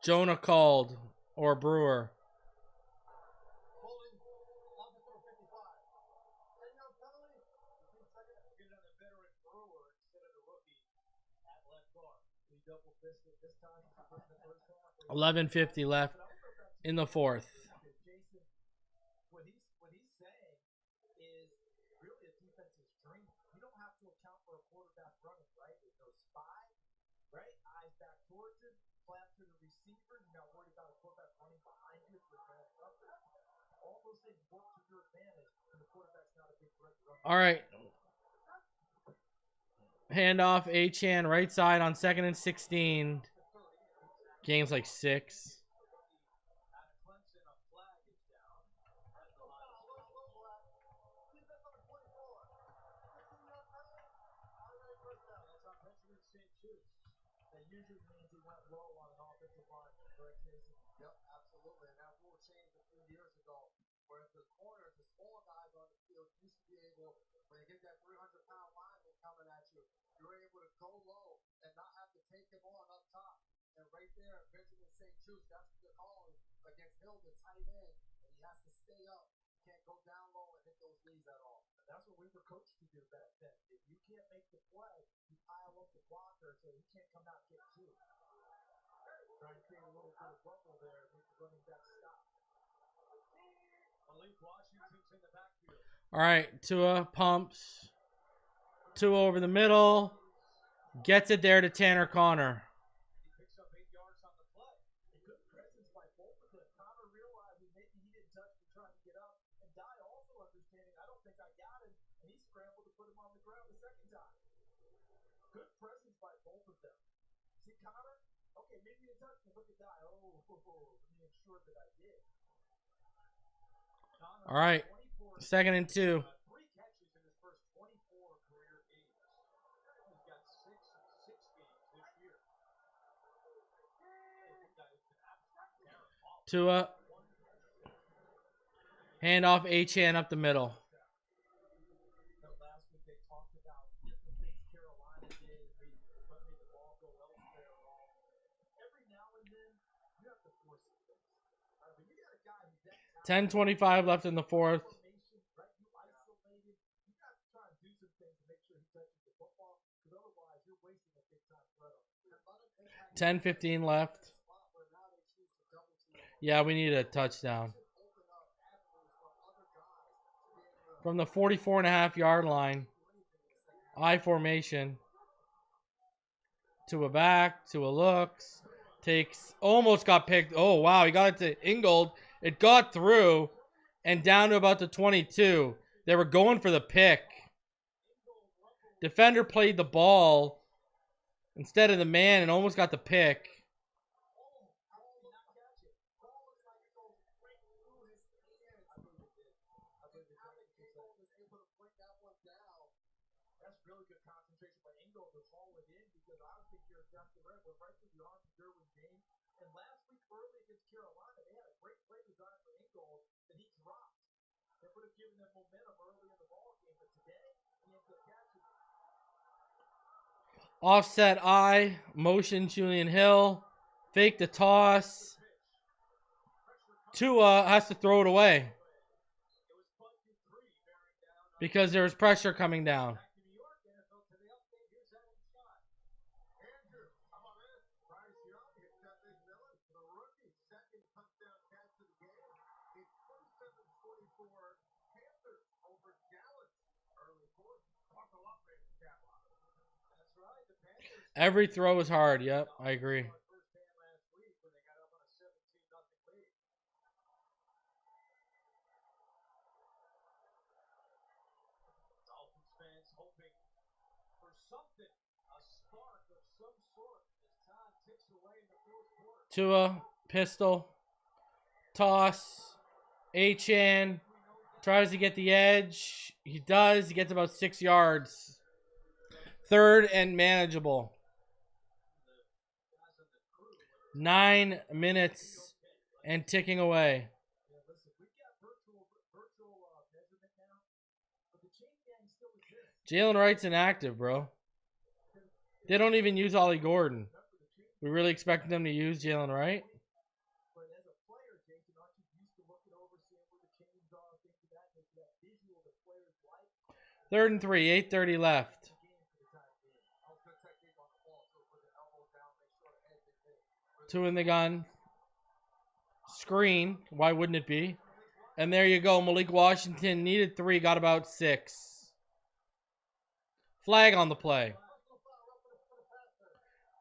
Jonah called, or Brewer. Holding on the 55. 10-yard penalty. Get it on the veteran Brewer instead of the rookie at left guard. He double fisted this time in the first half. 11:50 left in the fourth. Jason, what he's saying is really a defense's dream. You don't have to account for a quarterback running, right? There's no spy, right? Eyes back towards him, flat to the receiver. You're not worried about a quarterback running behind you if you're man coverage. All those things work to your advantage when the quarterback's not a big threat to run. All right. Handoff, Achane, right side on 2nd and 16. Game's like 6. usually means he went low on an offensive line, correct, Jason? Yep, absolutely. And that rule changed a few years ago, where the corners, the small guys on the field, used to be able, when you get that 300-pound lineman coming at you, you're able to go low and not have to take him on up top. And right there, Benjamin St. Juste, that's what they're calling against Hill, the tight end. And he has to stay up. Can't go down low and hit those knees at all. And that's what we were coached to do back then. If you can't make the play, you pile up the blocker so he can't come out and get two. Trying to create a little bit of bubble there, make the running back stop. Malik Washington's in the backfield. All right, Tua pumps. Tua over the middle. Gets it there to Tanner Connor. He picks up 8 yards on the play. A good presence by both of them. Connor realizing maybe he didn't touch him trying to get up. And Dye also understanding, I don't think I got him. And he scrambled to put him on the ground the second time. Good presence by both of them. See Connor? Okay, maybe you didn't touch me. Look at Dye. Oh, let me ensure that I did. Connor, All right, 24 2nd and 2. 3 catches in his first 24 career games. He's got 6 games this year. Tua. Handoff Achane up the middle. Last week they talked about different things Carolina did, maybe letting the ball go elsewhere wrong. Every now and then, you have to force some things. But you got a guy who's that 10:25 left in the 4th. formation, right? You isolated. You got to try and do some things to make sure he touches the football, because otherwise you're wasting a big time threat on him. 10:15 left. Yeah, we need a touchdown. From the 44.5-yard line. I formation. To a back. To a looks. Takes. Almost got picked. Oh, wow. He got it to Ingold. It got through. And down to about the 22. They were going for the pick. Defender played the ball instead of the man and almost got the pick. That's really good concentration by Ingold to haul it in, because I don't think you're exactly right. We're right through the arm of Derwin James. And last week early against Carolina, they had a great play design for Ingold that he dropped. That would have given them momentum early in the ball game, but today he ends up catching it. Offset I. Motion Julian Hill. Fake the toss. Tua has to throw it away. Because there was pressure coming down. Every throw is hard. Yep, I agree. Dolphins fans hoping for something, a spark of some sort as time ticks away in the fourth quarter. Tua, pistol, toss, Achane, tries to get the edge. He does. He gets about 6 yards. 3rd and manageable. 9 minutes and ticking away. Yeah, listen, we've got virtual measurement now, but the chain gang still exists. Jalen Wright's inactive, bro. They don't even use Ollie Gordon. We really expecting them to use Jalen Wright? But as a player, Jason, aren't you used to looking over, seeing where the chains are, things of that nature, that visual that players like? 3rd and 3, 8:30 left. Two in the gun. Screen. Why wouldn't it be? And there you go. Malik Washington needed 3, got about 6. Flag on the play.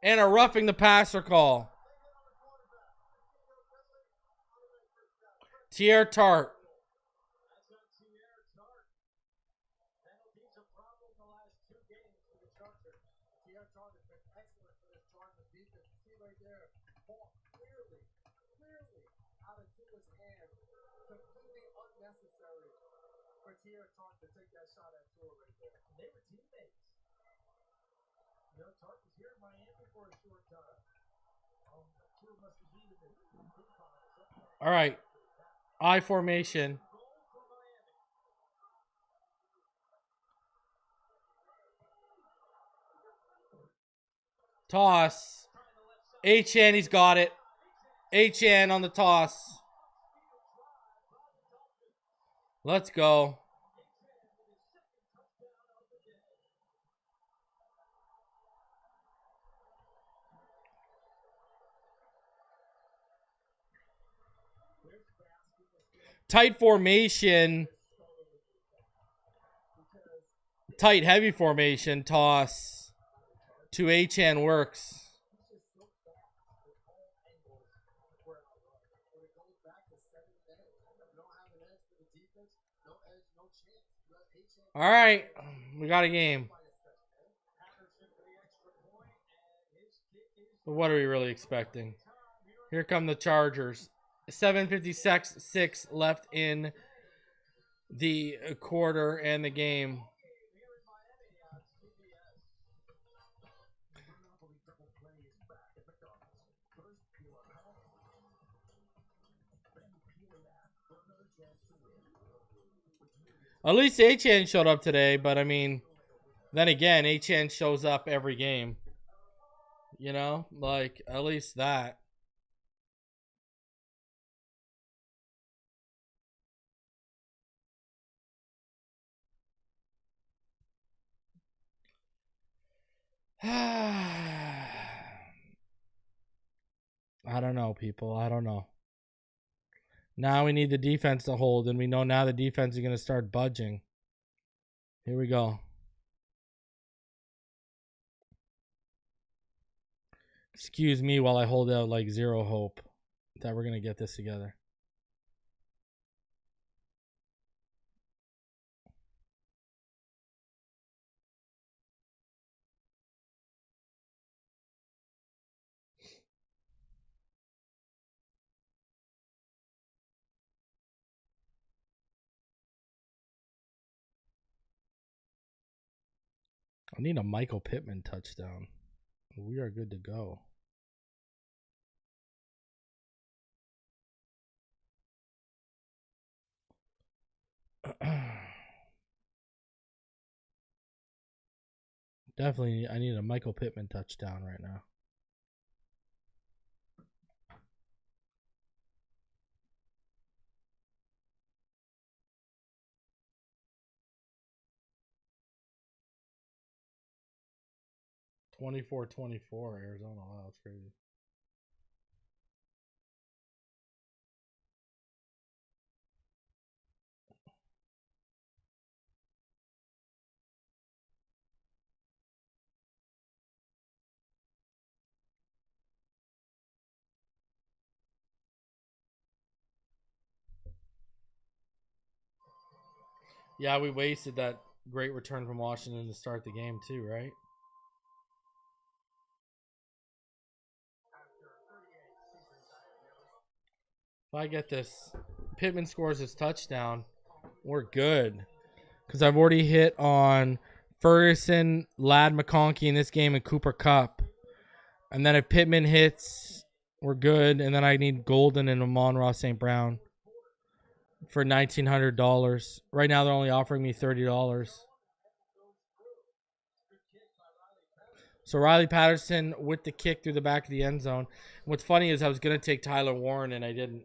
And a roughing the passer call. Tier Tart. To take that shot at Tua right there. And they were teammates. Joe Tart was here in Miami for a short time. Tua must have needed it. All right. I formation. Goal for Miami. Toss. HN, he's got it. HN on the toss. Let's go. Tight formation. Tight heavy formation. Toss to HN works. All right, we got a game. But what are we really expecting? Here come the Chargers. 7:56 left in the quarter and the game. At least HN showed up today, but I mean, then again, HN shows up every game. You know, like at least that. I don't know, people. I don't know. Now we need the defense to hold, and we know now the defense is going to start budging. Here we go. Excuse me while I hold out like zero hope that we're going to get this together. I need a Michael Pittman touchdown. We are good to go. Definitely, I need a Michael Pittman touchdown right now. (24-24) Arizona. Wow, that's crazy. Yeah, we wasted that great return from Washington to start the game too, right? If I get this, Pittman scores his touchdown, we're good. Because I've already hit on Ferguson, Ladd McConkey in this game, and Cooper Kupp. And then if Pittman hits, we're good. And then I need Golden and Amon-Ra St. Brown for $1,900. Right now they're only offering me $30. So Riley Patterson with the kick through the back of the end zone. What's funny is I was going to take Tyler Warren and I didn't.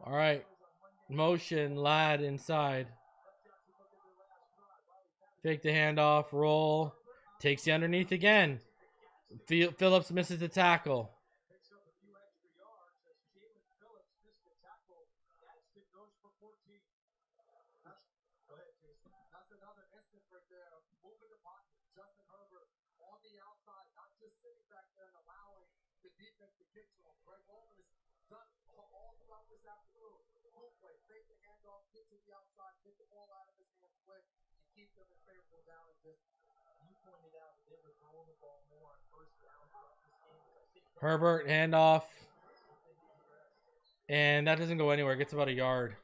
All right. Motion, Ladd inside. Fake the handoff, roll. Takes the underneath again. Phillips misses the tackle. That's another instance right there of moving the pocket. Justin Herbert on the outside, not just sitting back there and allowing the defense to get to him. Greg Roman has done all throughout this afternoon. Move play, fake the handoff, get to the outside, get the ball out of his hands quick, and keep them in favorable down and distance. You pointed out that they were throwing the ball more on first down throughout this game. I think Herbert, handoff. And that doesn't go anywhere. It gets about a yard.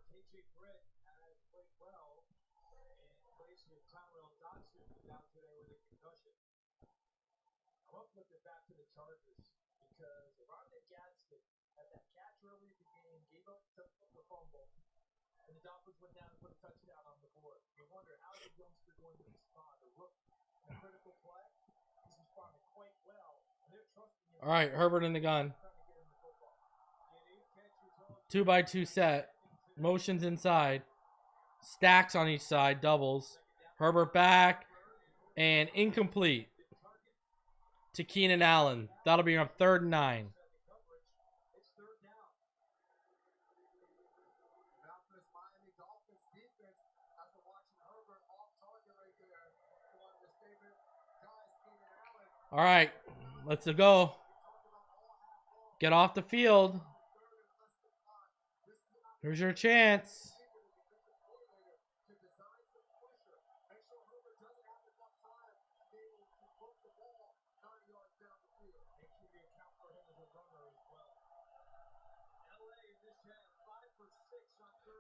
KJ Britt has played well in place with Tyrell Dodson down today with a concussion. I'm up looking back to the Chargers because Rondé Gadsden had that catch early in the game, gave up the fumble, and the Dolphins went down and put a touchdown on the board. You wonder how the youngster going to respond. A rookie in a critical play, he's responding quite well, and they're trusting him. All right, Herbert in the gun. 2x2 set. Motions inside. Stacks on each side. Doubles. Herbert back. And incomplete to Keenan Allen. That'll be on 3rd and 9. It's third down. Now for this Miami Dolphins defense, after watching Herbert off target right there, one of his favorite guys, Keenan Allen. All right, let's go. Get off the field. Here's your chance.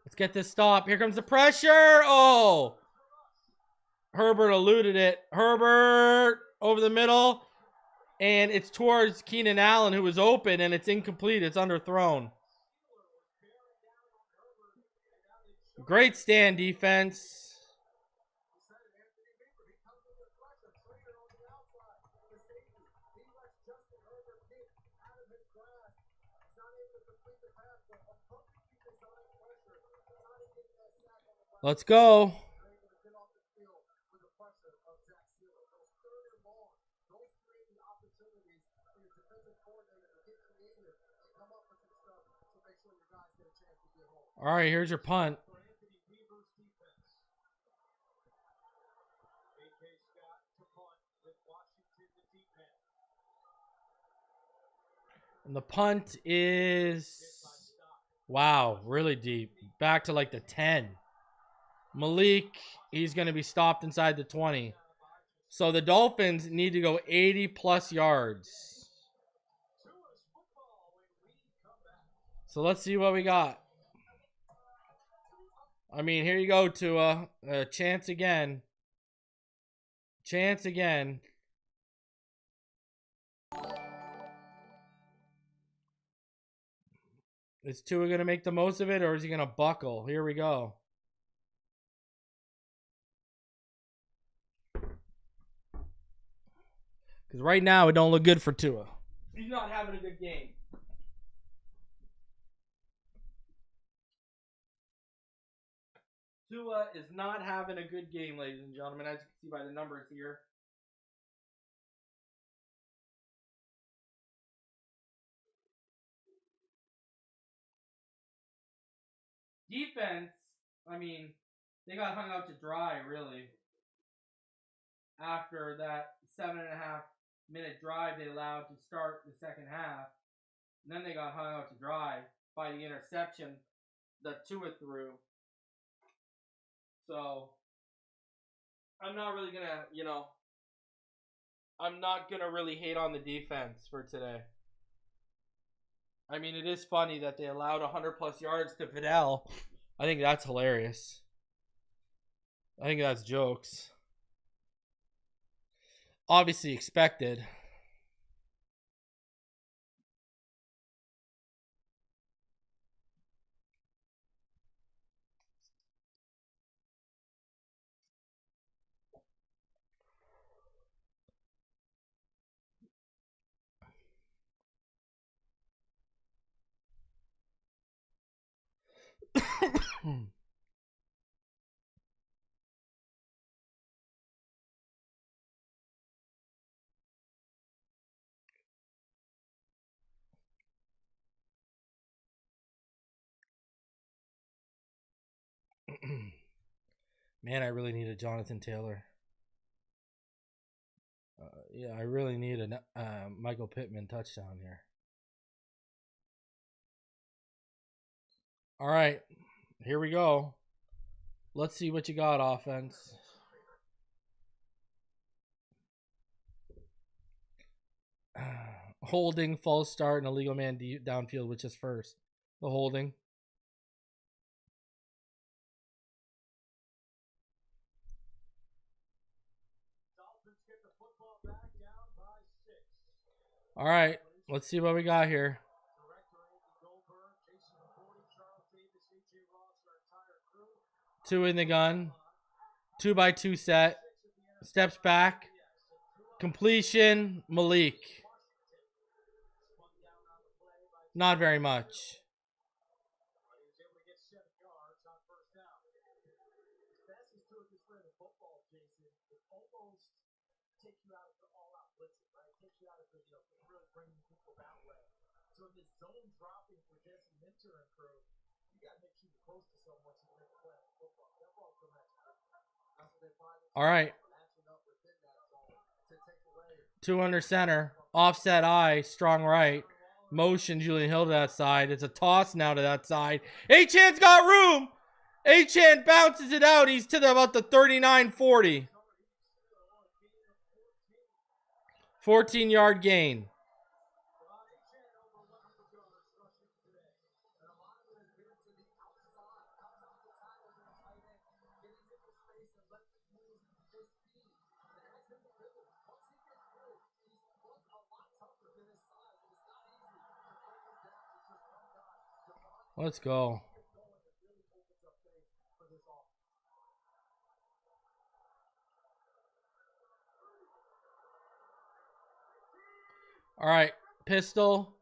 Let's get this stop. Here comes the pressure. Oh. Herbert eluded it. Herbert over the middle. And it's towards Keenan Allen, who was open, and it's incomplete. It's underthrown. Great stand defense. Let's go. All right, here's your punt. And the punt is, wow, really deep. Back to like the 10. Malik, he's going to be stopped inside the 20. So the Dolphins need to go 80-plus yards. So let's see what we got. I mean, here you go, Tua. Chance again. Chance again. Is Tua going to make the most of it, or is he going to buckle? Here we go. Because right now, it don't look good for Tua. He's not having a good game. Tua is not having a good game, ladies and gentlemen, as you can see by the numbers here. Defense, I mean, they got hung out to dry, really. After that 7.5-minute drive they allowed to start the second half. And then they got hung out to dry by the interception that Tua threw. So, I'm not really going to, I'm not going to really hate on the defense for today. I mean, it is funny that they allowed 100-plus yards to Fidel. I think that's hilarious. I think that's jokes. Obviously expected. Man, I really need a Jonathan Taylor. Yeah, I really need a Michael Pittman touchdown here. All right, here we go. Let's see what you got, offense. Holding, false start, and illegal man downfield, which is first. The holding. Dolphins get the football back down by 6. All right, let's see what we got here. Director Andy Goldberg, Jason McCourty, Charles Davis, A.J. Ross, our entire crew. 2 in the gun. 2x2 set. Steps back. Completion, Malik. Not very much. But he was able to get 7 yards on first down. As fast as Tua gets rid of the football, Jason, it almost takes you out of the all-out blitzing, right? It takes you out of the, really bringing people that way. So in this zone dropping for Jesse Minter and crew, you got to make sure you're close to someone so you can make a play on the football. That ball comes at you. That's what they find. All right. Matching up within that zone to take away. 2 under center. Offset eye. Strong right. Motion Julian Hill to that side. It's a toss now to that side. Achan's got room. Achan bounces it out. He's to about the 39-40. 14-yard gain. Let's go. All right, pistol.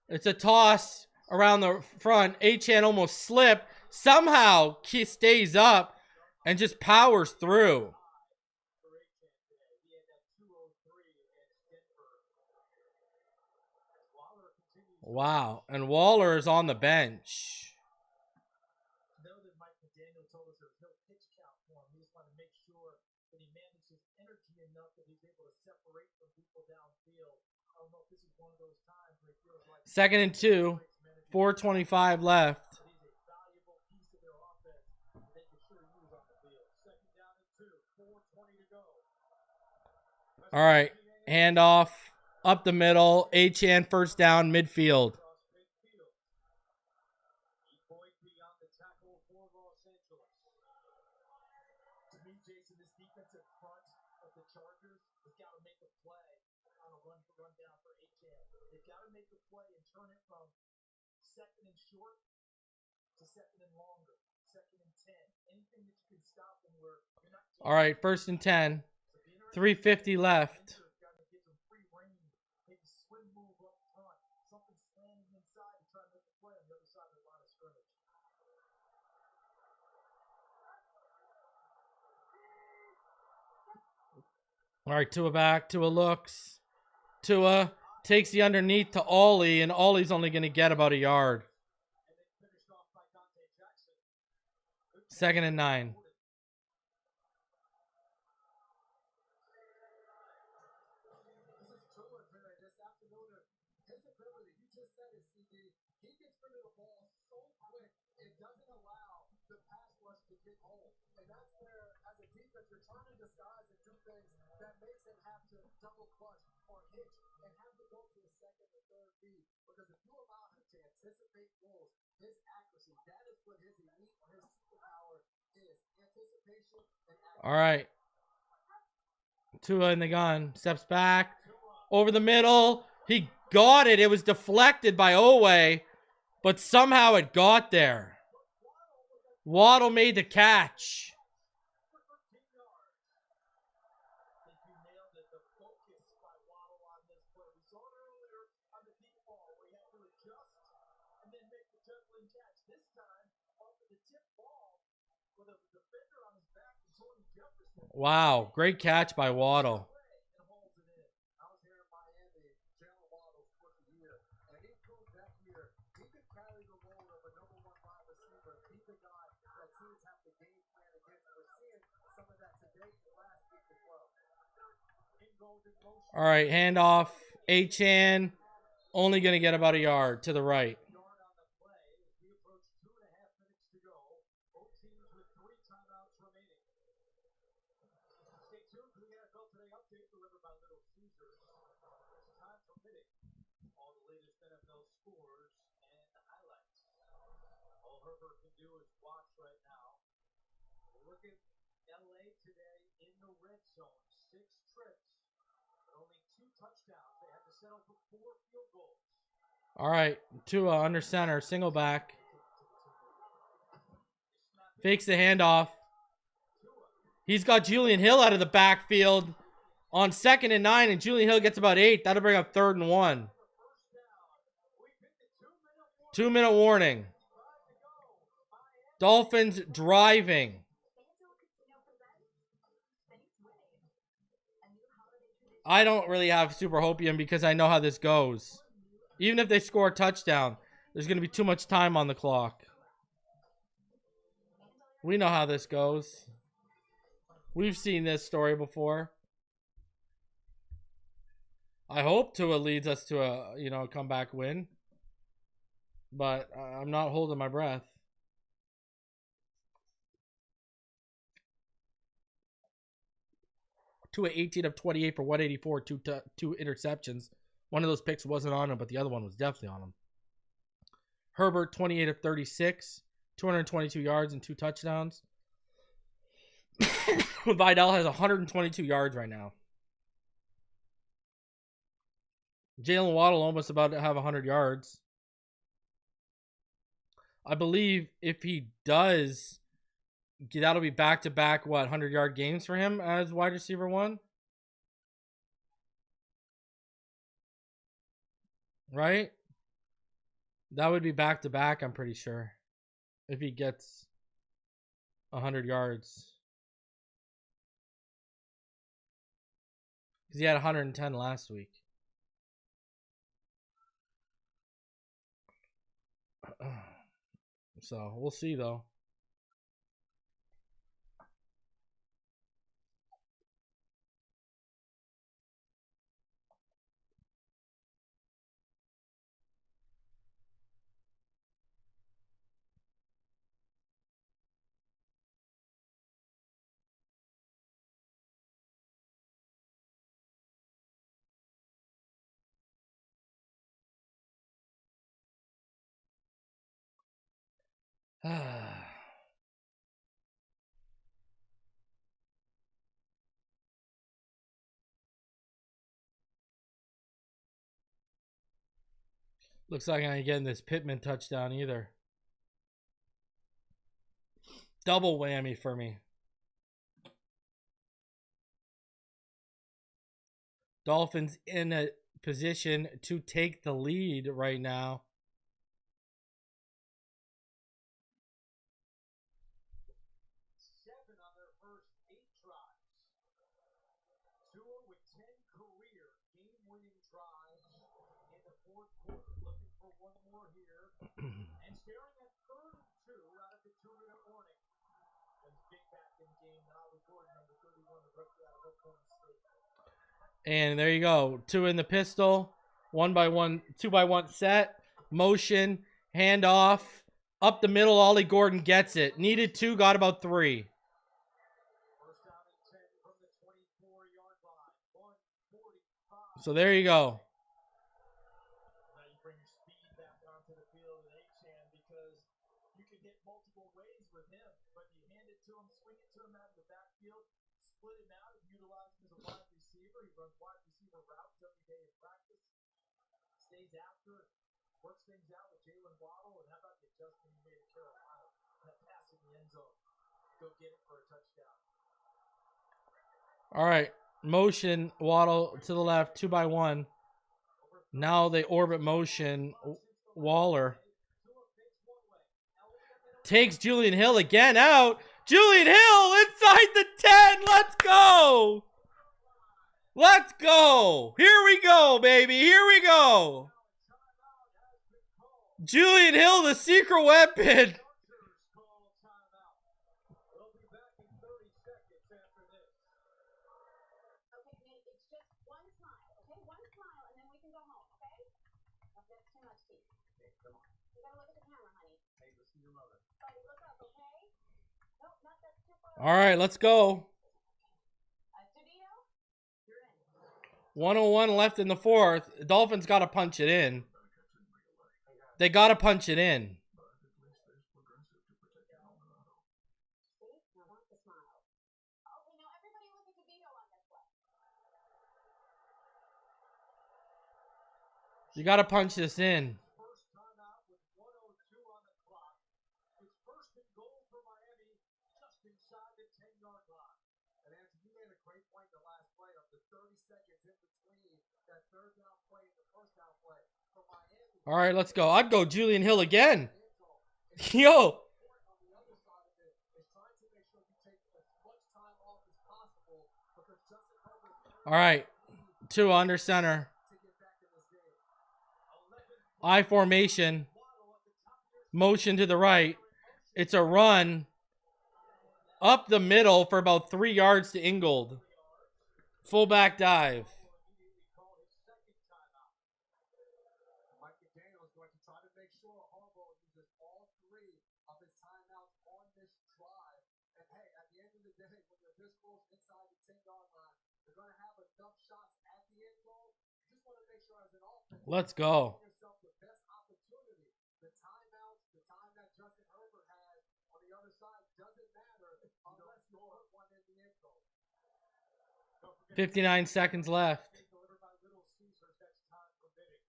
It's a toss around the front. Achan almost slipped. Somehow he stays up and just powers through. Wow, and Waller is on the bench. Know that Mike McDaniel told us there was no pitch count for him. He just wanted to make sure that he manages energy enough that he's able to separate from people downfield. I don't know if this is one of those times where he feels like 2nd and 2, 4:25 left. but he's a valuable piece of their offense that they can sure use on the field. 2nd down and 2, 4:20 to go. All right, handoff up the middle. Achan first down midfield. Across midfield. Boyd beyond the tackle for Los Angeles. To me, Jason, this defensive front of the Chargers has got to make a play on a run down for Achan. They've got to make a play and turn it from 2nd and short to 2nd and longer, 2nd and 10. Anything that you can stop them where you're not. All right, 1st and 10. 3:50 left. Got to give them free reign, maybe swing move up front, something slanting inside to try to make a play on the other side of the line of scrimmage. All right, Tua back. Tua looks. Tua takes the underneath to Ollie, and Ollie's only going to get about a yard. And then finished off by Dante Jackson. 2nd and 9. This is Tua today, this afternoon. His ability, you just said it, CD. He gets rid of the ball so quick, it doesn't allow the pass rush to get home. And that's where, as a defense, you're trying to disguise and do things that makes him have to double clutch or hitch and have to go to the 2nd or 3rd beat. Because if you allow him to anticipate goals, his accuracy, that is what his elite or his superpower is. Anticipation and accuracy. All right. Tua in the gun. Steps back. Over the middle. He got it. It was deflected by Owe, but somehow it got there. Waddle made the catch. For 13 yards. I think you nailed it. The focus by Waddle on this play. We saw it earlier on the deep ball where he had to adjust and then make the juggling catch. This time, off of the tip ball with a defender on his back and Tony Jefferson. Wow, great catch by Waddle. And holds it in. I was here in Miami, Jalen Waddle's rookie year, and he proved that year he could carry the load of a number 1 wide receiver. He's the guy that teams have to game plan against. We're seeing some of that today and last week as well. In All right, handoff. Achane only going to get about a yard to the right. Yard on the play as we approach 2.5 minutes to go. Both teams with 3 timeouts remaining. Stay tuned for the NFL Today update delivered by Little Caesars. It's time permitting. All the latest NFL scores and highlights. All Herbert can do is watch right now. Look at LA today in the red zone. 6 trips, but only 2 touchdowns. They had to settle for 4 field goals. All right, Tua under center, single back. Fakes the handoff. He's got Julian Hill out of the backfield on 2nd and 9, and Julian Hill gets about 8. That'll bring up 3rd and 1. 2-minute warning. Dolphins driving. I don't really have super hopium because I know how this goes. Even if they score a touchdown, there's going to be too much time on the clock. We know how this goes. We've seen this story before. I hope Tua leads us to a comeback win. But I'm not holding my breath. Tua 18 of 28 for 184, two interceptions. One of those picks wasn't on him, but the other one was definitely on him. Herbert 28 of 36, 222 yards and 2 touchdowns. Vidal has 122 yards right now. Jalen Waddle almost about to have 100 yards. I believe if he does, that'll be back-to-back, 100-yard games for him as wide receiver 1? Right? That would be back-to-back, I'm pretty sure. If he gets 100 yards. Because he had 110 last week. So, we'll see, though. Looks like I ain't getting this Pittman touchdown either. Double whammy for me. Dolphins in a position to take the lead right now. And staring at 3rd and 2 out of the 2-minute warning. And big back in the game now with Gordon, number 31, the rookie out of Oklahoma State. And there you go. 2 in the pistol. 1-by-1, 2-by-1 set. Motion. Handoff. Up the middle. Ollie Gordon gets it. Needed 2. Got about 3. First down and 10 from the 24-yard line. 1:45. So there you go. Now you bring your speed back onto the field with Achane because you can hit multiple ways with him. But you hand it to him, swing it to him out of the backfield, split him out, and utilize him as a wide receiver. He runs wide receiver routes every day in practice. Stays after, works things out with Jalen Waddle. And how about the Justin he made at Carolina? That pass in the end zone. Go get it for a touchdown. All right. Motion. Waddle to the left. 2-by-1. Now they orbit motion. Waller takes Julian Hill again out. Julian Hill inside the 10. Let's go. Let's go. Here we go, baby. Here we go. Julian Hill, the secret weapon. All right, let's go. 101 left in the fourth. The Dolphins got to punch it in. They got to punch it in. You got to punch this in. First timeout with 1:02 on the clock. It's first and goal for Miami, just inside the 10-yard line. And Anthony, you made a great point the last play of the 30 seconds in between that third down play and the first down play for Miami. All right, let's go. I'd go Julian Hill again. Yo. On the other side of it is trying to make sure you take as much time off as possible because Justin Herbert. All right, Tua under center. I formation. Motion to the right. It's a run up the middle for about 3 yards to Ingold. Fullback dive. Mike McDaniel is going to try to make sure Harbaugh uses all 3 of his timeouts on this drive. And hey, at the end of the day, when you're this close inside the 10-yard line, you're going to have enough shots at the end goal. You just want to make sure as an offense, Let's go. yourself the best opportunity. The timeouts, the time that Justin Herbert has on the other side doesn't matter unless you put one in the end zone. 59 seconds left. Delivered by Little Caesars, that's time permitting.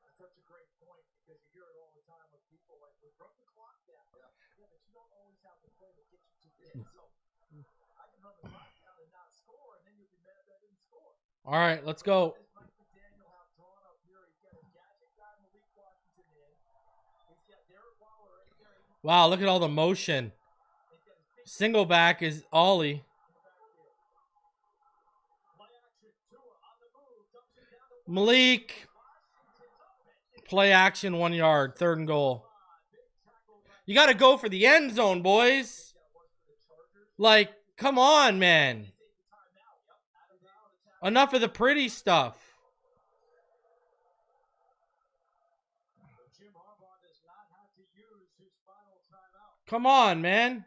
That's such a great point because you hear it all the time with people like, we run the clock down. Yeah, but you don't always have the play that gets you to the end zone. I can run the clock down and not score, and then you'll be mad that I didn't score. All right, let's go. Mike McDaniel have drawn up here. He's got a gadget guy, Malik Washington in. He's got Derek Waller right there. Wow, look at all the motion. Single back is Ollie. Malik. Play action, 1 yard. 3rd and goal. You got to go for the end zone, boys. Like, come on, man. Enough of the pretty stuff. Come on, man.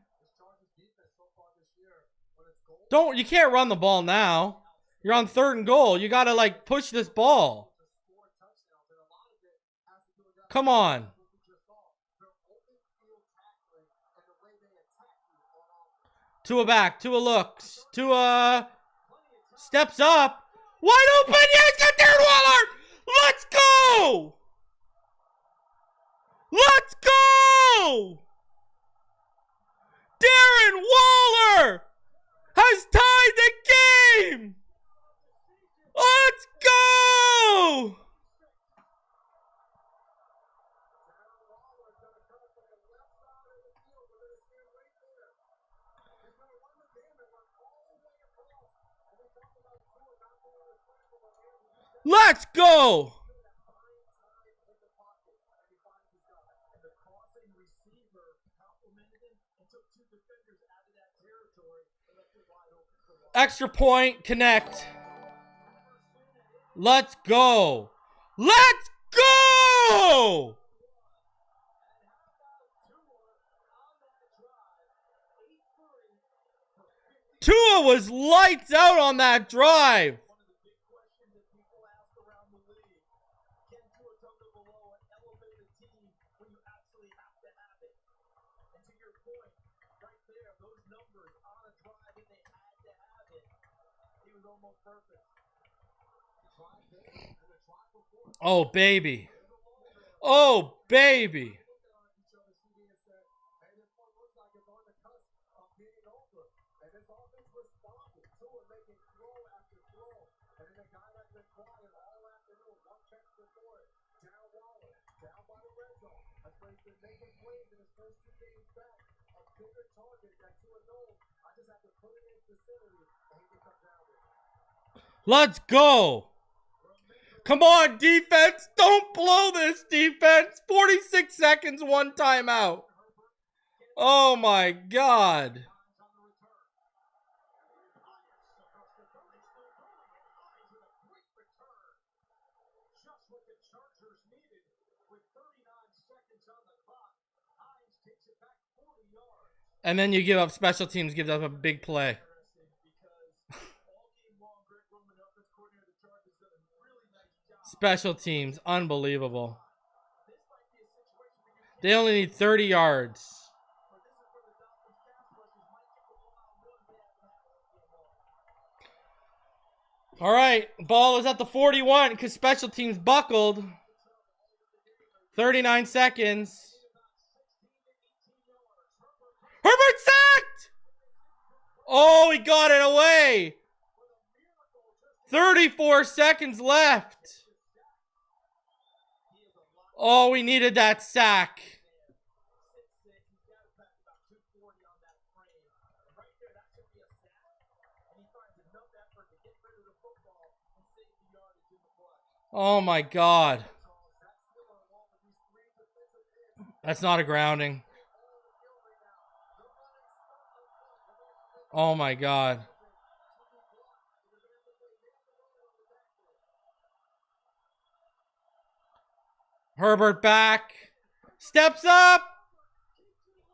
You can't run the ball now. You're on 3rd and goal. You got to, like, push this ball. Come on. Tua back. Tua looks. Tua steps up. Wide open. Yes, got Darren Waller. Let's go. Let's go. Darren Waller has tied the game. Let's go. Let's go. Extra point, connect. Let's go. Let's go. Tua was lights out on that drive. One of the big questions that people ask around the league, can Tua Tagovailoa elevate a team when you absolutely have to have it? And to your point, right there, those numbers on a drive that they had to have it, he was almost perfect. Oh, baby. Oh, baby. Let's go. Come on, defense. Don't blow this, defense. 46 seconds, 1 timeout. Oh, my God. what the Chargers needed with 39 seconds on the clock. PHINS takes it back 40 yards. And then you give up special teams, gives up a big play. Special teams, unbelievable. They only need 30 yards. All right, ball is at the 41 because special teams buckled. 39 seconds. Herbert sacked! Oh, he got it away. 34 seconds left. Oh, we needed that sack. Oh my God. That's not a grounding. Oh my God. Herbert back. Steps up.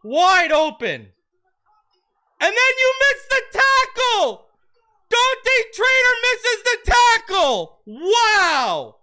Wide open. And then you miss the tackle. Dante Trader misses the tackle. Wow.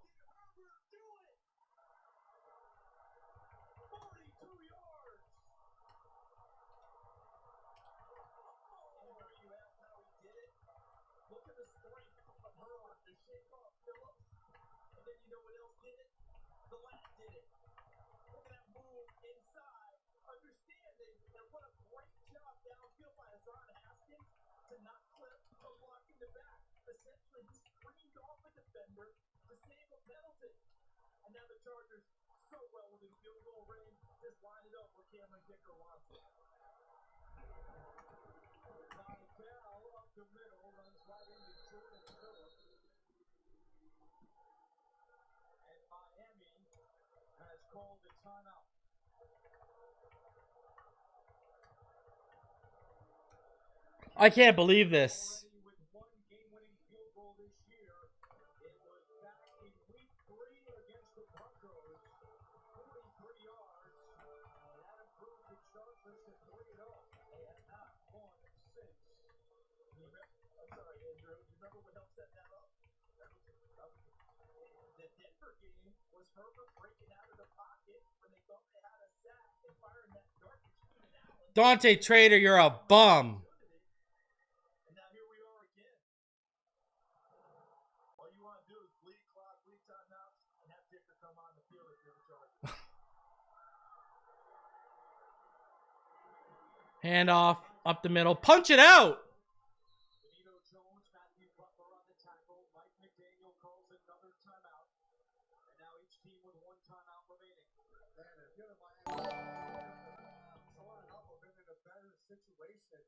And now the Chargers so well within field goal range, just line it up where Cameron Dicker wants it. Bell up the middle, runs right into Jordan Phillips. And Miami has called the timeout. I can't believe this. With one game-winning field goal this year, it was back in week 3 against the Broncos. 43 yards. That improved the Chargers to 3-0. They have not won since. I'm sorry, Andrew. Do you remember what helped set that up? The Denver game was Herbert breaking out of the pocket when they thought they had a sack and firing that dart to Keenan Allen. Dante Trader, you're a bum. And now here we are again. All you want to do is bleed clock, bleed timeouts, and have Dicker come on the field if you're the Chargers. Hand off, up the middle, punch it out. Benito Jones, Matthew Butler on the tackle. Mike McDaniel calls another timeout. And now each team with one timeout remaining. Man, if you're the Miami showing up or been in a better situation,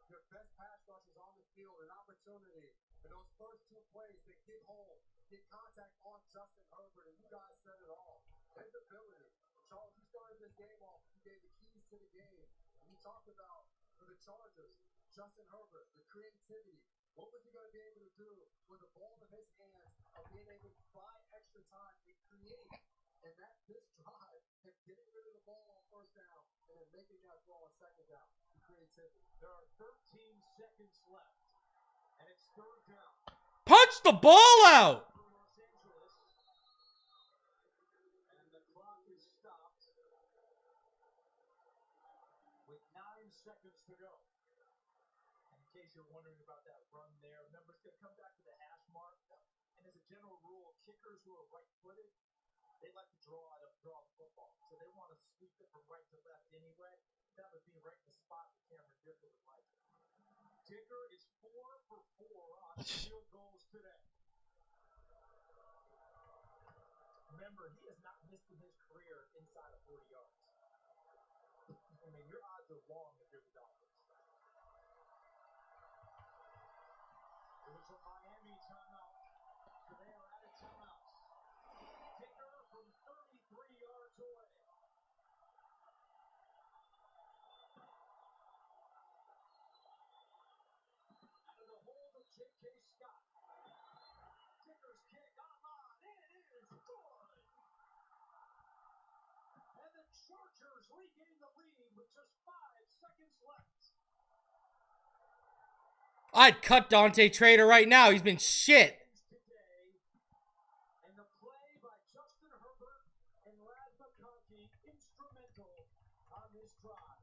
your best pass rush is on the field, an opportunity. And those first 2 plays, they get home, get contact on Justin Herbert, and you guys said it all. His ability. Charles, you started this game off, you gave the keys to the game. And you talked about, for the Chargers, Justin Herbert, the creativity. What was he going to be able to do with the ball in his hands of being able to buy extra time and create? And that this drive, him getting rid of the ball on first down and then making that throw on second down, the creativity. There are 13 seconds left, and it's third down. Punch the ball out. Los Angeles, and the clock is stopped with 9 seconds to go. And in case you're wondering about that run there, remember it's going to come back to the hash mark. And as a general rule, kickers who are right-footed, they like to draw the football. So they want to sweep it from right to left anyway. That would be right in the spot that Cameron Dicker would like. Dicker is 4 for 4 on field goals today. Remember, he has not missed in his career inside of 40 yards. I mean, your odds are long if you're the Dolphins. It was a Miami timeout, so they are out of timeouts. Dicker from 33 yards away. Out of the hold of J.K. Scott. Dicker's kick online. It is good. Chargers regain the lead with just 5 seconds left. I'd cut Dante Trader right now. He's been shit. Today, and the play by Justin Herbert and Rad McConkey instrumental on this drive.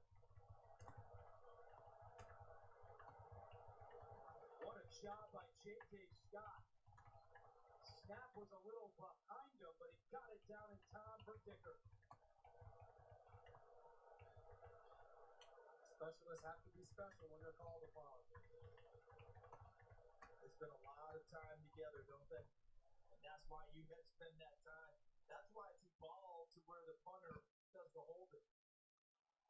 What a job by J.K. Scott. Snap was a little behind him, but he got it down in time for Dicker. Specialists have to be special when they're called upon. They spend a lot of time together, don't they? And that's why you had to spend that time. That's why it's evolved to where the punter does the holding.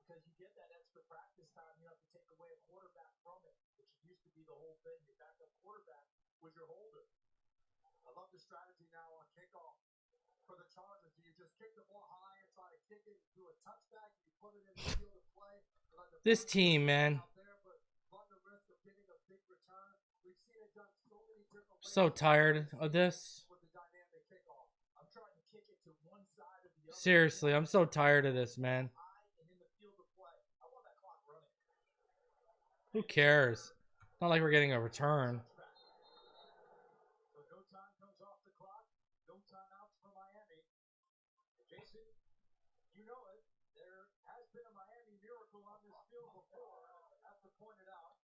Because you get that extra practice time, you have to take away a quarterback from it, which used to be the whole thing. Your backup quarterback was your holder. I love the strategy now on kickoff for the Chargers. Do you just kick the ball high and try to kick it to a touchback? You put it in the field of play. This team, man. So tired of this. Seriously, I'm so tired of this, man. Who cares? Not like we're getting a return. So no time comes off the clock. No timeouts for Miami. Jason, you know it. There has been a Miami miracle on this field before, after pointed out.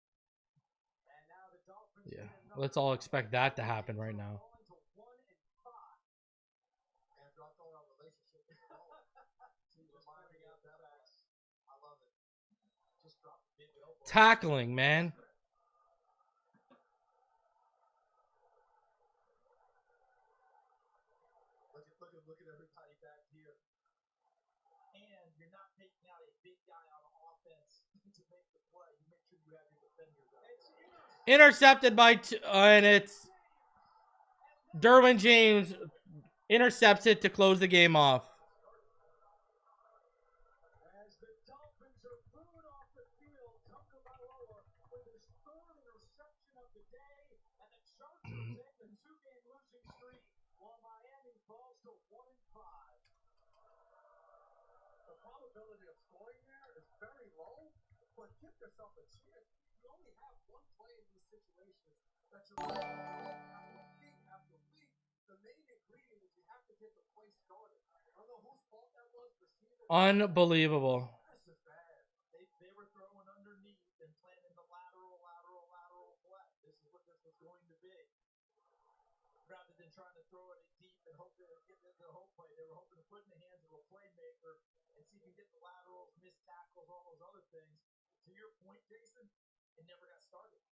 And now the Dolphins. Yeah, let's all expect that to happen right now. Tackling, man. Look at everybody back here. And you're not taking out a big guy on offense to make the play. You make sure you have your defenders out. Intercepted by, and it's Derwin James intercepts it to close the game off. As the Dolphins are booed off the field, Tagovailoa with his 3rd interception of the day, and the Chargers end the 2-game losing streak while Miami falls to 1-5. The probability of scoring there is very low, but give yourself a chance. You only have one play in these situations that you're week after week. The main ingredient is you have to get the play started. I don't know whose fault that was. Unbelievable. This is bad. They were throwing underneath and planning the lateral play. This is what this was going to be. Rather than trying to throw it deep and hope that it get into the hope play, they were hoping to put in the hands of a playmaker and see if you can get the laterals, missed tackles, all those other things. To your point, Jason, it never got started.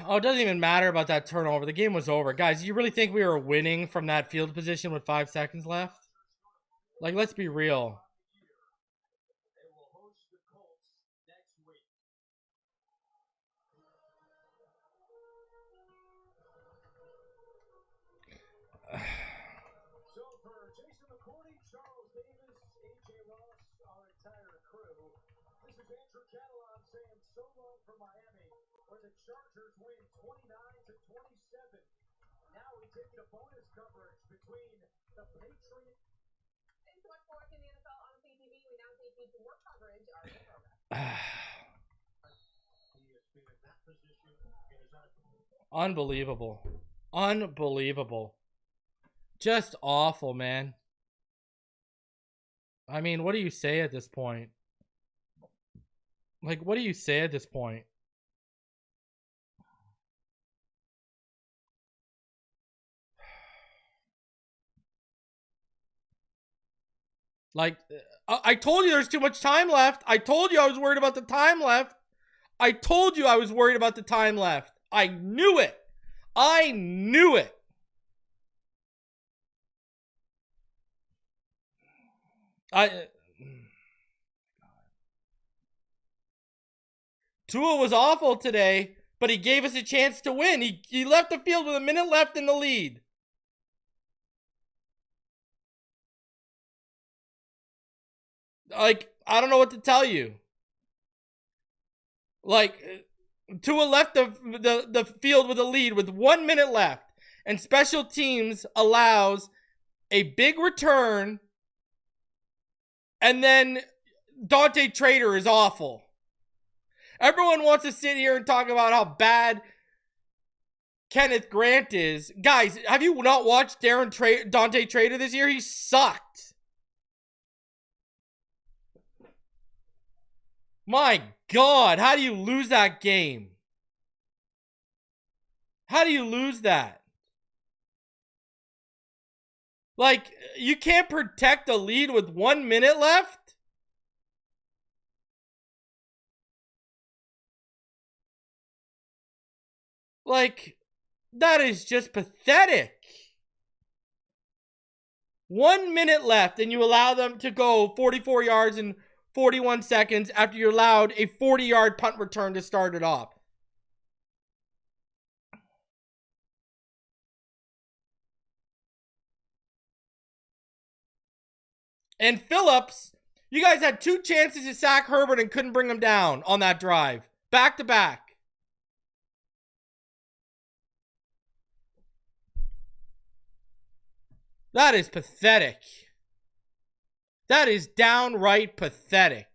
Oh, it doesn't even matter about that turnover. The game was over. Guys, you really think we were winning from that field position with 5 seconds left? Like, let's be real. They will host the Colts next week. So for Jason McCourty, Charles Davis, AJ Ross, our entire crew, this is Andrew Catalan saying so long for Miami, where the Chargers win 29-27. Now we take it to bonus coverage between the Patriots. Thanks so much for watching the NFL on CTV. We now take you to more coverage. Our Unbelievable. Unbelievable. Just awful, man. I mean, what do you say at this point? Like, what do you say at this point? Like, I told you there's too much time left. I told you I was worried about the time left. I told you I was worried about the time left. I knew it. I knew it. Tua was awful today, but he gave us a chance to win. He left the field with a minute left in the lead. Like, I don't know what to tell you. Like, Tua left the field with a lead with 1 minute left, and special teams allows a big return And then Dante Trader is awful. Everyone wants to sit here and talk about how bad Kenneth Grant is. Guys, have you not watched Dante Trader this year? He sucked. My God, how do you lose that game? How do you lose that? Like, you can't protect a lead with 1 minute left? Like, that is just pathetic. 1 minute left and you allow them to go 44 yards in 41 seconds after you allowed a 40-yard punt return to start it off. And Phillips, you guys had 2 chances to sack Herbert and couldn't bring him down on that drive. Back to back. That is pathetic. That is downright pathetic.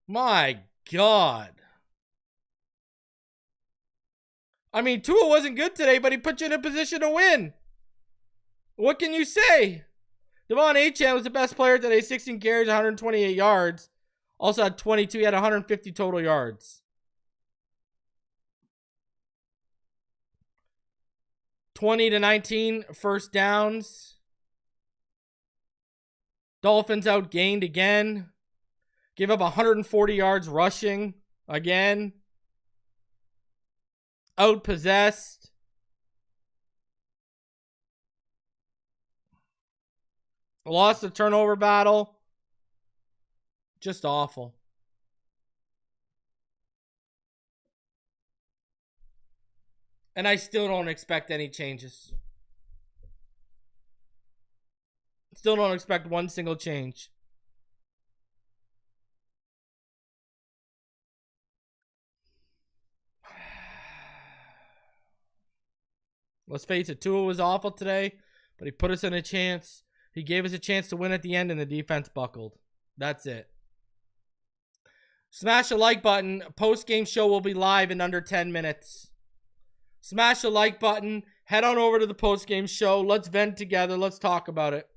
My God. I mean, Tua wasn't good today, but he put you in a position to win. What can you say? Devon Achane was the best player today. 16 carries, 128 yards. Also had 22. He had 150 total yards. 20-19 first downs. Dolphins outgained again. Gave up 140 yards rushing again. Outpossessed. Lost the turnover battle. Just awful. And I still don't expect any changes. Still don't expect one single change. Let's face it, Tua was awful today, but he put us in a chance. He gave us a chance to win at the end, and the defense buckled. That's it. Smash the like button. Post-game show will be live in under 10 minutes. Smash the like button. Head on over to the post-game show. Let's vent together. Let's talk about it.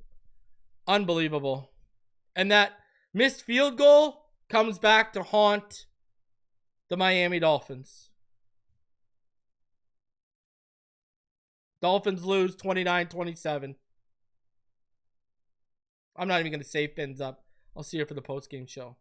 Unbelievable. And that missed field goal comes back to haunt the Miami Dolphins. Dolphins lose 29-27. I'm not even going to say fins up. I'll see you for the post-game show.